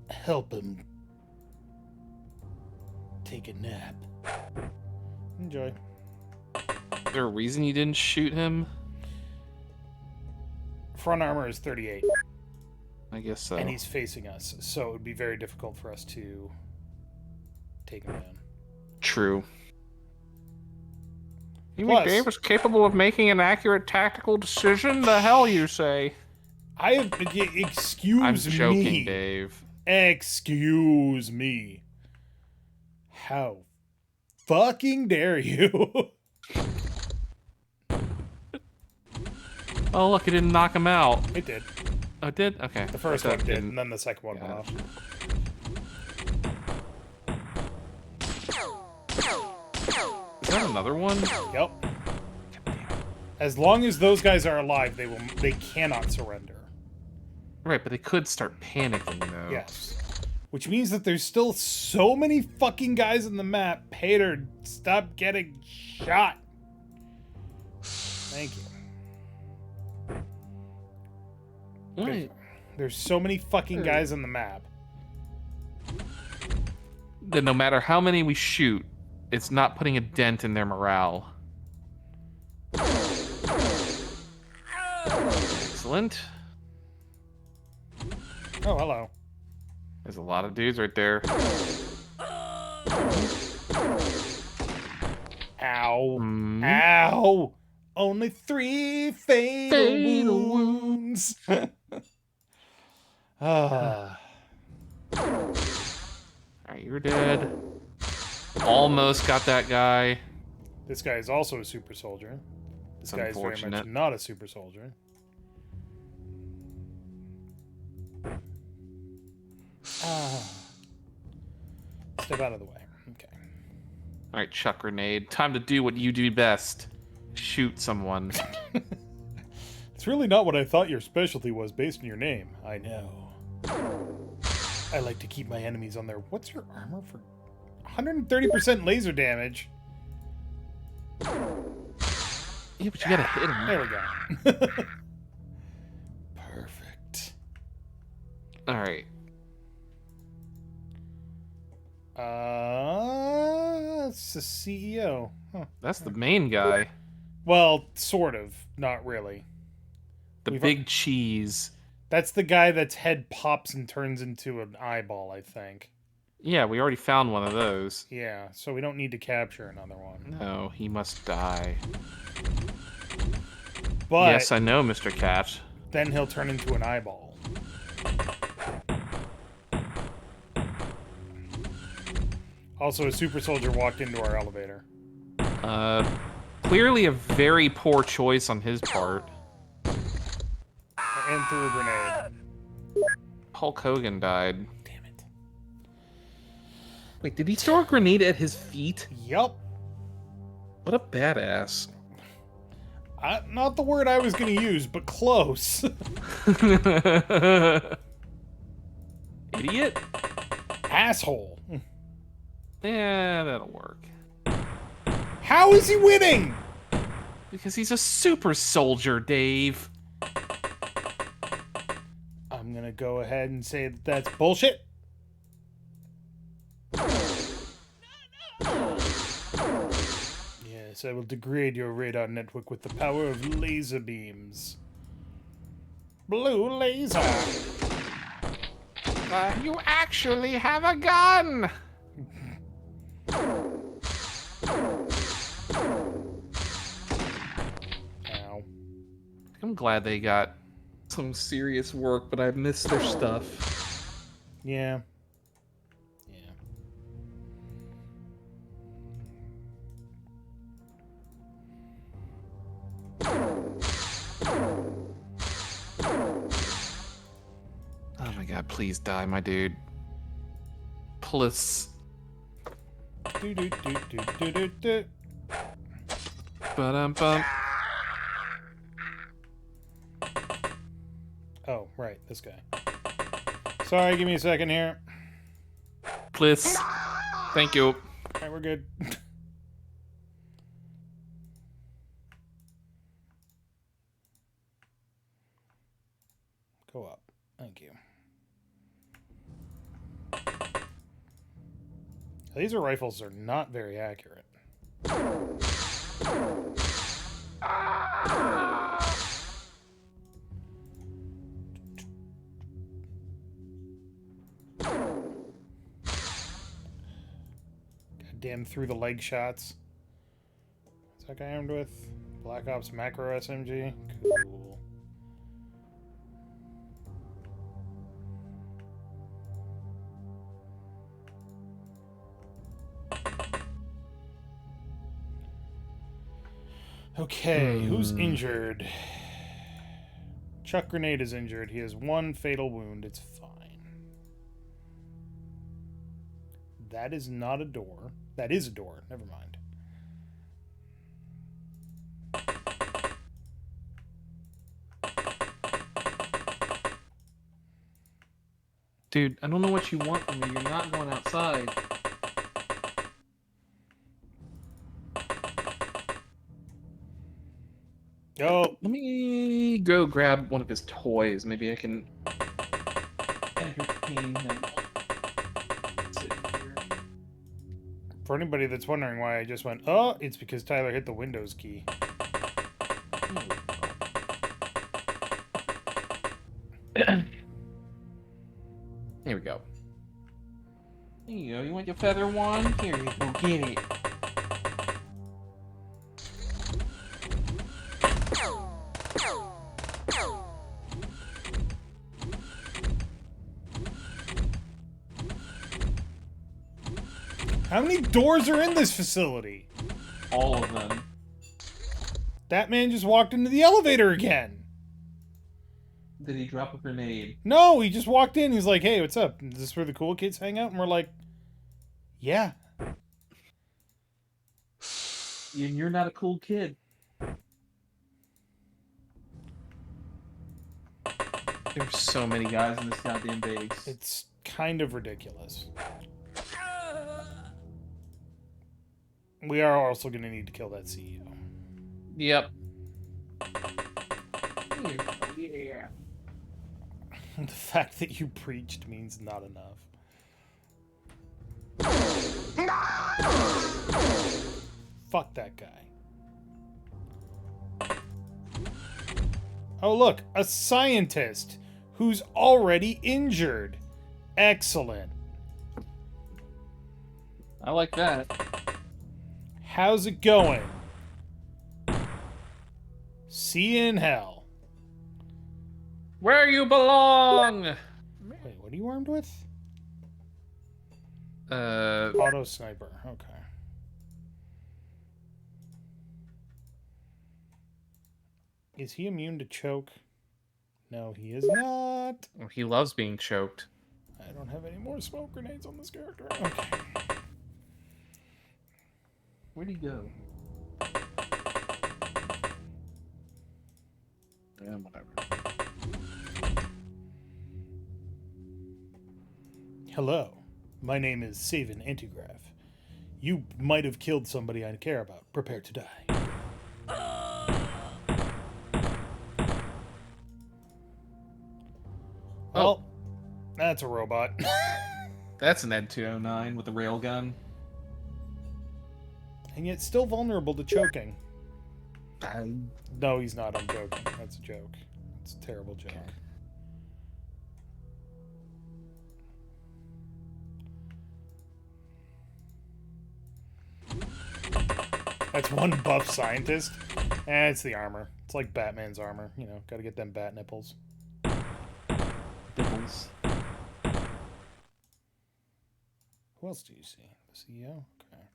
help him take a nap. Enjoy. Is there a reason you didn't shoot him? Front armor is 38, I guess so. and he's facing us, so it would be very difficult for us to take him down. True. You Plus- mean Dave is capable of making an accurate tactical decision? The hell you say? I have... Excuse I'm me. joking, Dave. Excuse me. How fucking dare you? Oh, look, it didn't knock him out. It did. Oh, it did? Okay. The first one did, and then the second one went Yeah. off. Is that another one? Yep. As long as those guys are alive, they cannot surrender. Right, but they could start panicking, though. Yes. Which means that there's still so many fucking guys in the map. Pater, stop getting shot. Thank you. Right. There's so many fucking guys on the map. Then no matter how many we shoot, it's not putting a dent in their morale. Excellent. Oh, hello. There's a lot of dudes right there. Ow. Mm. Ow. Only 3 fatal wounds. Ah. Alright, you're dead. Almost got that guy. This guy is also a super soldier. This It's guy is very much unfortunate. not a super soldier. Ah. Step out of the way. Okay. Alright, chuck grenade. Time to do what you do best. Shoot someone. It's really not what I thought your specialty was based on your name. I know. I like to keep my enemies on their... What's your armor for? 130% laser damage. Yeah, but you gotta hit him. There we go. Perfect. Alright. It's the CEO. Huh. That's the main guy. Well, sort of. Not really. The We've- big cheese. That's the guy that's head pops and turns into an eyeball, I think. Yeah, we already found one of those. Yeah, so we don't need to capture another one. No, he must die. But Yes, I know, Mr. Cat. then he'll turn into an eyeball. Also, a super soldier walked into our elevator. Clearly a very poor choice on his part. And threw a grenade. Hulk Hogan died. Damn it. Wait, did he throw a grenade at his feet? Yup. What a badass. Not the word I was going to use, but close. Idiot? Asshole. Yeah, that'll work. How is he winning? Because he's a super soldier, Dave. I'm going to go ahead and say that that's bullshit. Yes, I will degrade your radar network with the power of laser beams. Blue laser. You actually have a gun! Ow. I'm glad they got some serious work, but I missed their stuff. Yeah. Yeah. God, please die, my dude. Please. Do do do do do do do. Ba-dum-bum. Oh, right, this guy. Sorry, give me a second here. Please. Thank you. Alright, we're good. Go up. Thank you. Laser rifles are not very accurate. Goddamn through the leg shots. What's that guy armed with? Black Ops Macro SMG? Cool. Okay, who's injured? Chuck Grenade is injured. He has one fatal wound. It's fine. That is not a door. That is a door. Never mind. Dude, I don't know what you want from me. You're not going outside. Oh, Let me go grab one of his toys. Maybe I can Entertain him. Sit here. for anybody that's wondering why I just went, oh, it's because Tyler hit the Windows key. Here we go. There you go. You want your feather wand? Here you go. Get it. How many doors are in this facility? All of them. That man just walked into the elevator again. Did he drop a grenade? No, he just walked in. He's like, hey, what's up? Is this where the cool kids hang out? And we're like, yeah. You're not a cool kid. There's so many guys in this goddamn base. It's kind of ridiculous. We are also going to need to kill that CEO. Yep. Yeah. The fact that you preached means not enough. Fuck that guy. Oh, look, a scientist who's already injured. Excellent. I like that. How's it going? See you in hell. Where you belong! Wait, what are you armed with? Uh, Auto sniper. Okay. Is he immune to choke? No, he is not. he loves being choked. I don't have any more smoke grenades on this character. Okay. Where'd he go? Yeah, whatever. Hello, my name is Savan Antigraph. You might have killed somebody I care about. Prepare to die. Well, that's a robot. That's an Ed 209 with a railgun. And yet still vulnerable to choking. I... No, he's not. I'm joking. That's a joke. It's a terrible joke. That's one buff scientist. It's the armor. It's like Batman's armor. You know, gotta get them bat nipples. Dibbles. Who else do you see? The CEO? Okay.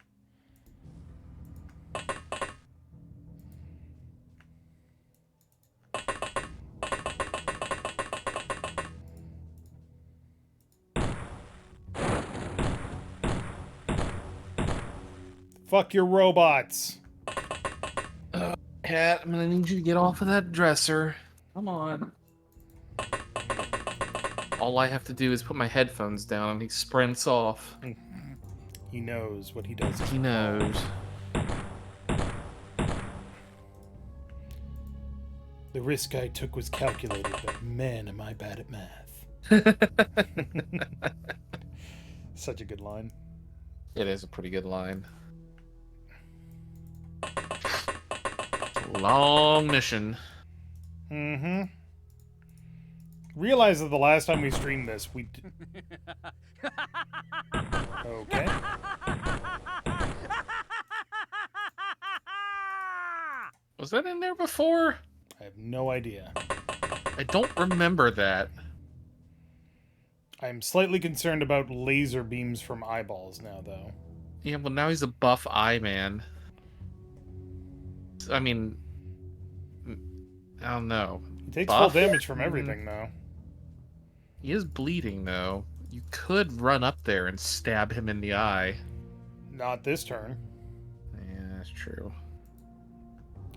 Fuck your robots. Cat, I'm gonna need you to get off of that dresser. Come on. All I have to do is put my headphones down and he sprints off. He knows what he does. He knows. The risk I took was calculated, but man, am I bad at math. Such a good line. It is a pretty good line. Long mission. Mm-hmm. Realize that the last time we streamed this, we did... Okay. Was that in there before? I have no idea. I don't remember that. I'm slightly concerned about laser beams from eyeballs now, though. Yeah, well now he's a buff eye man. I mean, I don't know. He takes Buff? full damage from everything, though. He is bleeding though. You could run up there and stab him in the eye. Not this turn. Yeah, that's true.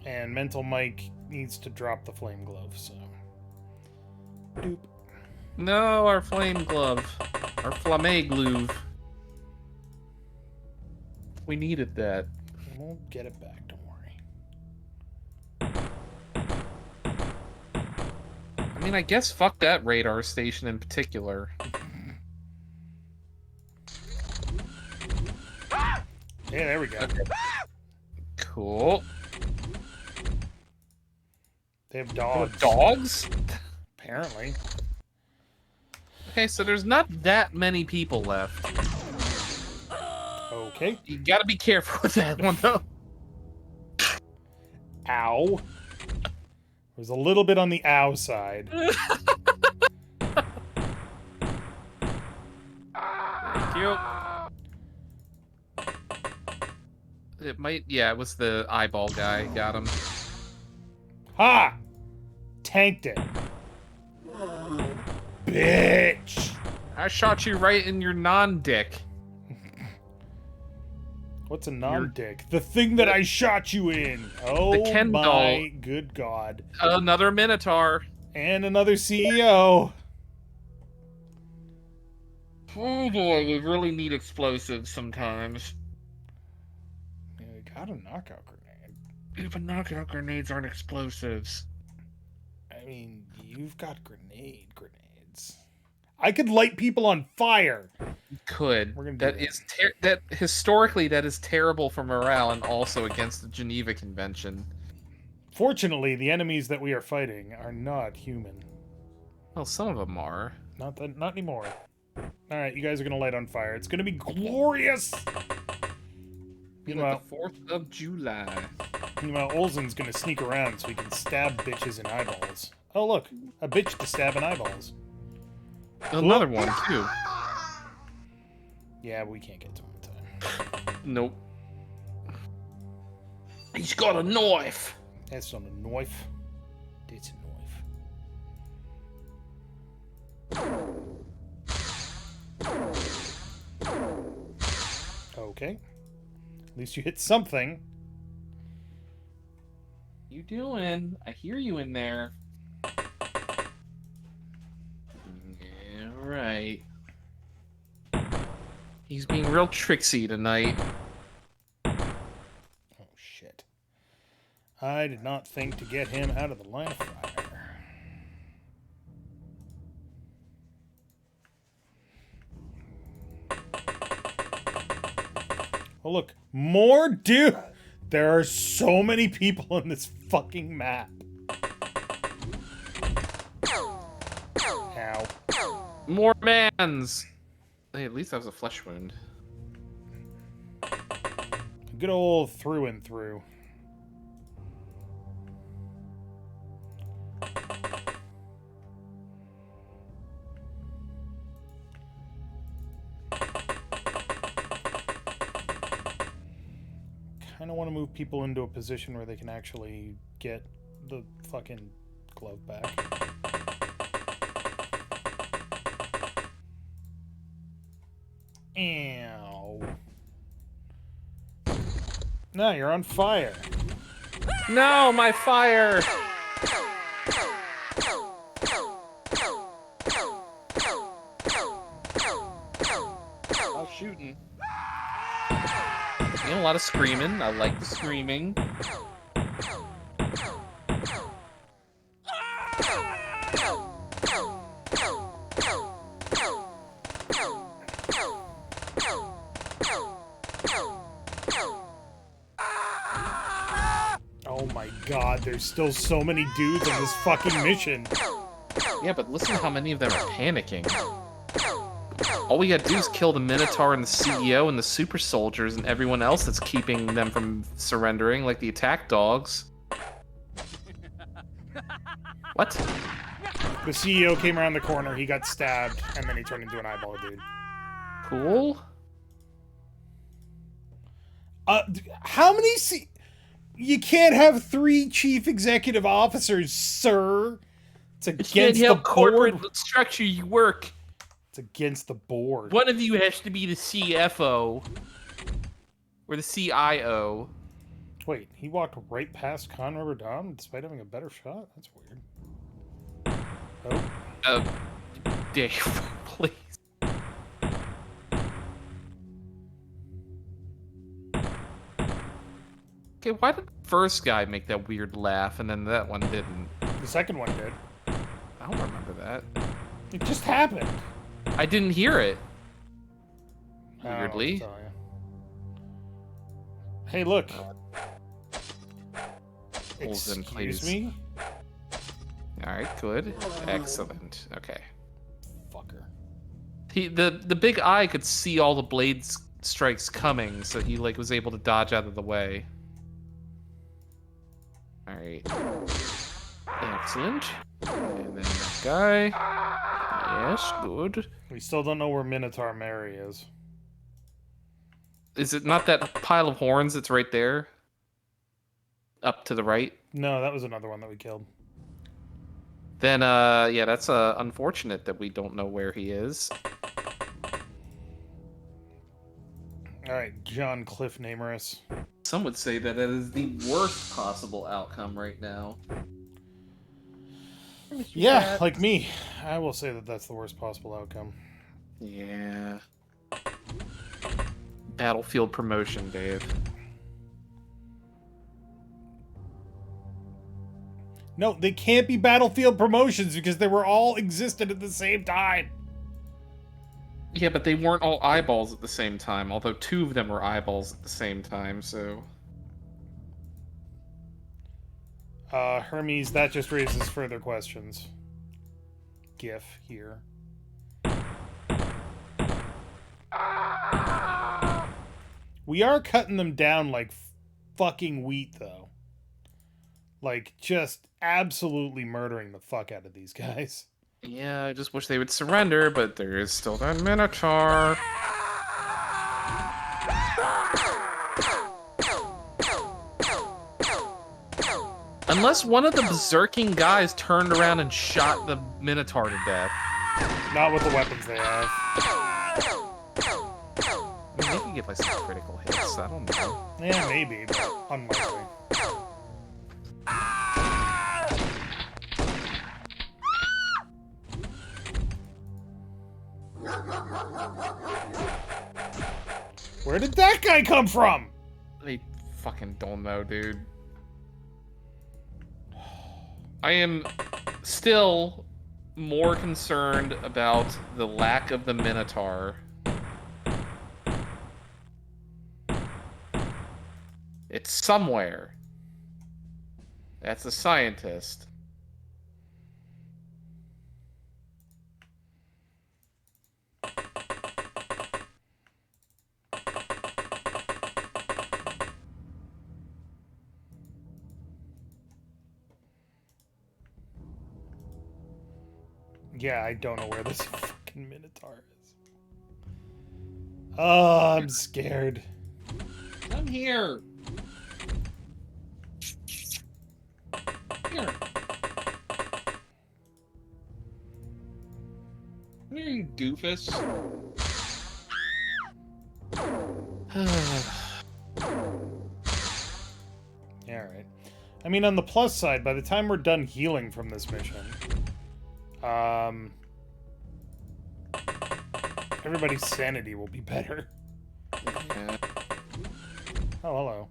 And Mental Mike needs to drop the flame glove, so... Doop. No, our flame glove. Our flame glove. We needed that. We'll get it back, don't worry. I mean, I guess fuck that radar station in particular. Yeah, there we go. Okay. Cool. They have dogs. Dogs? Apparently. Okay, so there's not that many people left. Okay. You gotta be careful with that one, though. Ow. There's a little bit on the ow side. Thank you. It might, yeah, it was the eyeball guy. Got him. Ha! Tanked it. Bitch! I shot you right in your non-dick. What's a non-dick? The thing that I shot you in! Oh The Ken my doll. good god. Another Minotaur. And another CEO. Oh boy, we really need explosives sometimes. Yeah, we got a knockout grenade. Even knockout grenades aren't explosives. I mean, you've got grenades. I could light people on fire. Could. We're gonna do That that. is that historically that is terrible for morale and also against the Geneva Convention. Fortunately, the enemies that we are fighting are not human. Well, some of them are. Not anymore. Alright, you guys are gonna light on fire. It's gonna be glorious! Meanwhile, The 4th of July. Olsen's gonna sneak around so he can stab bitches in eyeballs. Oh look, a bitch to stab in eyeballs. Another one too. Yeah, we can't get to him in time. Nope. He's got a knife. That's not a knife. It's a knife. Okay. At least you hit something. You doing? I hear you in there. Yeah, right. He's being real tricksy tonight. Oh, shit. I did not think to get him out of the line of fire. Oh, look. More dude! There are so many people on this fucking map. Ow. More mans! Hey, at least that was a flesh wound. Good old through and through. Kind of want to move people into a position where they can actually get the fucking glove back. Ow. No, you're on fire. No, my fire! Oh, shooting. You know, a lot of screaming. I like the screaming. Oh my god, there's still so many dudes on this fucking mission. Yeah, but listen to how many of them are panicking. All we gotta do is kill the Minotaur and the CEO and the super soldiers and everyone else that's keeping them from surrendering, like the attack dogs. What? The CEO came around the corner, he got stabbed, and then he turned into an eyeball dude. Cool. How many You can't have 3 chief executive officers, sir. It's against the corporate board. structure you work. It's against the board. One of you has to be the CFO. Or the CIO. Wait, he walked right past Con Rubber Dom despite having a better shot? That's weird. Oh. Dave, please. Okay, why did the first guy make that weird laugh and then that one didn't? The second one did. I don't remember that. It just happened. I didn't hear it. I don't know what to Weirdly. tell you. Hey, look. Holes in, Excuse please. me? Alright, good. Excellent. Okay. Fucker. The big eye could see all the blade strikes coming, so he like was able to dodge out of the way. Alright. Excellent. And then that guy. Yes, good. We still don't know where Minotaur Mary is. Is it not that pile of horns that's right there? Up to the right? No, that was another one that we killed. Then, yeah, that's unfortunate that we don't know where he is. Alright, John Cliff Namerus. Some would say that it is the worst possible outcome right now. Yeah, like me. I will say that that's the worst possible outcome. Yeah. Battlefield promotion, Dave. No, they can't be Battlefield promotions because they were all existed at the same time. Yeah, but they weren't all eyeballs at the same time, although 2 of them were eyeballs at the same time, so... Hermes, that just raises further questions. GIF here. We are cutting them down like fucking wheat, though. Like, just absolutely murdering the fuck out of these guys. Yeah, I just wish they would surrender, but there is still that Minotaur. Unless one of the berserking guys turned around and shot the Minotaur to death. Not with the weapons they have. I mean, they can get like some critical hits, I don't know. Yeah, maybe, but unlikely. Where did that guy come from? I fucking don't know, dude. I am still more concerned about the lack of the Minotaur. It's somewhere. That's a scientist. Yeah, I don't know where this fucking Minotaur is. Oh, I'm scared. I'm here. Here. Come here, you doofus. Yeah, all right. I mean, on the plus side, by the time we're done healing from this mission, everybody's sanity will be better. Yeah. Oh, hello.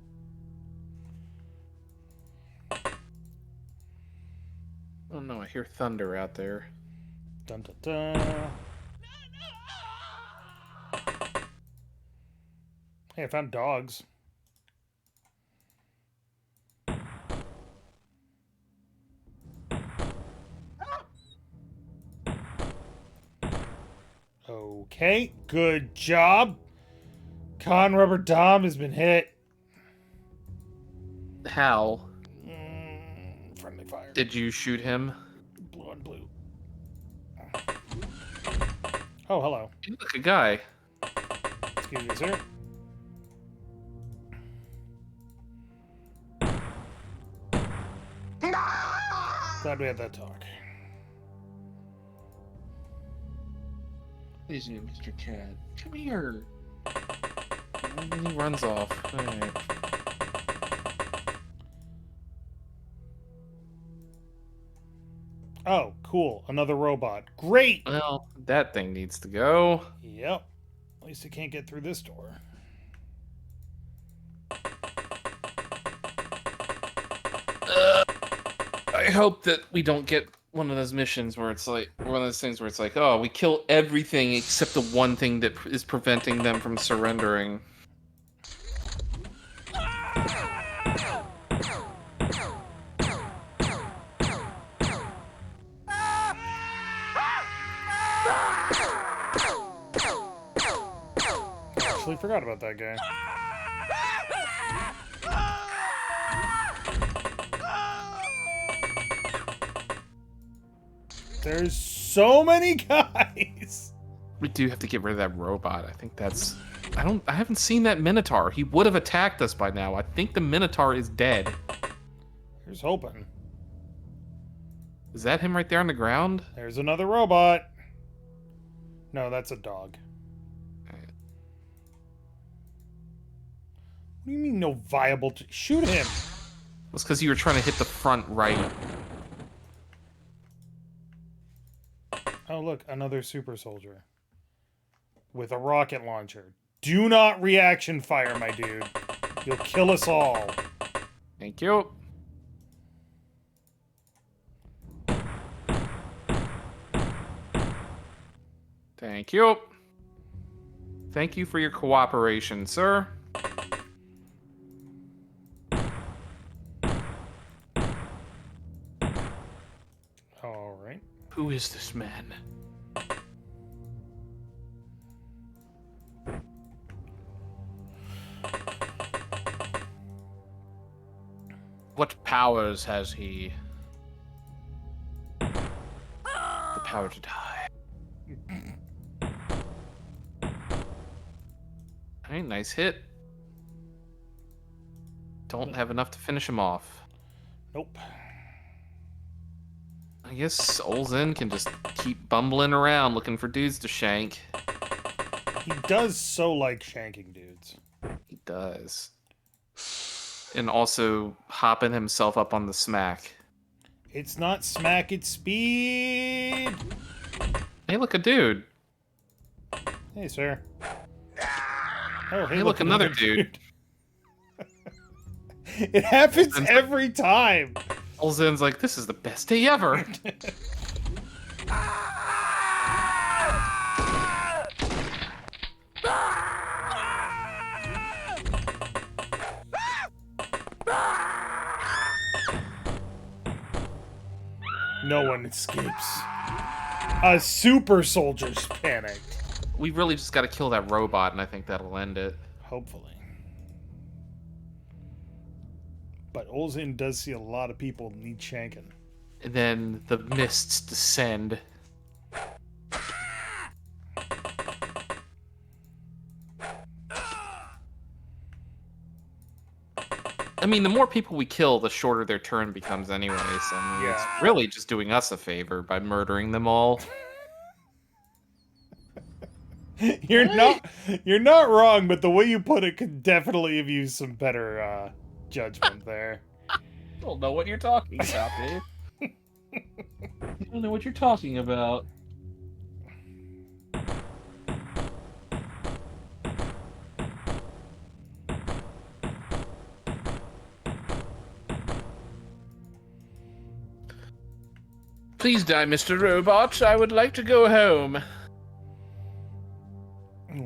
Oh no, I hear thunder out there. Dun dun dun. Hey, I found dogs. Okay, good job. Con Rubber Dom has been hit. How? Friendly fire. Did you shoot him? Blue on blue. Oh, hello. You look a guy. Excuse me, sir. Glad we had that talk. Please, Mr. Chad. Come here. And then he runs off. Alright. Oh, cool. Another robot. Great! Well, that thing needs to go. Yep. At least it can't get through this door. I hope that we don't get one of those missions where it's like one of those things where it's like, oh, we kill everything except the one thing that is preventing them from surrendering. Actually forgot about that guy. There's so many guys. We do have to get rid of that robot. I think that's... I haven't seen that Minotaur. He would have attacked us by now. I think the Minotaur is dead. Here's hoping. Is that him right there on the ground? There's another robot. No, that's a dog. Alright. What do you mean no viable... Shoot him! It's because you were trying to hit the front right. Oh, look, another super soldier. With a rocket launcher. Do not reaction fire, my dude. You'll kill us all. Thank you. Thank you. Thank you for your cooperation, sir. All right. Who is this man? What powers has he? The power to die. Alright, nice hit. Don't have enough to finish him off. Nope. I guess Olzen can just keep bumbling around looking for dudes to shank. He does so like shanking dudes. He does. And also hopping himself up on the smack. It's not smack, it's speed! Hey, look, a dude. Hey, sir. Oh, Hey, look, another dude. It happens every time! Olzen's like, this is the best day ever. No one escapes. A super soldier's panicked. We really just got to kill that robot, and I think that'll end it. Hopefully. But Olzen does see a lot of people need shanking. And then the mists descend. I mean, the more people we kill, the shorter their turn becomes anyways. I mean, Yeah. It's really just doing us a favor by murdering them all. You're not wrong, but the way you put it could definitely have used some better judgment there. don't know what you're talking about, Dave. You don't know what you're talking about. Please die, Mr. Robot. I would like to go home.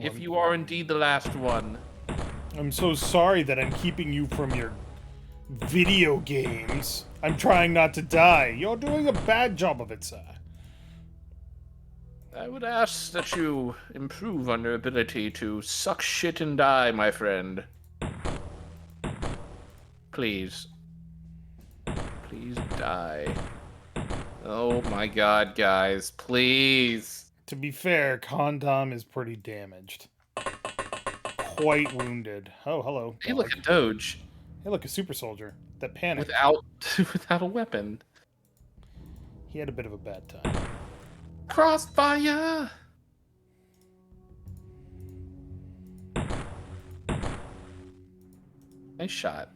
If you are indeed the last one. I'm so sorry that I'm keeping you from your video games. I'm trying not to die. You're doing a bad job of it, sir. I would ask that you improve on your ability to suck shit and die, my friend. Please. Please die. Oh my god, guys. Please. To be fair, Condom is pretty damaged. Quite wounded. Oh, hello. Hey, look at Doge. Hey, look, a super soldier. That panicked. Without a weapon. He had a bit of a bad time. Crossfire! Nice shot.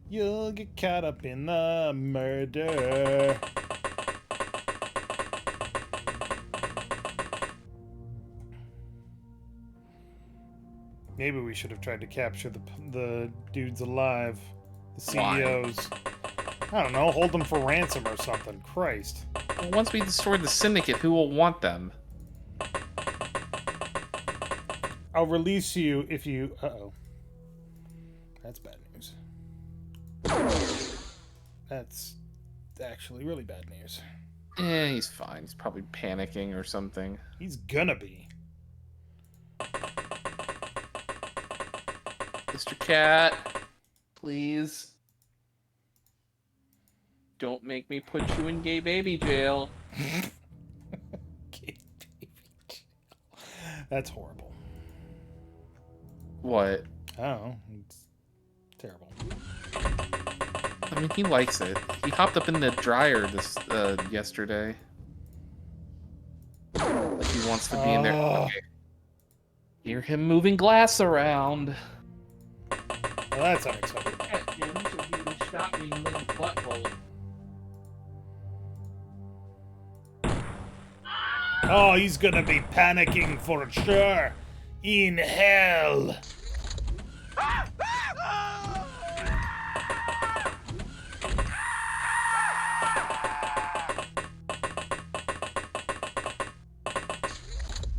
You'll get caught up in the murder. Maybe we should have tried to capture the dudes alive. The CEOs. I don't know, hold them for ransom or something. Christ. Well, once we destroy the Syndicate, who will want them? I'll release you if you... Uh-oh. That's bad news. That's actually really bad news. Eh, he's fine. He's probably panicking or something. He's gonna be. Mr. Cat, please. Don't make me put you in gay baby jail. Gay baby jail. That's horrible. What? Oh, it's terrible. I mean, he likes it. He hopped up in the dryer yesterday. Like he wants to be in there. Okay. Hear him moving glass around. Well, that's unacceptable. Oh, he's gonna be panicking for sure. In hell.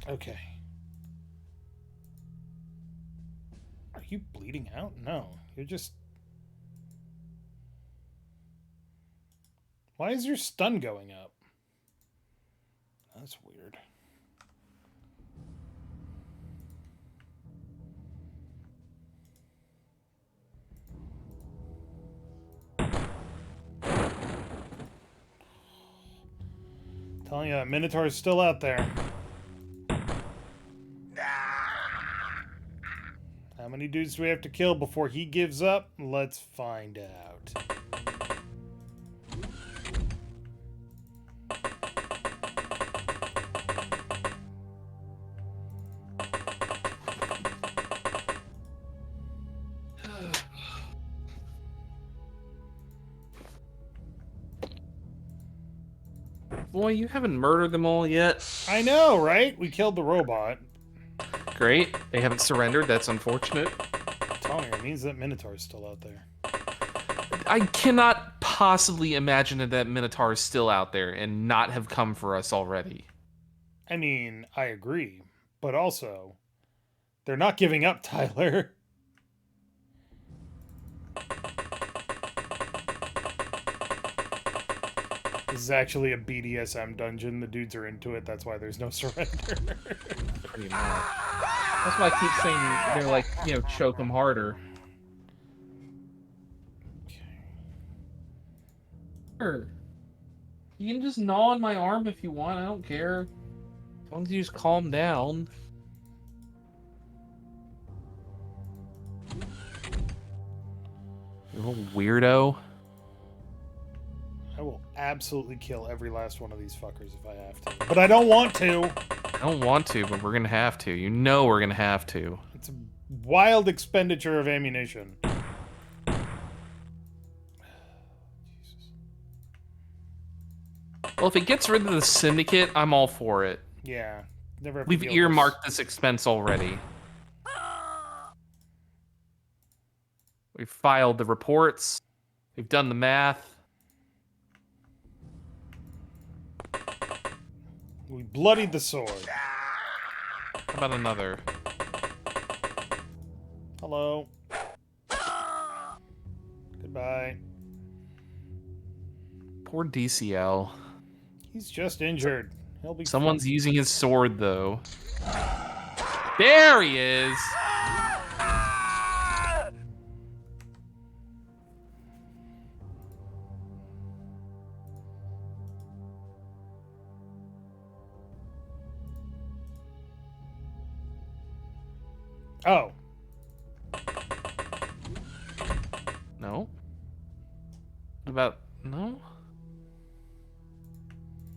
Okay. Are you bleeding out? No. You're just... Why is your stun going up? That's weird. Telling you that Minotaur's still out there. How many dudes do we have to kill before he gives up? Let's find out. Boy, you haven't murdered them all yet. I know, right? We killed the robot. Great. They haven't surrendered. That's unfortunate. Telling you, it means that Minotaur's still out there. I cannot possibly imagine that Minotaur is still out there and not have come for us already. I mean, I agree. But also, they're not giving up, Tyler. This is actually a BDSM dungeon. The dudes are into it. That's why there's no surrender. Pretty much. That's why I keep saying they're like, you know, choke them harder. Sure. You can just gnaw on my arm if you want. I don't care. As long as you just calm down. You little weirdo. I will absolutely kill every last one of these fuckers if I have to. But I don't want to. I don't want to, but we're gonna have to. You know we're gonna have to. It's a wild expenditure of ammunition. Well, if it gets rid of the Syndicate, I'm all for it. Yeah. Never have to We've deal with earmarked this expense already. We've filed the reports. We've done the math. We bloodied the sword. How about another? Hello. Goodbye. Poor DCL. He's just injured. He'll be Someone's using his sword, though. There he is! Oh. No? What about... No?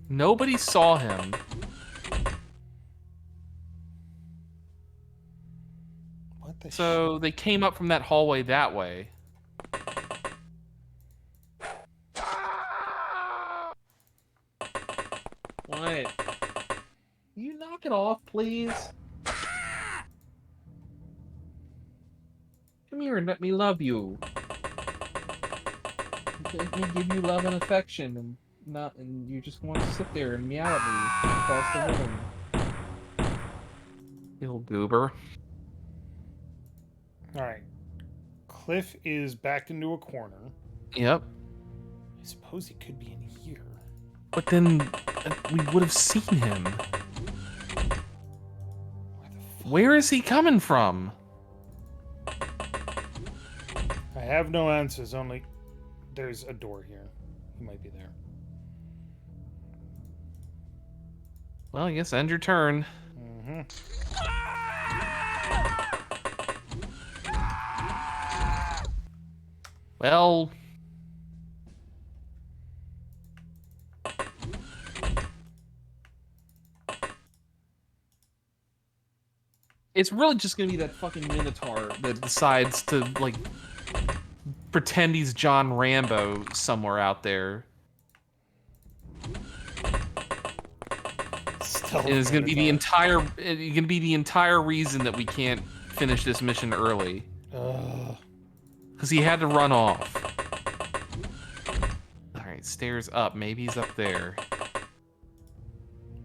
Nobody saw him. What the So they came up from that hallway that way. What? You knock it off, please? Come here and let me love you. Let me give you love and affection, and you just want to sit there and meow at me across the room. Little goober. Alright. Cliff is backed into a corner. Yep. I suppose he could be in here. But then we would have seen him. Where the fuck? Where is he coming from? I have no answers, only there's a door here. He might be there. Well, I guess end your turn. Mm-hmm. Well... It's really just gonna be that fucking Minotaur that decides to, like, pretend he's John Rambo somewhere out there. Stealth It is gonna be the Minotaur. entire reason that we can't finish this mission early. Ugh. Because he had to run off. Alright, stairs up. Maybe he's up there.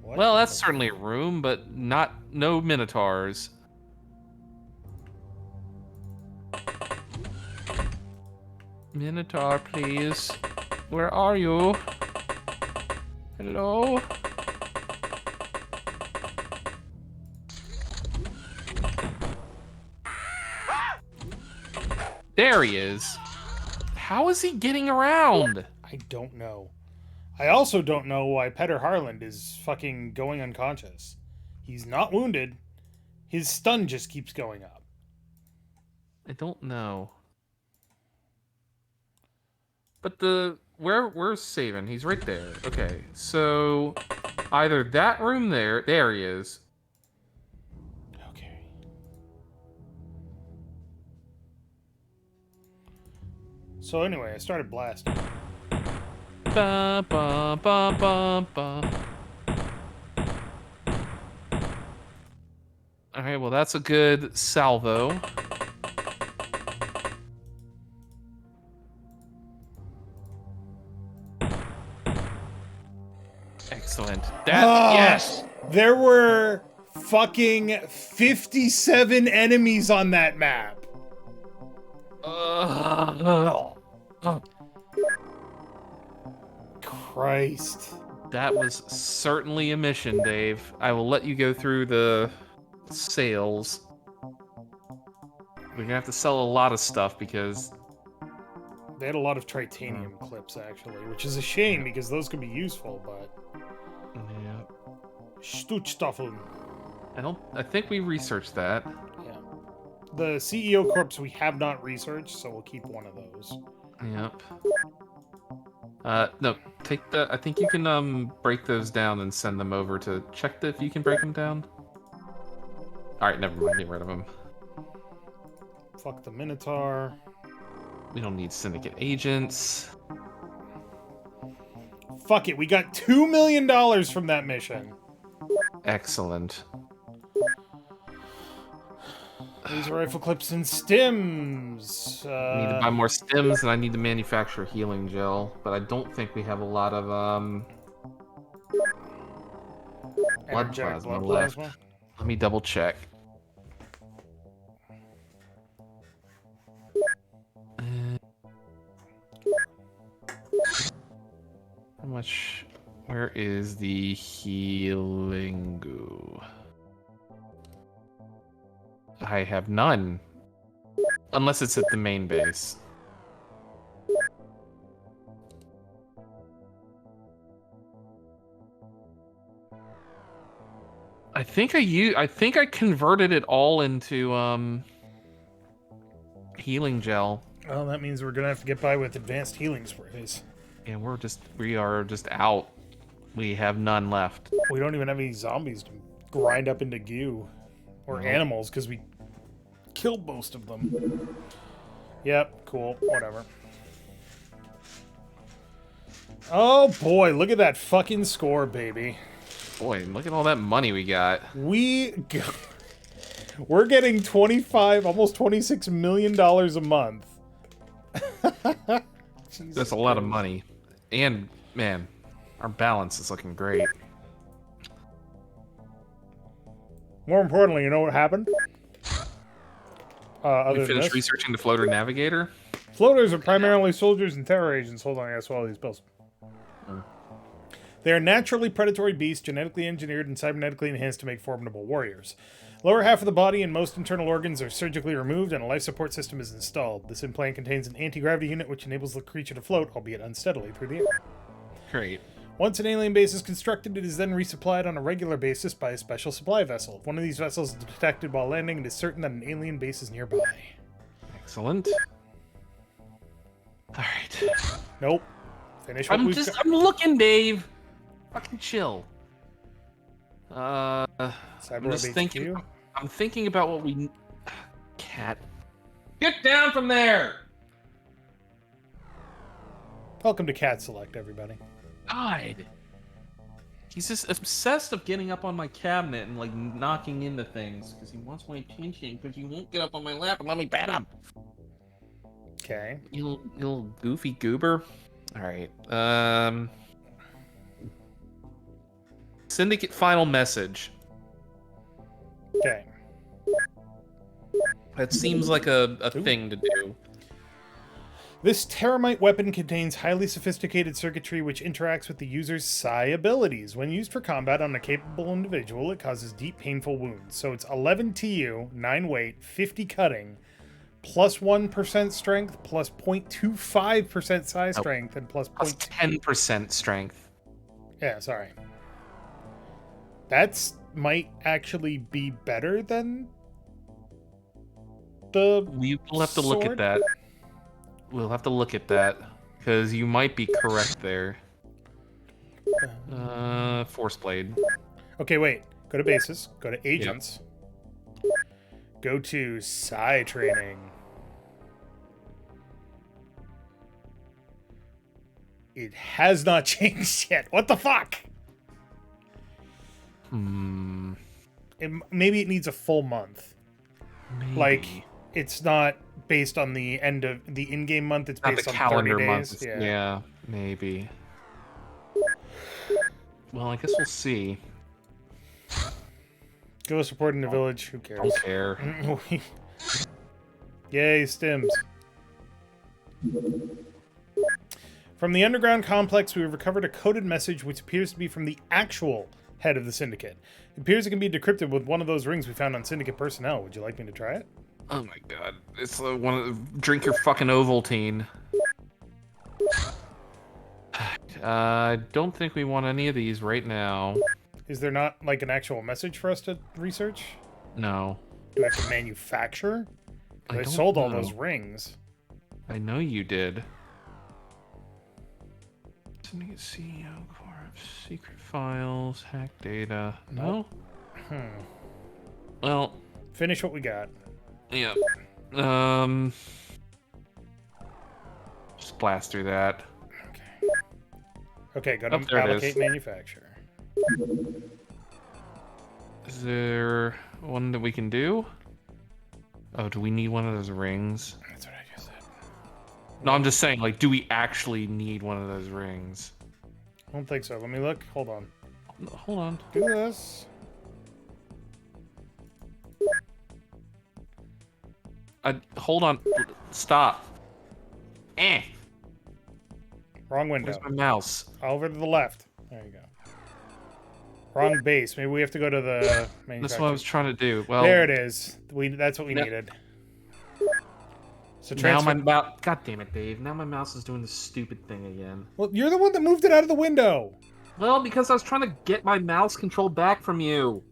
What Well, in that's the- certainly a room, but no Minotaurs. Minotaur, please. Where are you? Hello? There he is. How is he getting around? I don't know. I also don't know why Petter Harland is fucking going unconscious. He's not wounded. His stun just keeps going up. I don't know. But where's Saban? He's right there. Okay, so either that room there he is. Okay. So anyway, I started blasting. Ba ba ba ba ba. Alright, well that's a good salvo. Excellent. Yes! There were fucking 57 enemies on that map. Christ. That was certainly a mission, Dave. I will let you go through the sales. We're gonna have to sell a lot of stuff because... They had a lot of titanium clips, actually, which is a shame because those could be useful, but... Yeah. Stutstoffeln. I think we researched that. Yeah. The CEO corpse we have not researched, so we'll keep one of those. Yep. No, take the... I think you can, break those down and send them over to check if you can break them down. Alright, never mind, get rid of them. Fuck the We We don't need Syndicate agents. Fuck it, we got $2 million from that mission. Excellent. Laser rifle clips and stims. I need to buy more stims, and I need to manufacture healing gel, but I don't think we have a lot of blood Energetic plasma blood left. plasma. Let me double check. How much? Where is the healing goo? I have none. Unless it's at the main base. I think I converted it all into healing gel. Well, that means we're gonna have to get by with advanced healing sprays. And we are just out. We have none left. We don't even have any zombies to grind up into goo. Or animals, because we killed most of them. Yep, cool, whatever. Oh boy, look at that fucking score, baby. Boy, look at all that money we got. We're getting 25, almost $26 million a month. That's a lot of money. And, man, our balance is looking great. More importantly, you know what happened? We finished researching the floater navigator. Floaters are primarily soldiers and terror agents. Hold on, I gotta swallow these pills. They are naturally predatory beasts, genetically engineered and cybernetically enhanced to make formidable warriors. Lower half of the body and most internal organs are surgically removed, and a life support system is installed. This implant contains an anti-gravity unit which enables the creature to float, albeit unsteadily, through the air. Great. Once an alien base is constructed, it is then resupplied on a regular basis by a special supply vessel. If one of these vessels is detected while landing, it is certain that an alien base is nearby. Excellent. Alright. Nope. Finish what I'm looking, Dave. Fucking chill. I'm just thinking. I'm thinking about what we. Cat. Get down from there! Welcome to CharacterSelect, everybody. God. He's just obsessed of getting up on my cabinet and like knocking into things because he wants my attention because he won't get up on my lap and let me pat him. Okay. You little goofy goober. All right. Syndicate final message. Okay. That seems like a thing to do. This Terramite weapon contains highly sophisticated circuitry which interacts with the user's psi abilities. When used for combat on a capable individual, it causes deep, painful wounds. So it's 11 TU, 9 weight, 50 cutting, plus 1% strength, plus 0.25% psi strength, and plus 10% strength. Yeah, sorry. That's might actually be better than the We will have to look at that. We'll have to look at that, because you might be correct there. Force blade. Okay, wait. Go to bases. Go to agents. Yep. Go to psi training. It has not changed yet. What the fuck? Maybe it needs a full month. Maybe. Like, it's not based on the end of the in-game month. It's based on calendar 30 month. days. Yeah, maybe. Well, I guess we'll see. Go support in the village. Who cares? Don't care. Yay, stims. From the underground complex, we have recovered a coded message which appears to be from the actual head of the Syndicate. It appears it can be decrypted with one of those rings we found on Syndicate personnel. Would you like me to try it? Oh my god. It's one of the... Drink your fucking Ovaltine. I don't think we want any of these right now. Is there not, like, an actual message for us to research? No. Do I have to manufacture? I sold all those rings. I know you did. Syndicate CEO, Corp, secret files, hack data. No? Well... Finish what we got. Yeah. Just blast through that. Okay, go Oh, to there it allocate is. manufacturer. Is there one that we can do? Oh, do we need one of those rings? That's what I just said. No, I'm just saying, like, do we actually need one of those rings? I don't think so. Let me look. Hold on. Hold on. Do this. Hold on. Stop. Wrong window. Where's my mouse? Over to the left. There you go. Wrong base. Maybe we have to go to the manufacturer. That's what I was trying to do. Well, There it is. That's what we No. needed. So now transfer. my mouse. God damn it, Dave. Now my mouse is doing this stupid thing again. Well, you're the one that moved it out of the window. Well, because I was trying to get my mouse control back from you.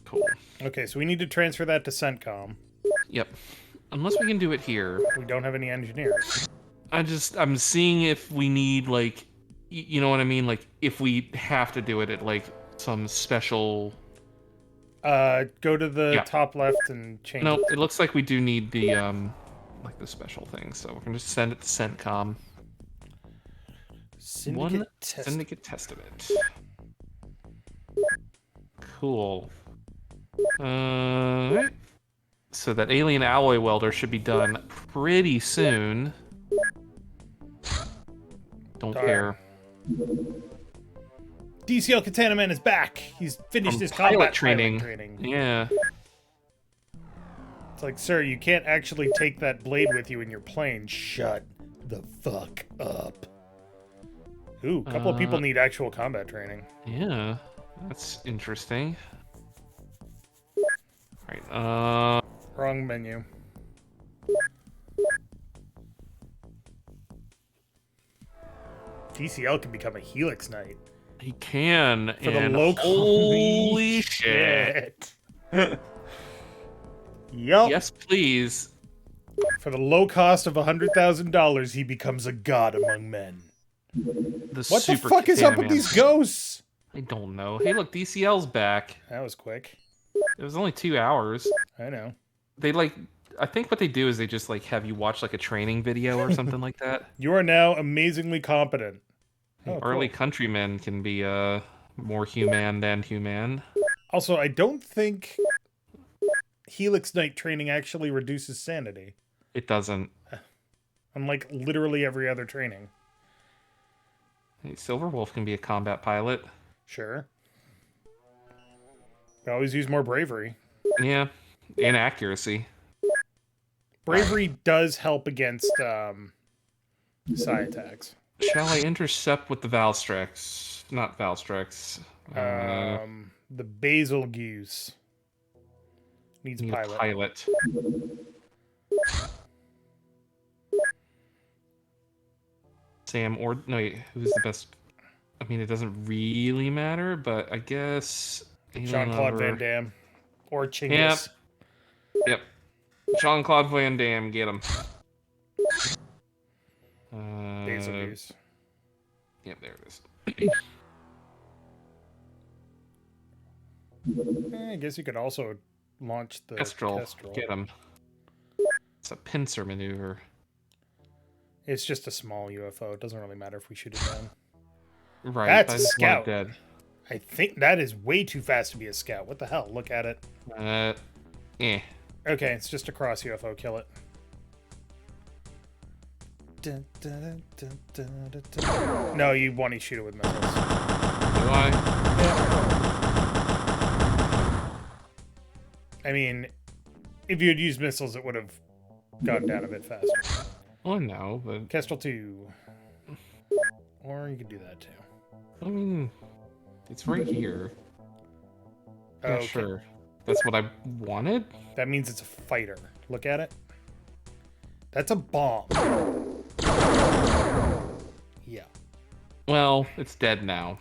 Cool. Okay, so we need to transfer that to CENTCOM. Yep. Unless we can do it here. We don't have any engineers. I'm seeing if we need, like, you know what I mean? Like, if we have to do it at, like, some special... Go to the Yeah. top left and change No, it. it looks like we do need the, like, the special thing. So we're gonna just send it to CENTCOM. Syndicate test. Syndicate test of it. Cool. So that alien alloy welder should be done pretty soon. Don't Darn. care. DCL Katana Man is back. He's finished From his pilot combat training. pilot training. Yeah. It's like, sir, you can't actually take that blade with you in your plane. Shut the fuck up. Ooh, a couple of people need actual combat training. Yeah. That's interesting. Alright, Wrong menu. DCL can become a Helix Knight. he can. For the and low holy shit. shit. Yup. Yes, please. For the low cost of $100,000, he becomes a god among men. The What the super fuck is up Katana with Man. these ghosts? I don't know. Hey, look, DCL's back. That was quick. It was only 2 hours. I know. They, like, I think what they do is they just, like, have you watch, like, a training video or something like that. You are now amazingly competent. Oh, Early cool. countrymen can be, more human than human. Also, I don't think Helix Knight training actually reduces sanity. It doesn't. Unlike literally every other training. Hey, Silverwolf can be a combat pilot. Sure. I always use more bravery. Yeah, and accuracy. Bravery does help against psi attacks. Shall I intercept with the Valstrex? Not Valstrex. The Basil Goose needs Need pilot. a pilot. Sam or no, wait, who's the best? I mean, it doesn't really matter, but I guess Jean-Claude Van Damme. Or Chinggis. Yep. Jean-Claude Van Damme, get him. Basil Goose. Yep, there it is. I guess you could also launch the Kestrel, get him. It's a pincer maneuver. It's just a small UFO. It doesn't really matter if we shoot it down. Right. That's I a just want it scout. Dead. I think that is way too fast to be a scout. What the hell? Look at it. Eh. Okay, it's just a cross UFO. Kill it. No, you want to shoot it with missiles. Do I? I mean, if you had used missiles, it would have gone down a bit faster. Oh, no, but Kestrel 2. Or you could do that too. I mean, it's right here. Yeah, Okay. sure. That's what I wanted? That means it's a fighter. Look at it. That's a bomb. Yeah. Well, it's dead now.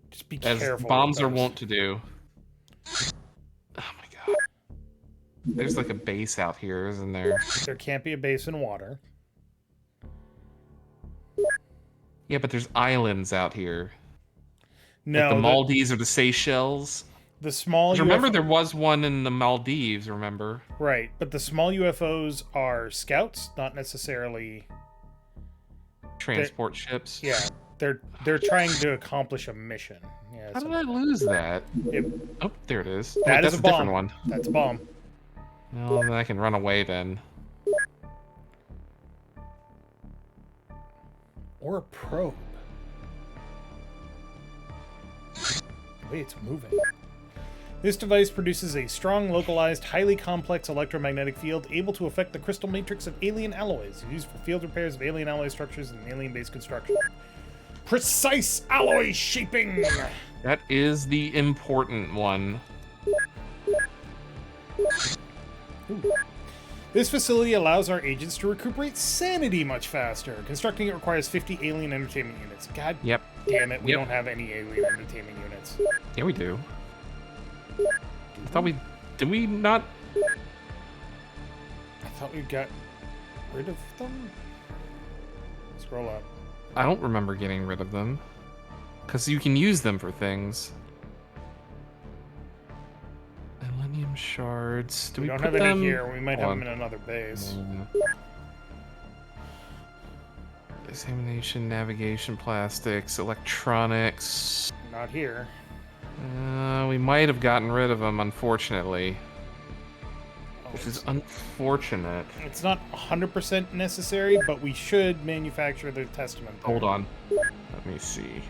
Just be As careful. bombs with are those. wont to do. Oh my god. There's like a base out here, isn't there? There can't be a base in water. Yeah, but there's islands out here. No, Like the Maldives or the Seychelles. the small 'Cause remember, UFO there was one in the Maldives. Remember? right, but the small UFOs are scouts, not necessarily. Transport ships. Yeah, they're trying to accomplish a mission. Yeah. How did I lose that? It, Oh, there it is. that Wait, is that's a a different bomb. one. That's a bomb. No, then I can run away then. Or a probe. Wait, it's moving. This device produces a strong, localized, highly complex electromagnetic field able to affect the crystal matrix of alien alloys, used for field repairs of alien alloy structures and alien-based construction. Precise alloy shaping! That is the important one. Ooh. This facility allows our agents to recuperate sanity much faster. Constructing it requires 50 alien entertainment units. God Yep. damn it, we Yep. don't have any alien entertainment units. Yeah, we do. I thought we... Did we not... I thought we got rid of them? Scroll up. I don't remember getting rid of them. Because you can use them for things. Millennium shards. Do We we don't put have any them... here. We might have Hold them in on. another base. Examination, navigation, plastics, electronics. Not here. We might have gotten rid of them, unfortunately. Oh, Which is unfortunate. it's not 100% necessary, but we should manufacture the testament. there. Hold on. Let me see.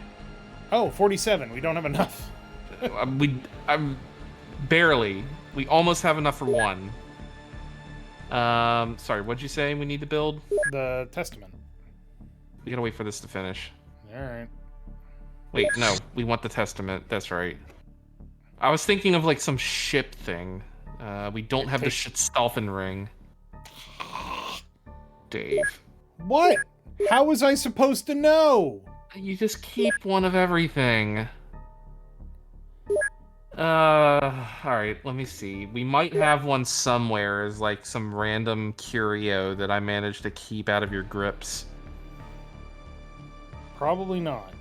Oh, 47. We don't have enough. I'm barely. We almost have enough for one. Sorry, what'd you say we need to build? The testament. We gotta wait for this to finish. Alright. Wait, no, we want the testament. That's right. I was thinking of like some ship thing. We don't have the Stolfen ring. Dave. What? How was I supposed to know? You just keep one of everything. Alright, let me see. We might have one somewhere as like some random curio that I managed to keep out of your grips. Probably not.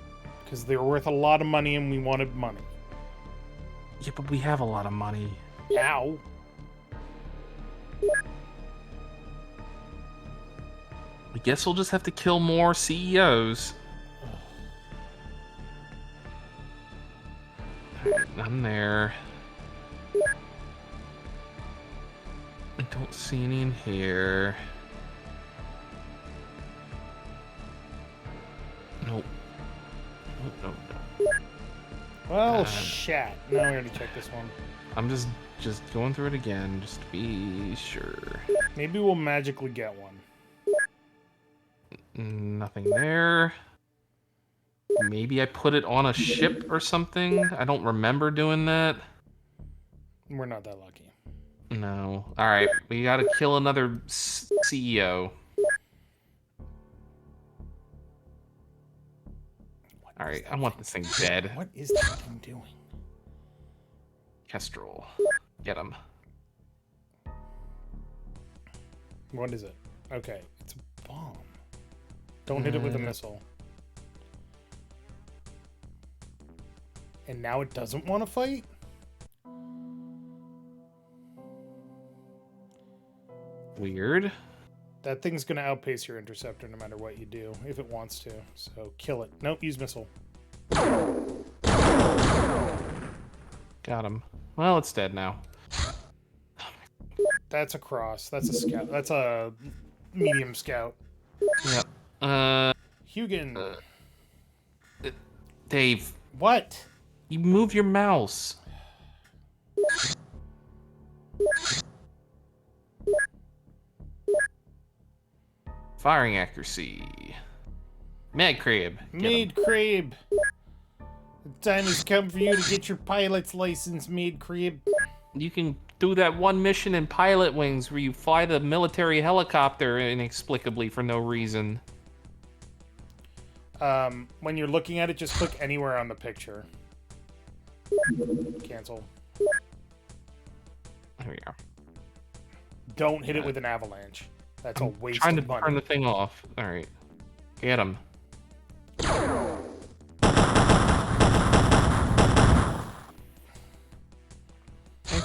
Because they were worth a lot of money and we wanted money. Yeah, but we have a lot of money. Ow. I guess we'll just have to kill more CEOs. Alright, I'm there. I don't see any in here. Nope. Nope, nope, nope. Well, shat. No, we already checked this one. I'm just going through it again, just to be sure. Maybe we'll magically get one. Nothing there. Maybe I put it on a ship or something? I don't remember doing that. We're not that lucky. No. Alright, we gotta kill another CEO. Alright, I want this thing dead. What is that thing doing? Kestrel. Get him. What is it? Okay, it's a bomb. Don't hit it with a missile. And now it doesn't want to fight? Weird. That thing's going to outpace your interceptor no matter what you do, if it wants to. So kill it. Nope, use missile. Got him. Well, it's dead now. That's a cross. That's a scout. That's a medium scout. Yep. Hugin. Dave, What? you move your mouse. Firing accuracy. Mad Crab. Get 'em. Maid Crab. The time has come for you to get your pilot's license, Maid Crab. You can do that one mission in Pilot Wings where you fly the military helicopter inexplicably for no reason. When you're looking at it, just click anywhere on the picture. Cancel. There we are. Don't hit it with an avalanche. That's a waste Trying to of money. turn the thing off. Alright. Get him.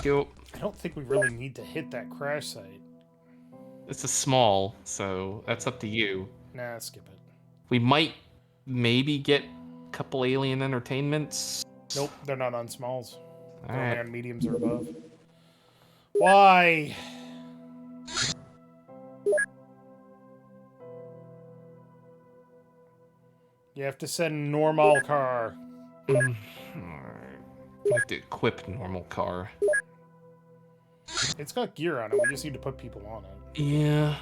go. I don't think we really need to hit that crash site. It's a small, so that's up to you. Nah, skip it. We might maybe get a couple alien entertainments. Nope, they're not on smalls. They're only Alright. on mediums or above. Why? You have to send normal car. Alright. We have to equip normal car. It's got gear on it. We just need to put people on it. Yeah.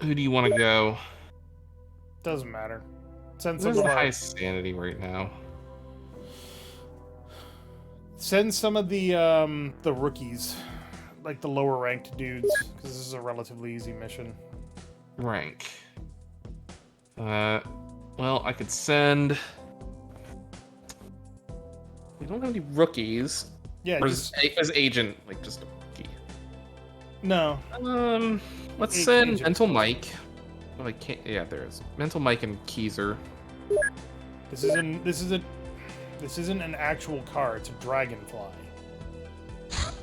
Who do you want to go? Doesn't matter. Send Who's some the of our, highest sanity right now? send some of the rookies, like the lower ranked dudes, because this is a relatively easy mission. Rank. Well, I could send. We don't have any rookies. Yeah, Or just, as agent, like just a rookie. no. Let's Agent. send Mental Mike. Well, I can't. Yeah, there is Mental Mike and Keezer. This isn't an actual car. It's a dragonfly.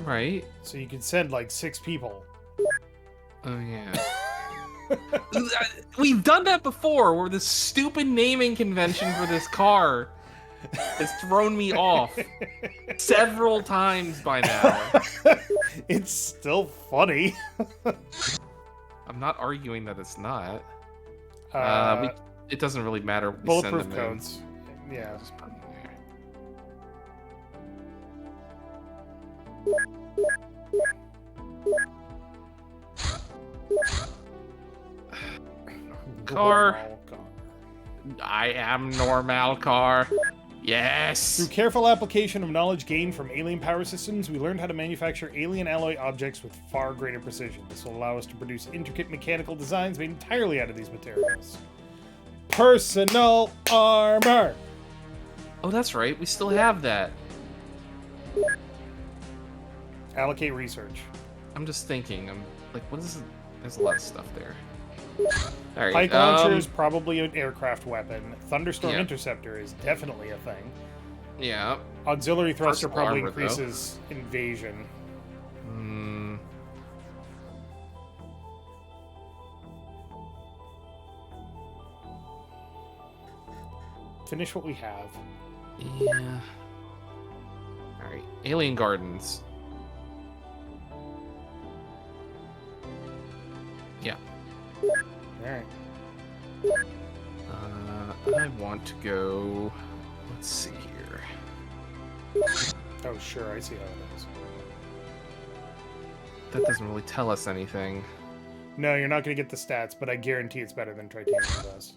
Right. So you can send like 6 people. Oh yeah. We've done that before, where this stupid naming convention for this car has thrown me off several times by now. It's still funny. I'm not arguing that it's not. Uh, It doesn't really matter. We bulletproof send them in. codes. Yeah. Just put them there. Car. I am normal car. Yes. Through careful application of knowledge gained from alien power systems, we learned how to manufacture alien alloy objects with far greater precision. This will allow us to produce intricate mechanical designs made entirely out of these materials. Personal armor! Oh, that's right. We still have that. Allocate research. I'm just thinking. I'm like, what is it? There's a lot of stuff there. All right. Pike launcher is probably an aircraft weapon. Thunderstorm Yeah. interceptor is definitely a thing. Yeah. Auxiliary thruster Personal probably armor, though. increases invasion. Hmm. Finish what we have. Yeah. All right. Alien Gardens. Yeah. Alright. I want to go. Let's see here. Oh, sure, I see how it is. That doesn't really tell us anything. No, you're not going to get the stats, but I guarantee it's better than Titanium does.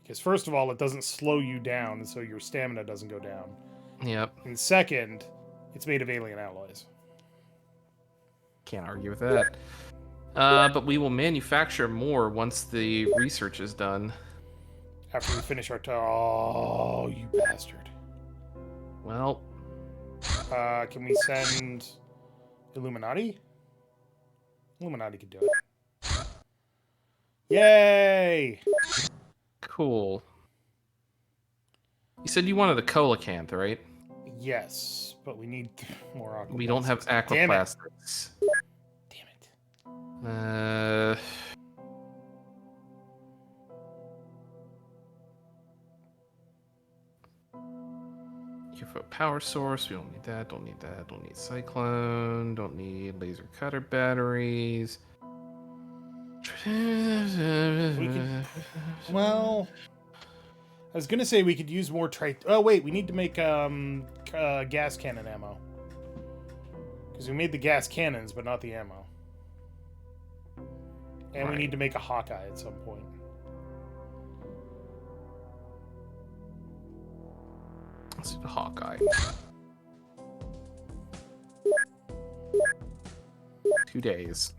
Because first of all, it doesn't slow you down, so your stamina doesn't go down. Yep. And second, it's made of alien alloys. Can't argue with that. But we will manufacture more once the research is done. After we finish our... Oh, you bastard. Well, Can we send Illuminati? Illuminati could do it. Yay! cool. You said you wanted a coelacanth, right? Yes, but we need more aquaplastics. We don't have Damn it. aquaplastics. Damn it. UFO power source. We don't need that. Don't need that. Don't need cyclone. Don't need laser cutter batteries. Well, I was gonna say we could use more Oh wait, we need to make gas cannon ammo. Because we made the gas cannons, but not the ammo. And we Right. need to make a Hawkeye at some point. Let's do the Hawkeye. 2 days.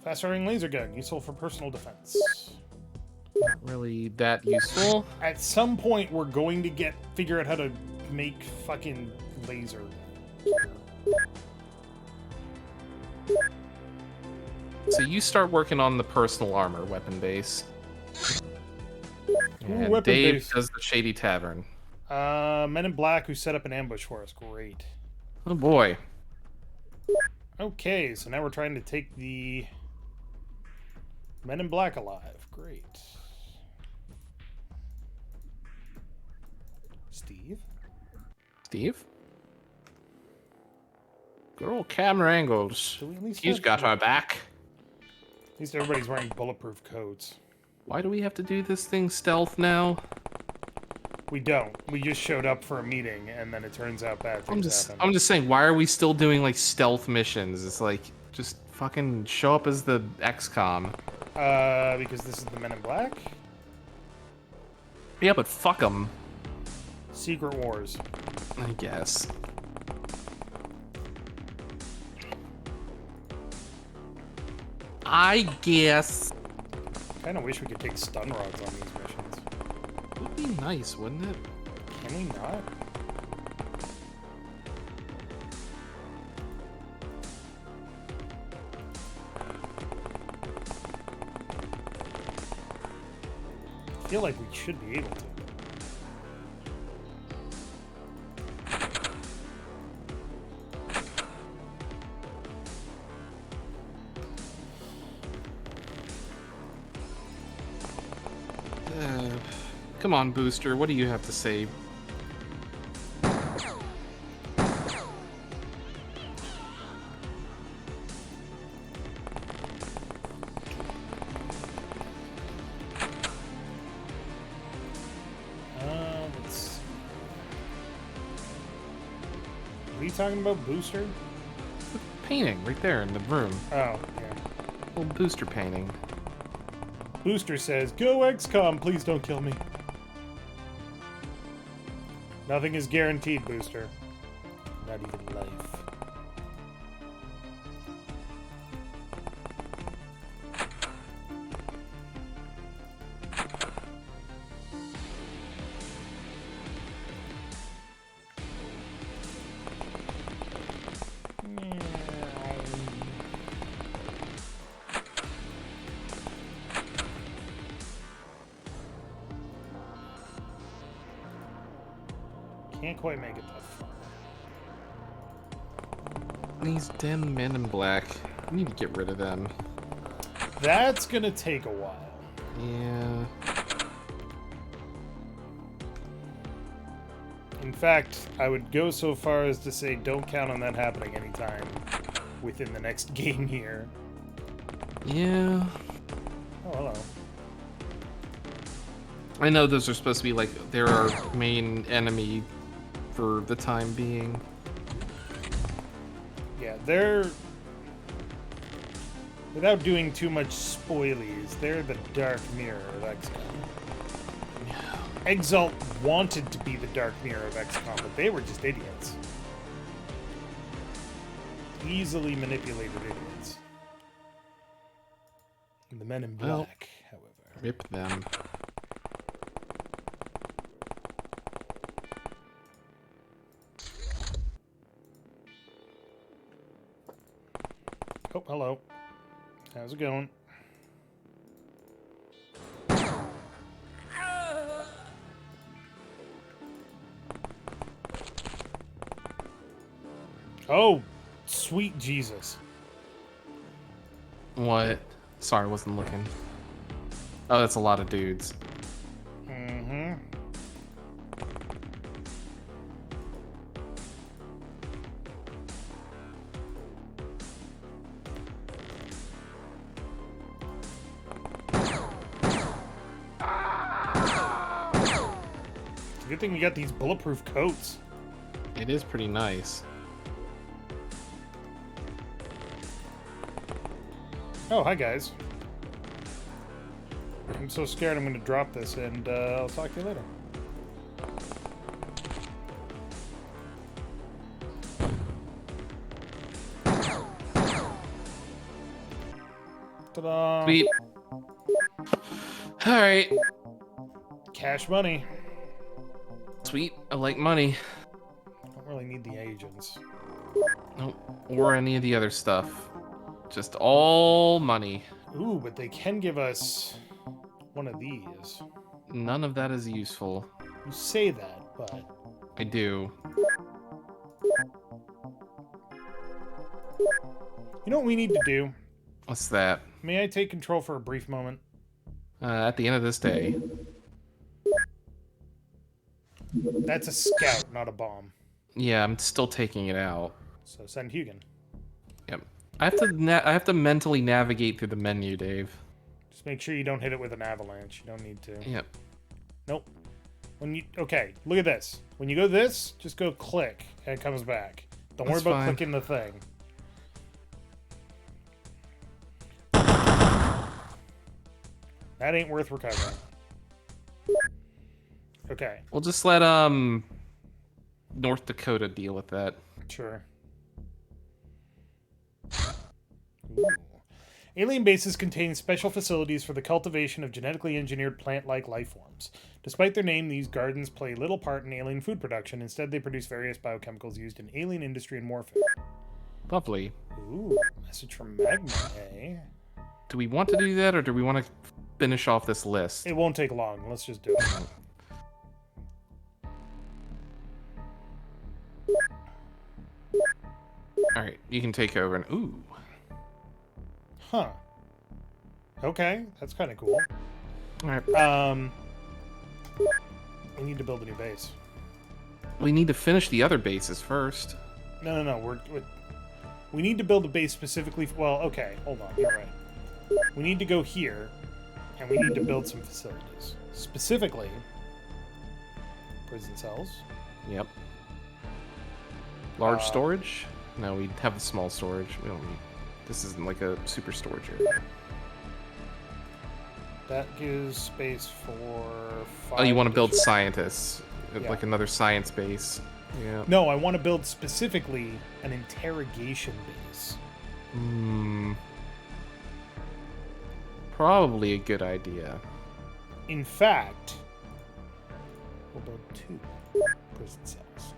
Fast-firing laser gun, useful for personal defense. Not really that useful. At some point, we're going to figure out how to make fucking laser. So you start working on the personal armor weapon base. And weapon Dave base. does the Shady Tavern. Men in Black who set up an ambush for us. Great. Oh boy. Okay, so now we're trying to take the Men in Black alive. Great. Steve? Steve? Good old camera angles. Do we at least He's have- got our back. At least everybody's wearing bulletproof coats. Why do we have to do this thing stealth now? We don't. We just showed up for a meeting, and then it turns out bad things happen. I'm just saying, why are we still doing like stealth missions? It's like, just fucking show up as the XCOM. Because this is the Men in Black? Yeah, but fuck them. Secret Wars. I guess. I guess. Kinda wish we could take stun rods on these missions. Would be nice, wouldn't it? Can we not? I feel like we should be able to. Come on, Booster. What do you have to say? Let's see. What are you talking about, Booster? Painting right there in the room. Oh, yeah. Little Booster painting. Booster says, "Go XCOM, please don't kill me." Nothing is guaranteed, Booster. Not even life. Can't quite make it that far. These damn Men in Black. We need to get rid of them. That's gonna take a while. Yeah. In fact, I would go so far as to say don't count on that happening anytime within the next game here. Yeah. Oh, hello. I know those are supposed to be like, they're our main enemy for the time being. Yeah, they're... Without doing too much spoilies, they're the dark mirror of XCOM. Exalt wanted to be the dark mirror of XCOM, but they were just idiots. Easily manipulated idiots. And the Men in Black, Well, however. Rip them. Oh, hello. How's it going? Oh, sweet Jesus. What? Sorry, I wasn't looking. Oh, that's a lot of dudes. Mm-hmm. It's a good thing we got these bulletproof coats. It is pretty nice. Oh, hi guys. I'm so scared I'm going to drop this, and I'll talk to you later. Ta-da! Sweet. Alright. Cash money. Sweet. I like money. Don't really need the agents. Nope. Or any of the other stuff. Just all money. Ooh, but they can give us one of these. None of that is useful. You say that, but I do. you know what we need to do? What's that? May I take control for a brief moment? At the end of this day. That's a scout, not a bomb. Yeah, I'm still taking it out. So send Hugin. Yep. I have to mentally navigate through the menu, Dave. Just make sure you don't hit it with an avalanche. You don't need to. Yep. Nope. Okay, look at this. When you go this, just go click, and it comes back. Don't worry That's about fine. clicking the thing. That ain't worth recovering. Okay, We'll just let North Dakota deal with that. sure. Ooh. Alien bases contain special facilities for the cultivation of genetically engineered plant-like life forms. Despite their name, these gardens play little part in alien food production. Instead, they produce various biochemicals used in alien industry and warfare. Lovely. Ooh, message from Magma, eh? Do we want to do that, or do we want to finish off this list? It won't take long. Let's just do it. Alright, you can take over and... Ooh. Huh. Okay, that's kind of cool. Alright. We need to build a new base. We need to finish the other bases first. No. We need to build a base specifically. Well, okay, hold on. You're right. We need to go here, and we need to build some facilities. Specifically, prison cells. Yep. Large storage? No, we have the small storage. We don't need... This isn't like a super storage area. That gives space for 5. Oh, you want to build additional- scientists? Yeah. Like another science base? Yeah. No, I want to build specifically an interrogation base. Probably a good idea. In fact, we'll build 2 prison cells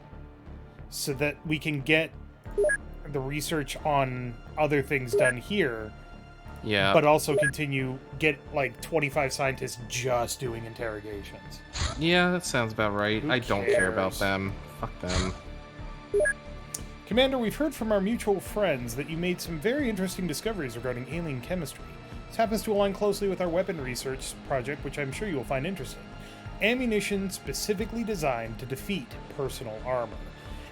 so that we can get the research on other things done here, Yeah. but also get like 25 scientists just doing interrogations. Yeah, that sounds about right. Who I don't care about cares? them. Fuck them. Commander, we've heard from our mutual friends that you made some very interesting discoveries regarding alien chemistry. This happens to align closely with our weapon research project, which I'm sure you will find interesting. Ammunition specifically designed to defeat personal armor.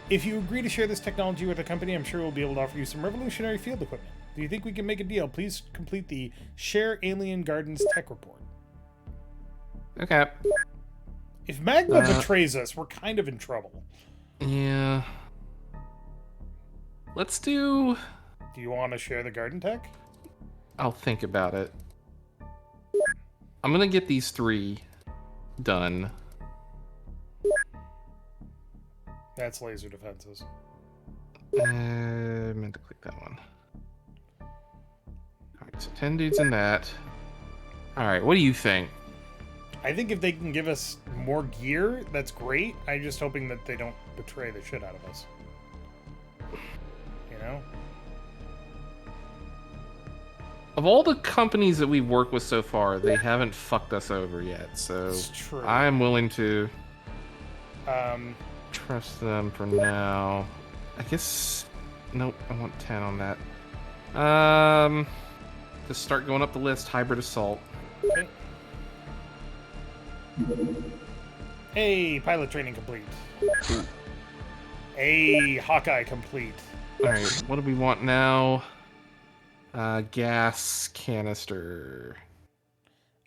If you agree to share this technology with the company, I'm sure we'll be able to offer you some revolutionary field equipment. Do you think we can make a deal? Please complete the Share Alien Gardens Tech Report. Okay. If Magma betrays us, we're kind of in trouble. Yeah. Let's do... Do you want to share the garden tech? I'll think about it. I'm gonna get these 3 done. That's laser defenses. I meant to click that one. Alright, so 10 dudes in that. Alright, what do you think? I think if they can give us more gear, that's great. I'm just hoping that they don't betray the shit out of us. You know? Of all the companies that we've worked with so far, they haven't fucked us over yet, so It's true. I'm willing to Um, trust them for now. I guess... Nope, I want 10 on that. Just start going up the list. Hybrid Assault. okay. Hey, pilot training complete. Hey, Hawkeye complete. Alright, what do we want now? Gas canister.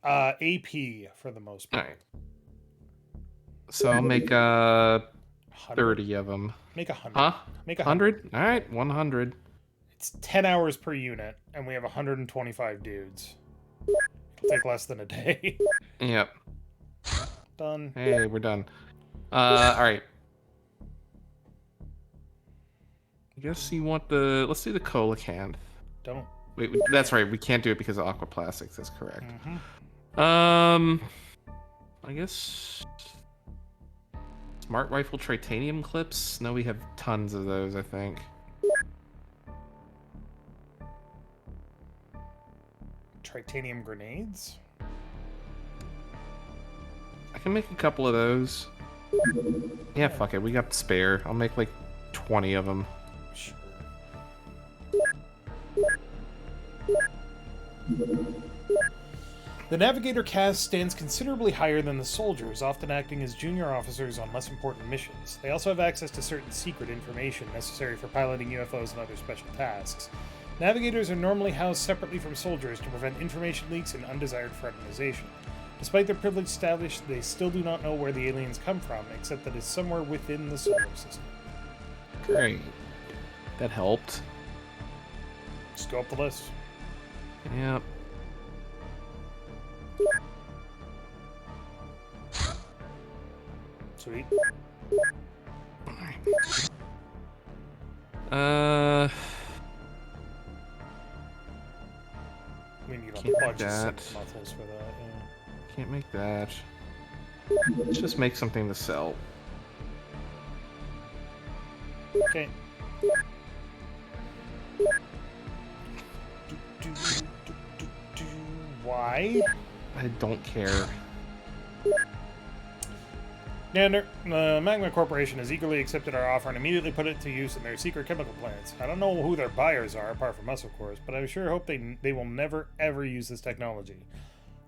AP for the most part. Alright. So I'll make 30 100. of them. Make 100. Huh? Make 100. 100? Alright, 100. It's 10 hours per unit, and we have 125 dudes. It'll take less than a day. Yep. Done. Hey, we're done. Alright. I guess you want the... Let's do the coelacanth. Don't. Wait, that's right. We can't do it because of aquaplastics. That's correct. Mhm. I guess... Smart rifle titanium clips? No, we have tons of those, I think. Titanium grenades? can make a couple of those. Yeah, fuck it. We got spare. I'll make like 20 of them. Sure. The Navigator caste stands considerably higher than the soldiers, often acting as junior officers on less important missions. They also have access to certain secret information necessary for piloting UFOs and other special tasks. Navigators are normally housed separately from soldiers to prevent information leaks and undesired fraternization. Despite their privileged status, they still do not know where the aliens come from, except that it's somewhere within the solar system. Great. That helped. Just go up the list. Yep. Sweet. We need a Can't bunch of that. synth muscles for that. Yeah. Can't make that. Let's just make something to sell. Okay. Why? I don't care. Nander, the Magma Corporation has eagerly accepted our offer and immediately put it to use in their secret chemical plants. I don't know who their buyers are, apart from us, of course, but I sure hope they will never, ever use this technology.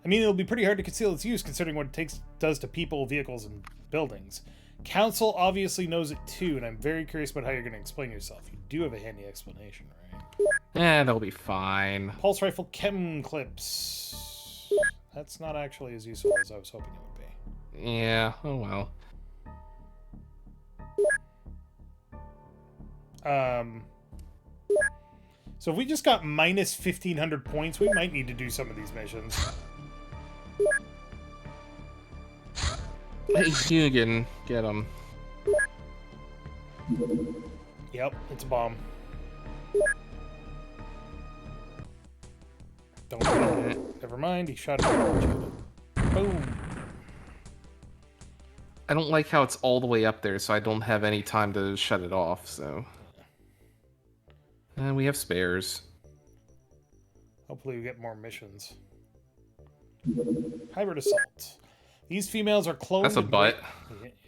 I mean, it'll be pretty hard to conceal its use, considering what it does to people, vehicles, and buildings. Council obviously knows it too, and I'm very curious about how you're going to explain yourself. You do have a handy explanation, right? They'll be fine. Pulse rifle chem clips. That's not actually as useful as I was hoping it would be. Yeah, oh well. So if we just got minus 1,500 points, we might need to do some of these missions. Hey, Hugan, get him. Yep, it's a bomb. Don't worry. Never mind, he shot it. Boom. I don't like how it's all the way up there, so I don't have any time to shut it off, so... And we have spares. Hopefully we get more missions. Hybrid assault. These females are cloned That's a butt.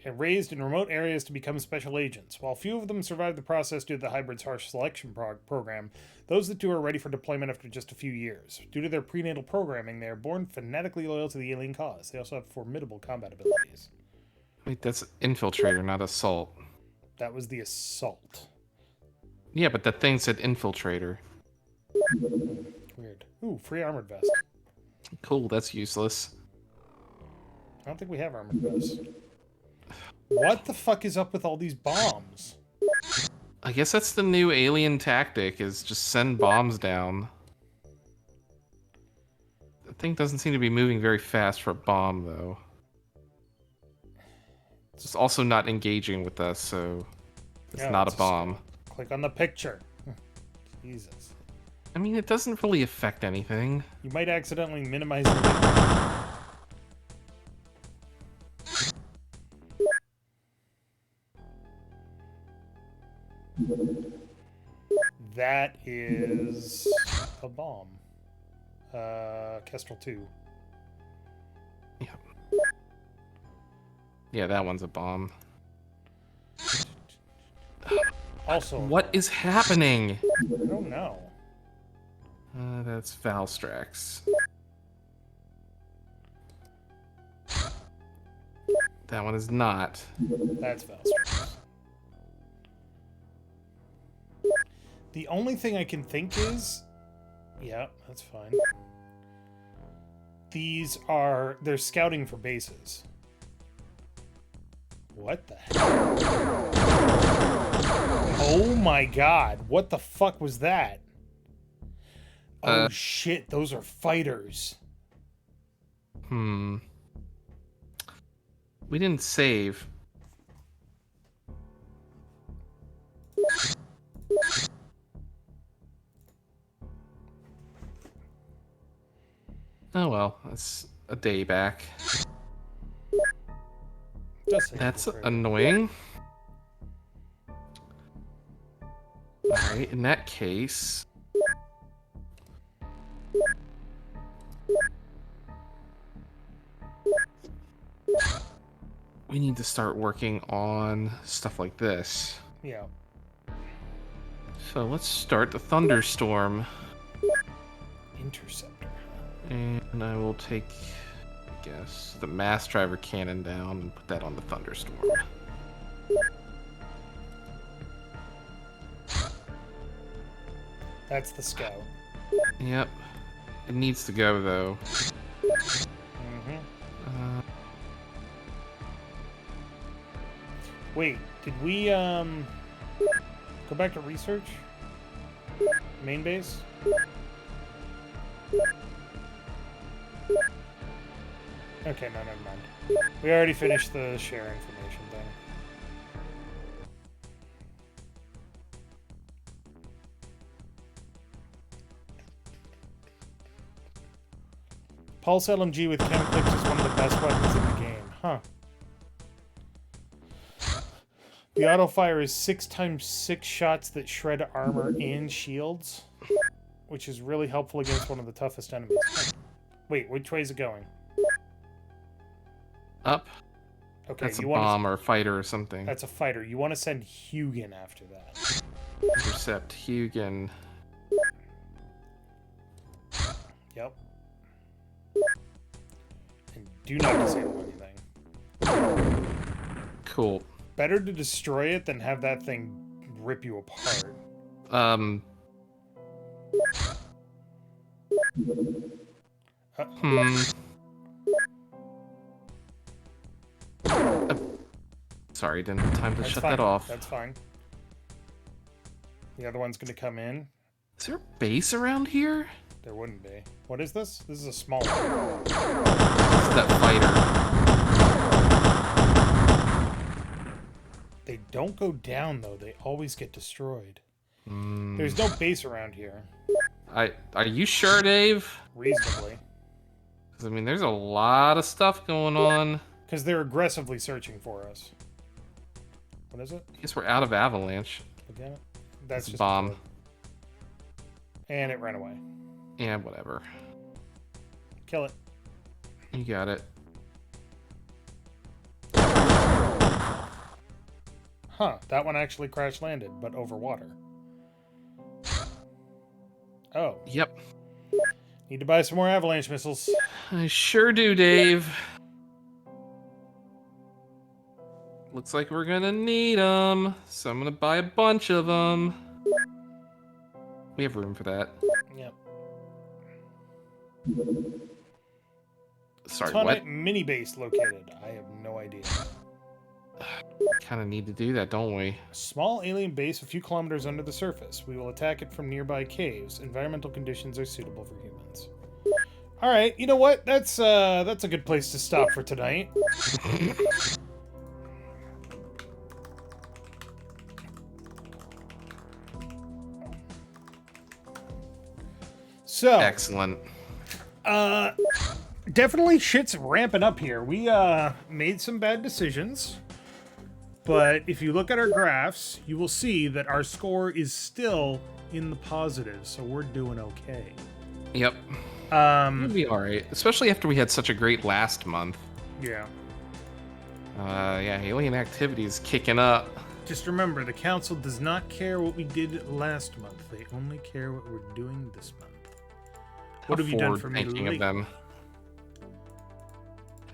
and raised in remote areas to become special agents. While few of them survive the process due to the hybrid's harsh selection program, those that do are ready for deployment after just a few years. Due to their prenatal programming, they are born fanatically loyal to the alien cause. They also have formidable combat abilities. Wait, that's infiltrator, not assault. That was the assault. Yeah, but the thing said infiltrator. Weird. Ooh, free armored vest. Cool, that's useless. I don't think we have armored vests. What the fuck is up with all these bombs? I guess that's the new alien tactic, is just send bombs down. The thing doesn't seem to be moving very fast for a bomb, though. It's also not engaging with us, so it's Yeah, not it's a bomb. Click on the picture. Jesus. I mean, it doesn't really affect anything. You might accidentally minimize the... That is a bomb. Kestrel 2. Yeah. Yeah, that one's a bomb. Also, What is happening? I don't know. That's Valstrax. That one is not. That's Valstrax. The only thing I can think is... Yeah, that's fine. They're scouting for bases. What the hell? Oh my god, what the fuck was that? Oh shit, those are fighters. We didn't save. Oh well, that's a day back. That's annoying. Alright, in that case... we need to start working on stuff like this. Yeah. So let's start the thunderstorm. Interceptor. And I will take, I guess, the mass driver cannon down and put that on the thunderstorm. That's the scout. Yep. It needs to go, though. Mm-hmm. Wait, did we, go back to research? Main base? Okay, no, never mind. We already finished the share information thing. Pulse LMG with chem clips is one of the best weapons in the game. Huh. The auto fire is 6x6 shots that shred armor and shields, which is really helpful against one of the toughest enemies. Huh. Wait, which way is it going? Up. Okay, That's a you bomb or a fighter or something. That's a fighter. You want to send Hugin after that. Intercept Hugin. Yep. And do not disable anything. Cool. Better to destroy it than have that thing rip you apart. Sorry, didn't have time to That's shut fine. that off. That's fine. The other one's going to come in. Is there a base around here? There wouldn't be. What is this? This is a small one. It's that fighter. They don't go down, though. They always get destroyed. Mm. There's no base around here. Are you sure, Dave? Reasonably. 'Cause, I mean, there's a lot of stuff going on. Because they're aggressively searching for us. What is it? I guess we're out of avalanche. Again? That's It's a just bomb. A and it ran away. Yeah, whatever. Kill it. You got it. Huh, that one actually crash landed, but over water. Oh. Yep. Need to buy some more avalanche missiles. I sure do, Dave. Looks like we're gonna need them, so I'm gonna buy a bunch of them. We have room for that. Yep. Sorry, Tonite what? mini base located. I have no idea. Kind of need to do that, don't we? A small alien base a few kilometers under the surface. We will attack it from nearby caves. Environmental conditions are suitable for humans. All right, you know what? That's a good place to stop for tonight. So, Excellent. Definitely shit's ramping up here. We made some bad decisions. But if you look at our graphs, you will see that our score is still in the positive, so we're doing okay. Yep. We'll be alright. Especially after we had such a great last month. Yeah. Yeah, alien activity is kicking up. Just remember, the council does not care what we did last month. They only care what we're doing this month. What have you done for me Thinking lately? of them.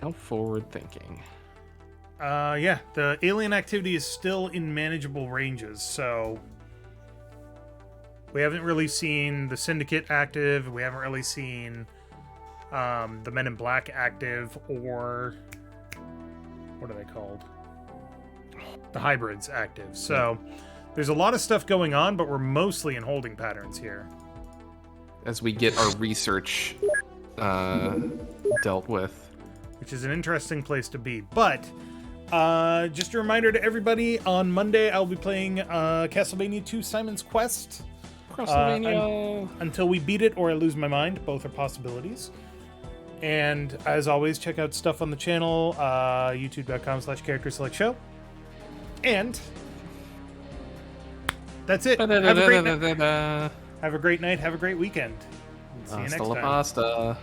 How forward thinking. Yeah, the alien activity is still in manageable ranges, so we haven't really seen the Syndicate active, we haven't really seen the Men in Black active, or what are they called? The hybrids active. So there's a lot of stuff going on, but we're mostly in holding patterns here. As we get our research dealt with. Which is an interesting place to be. But just a reminder to everybody, on Monday I'll be playing Castlevania 2 Simon's Quest. Castlevania. Until we beat it or I lose my mind. Both are possibilities. And as always, check out stuff on the channel, youtube.com/CharacterSelect Show. And that's it. Have a great night. Have a great night. Have a great weekend. See you next Hasta la time. pasta.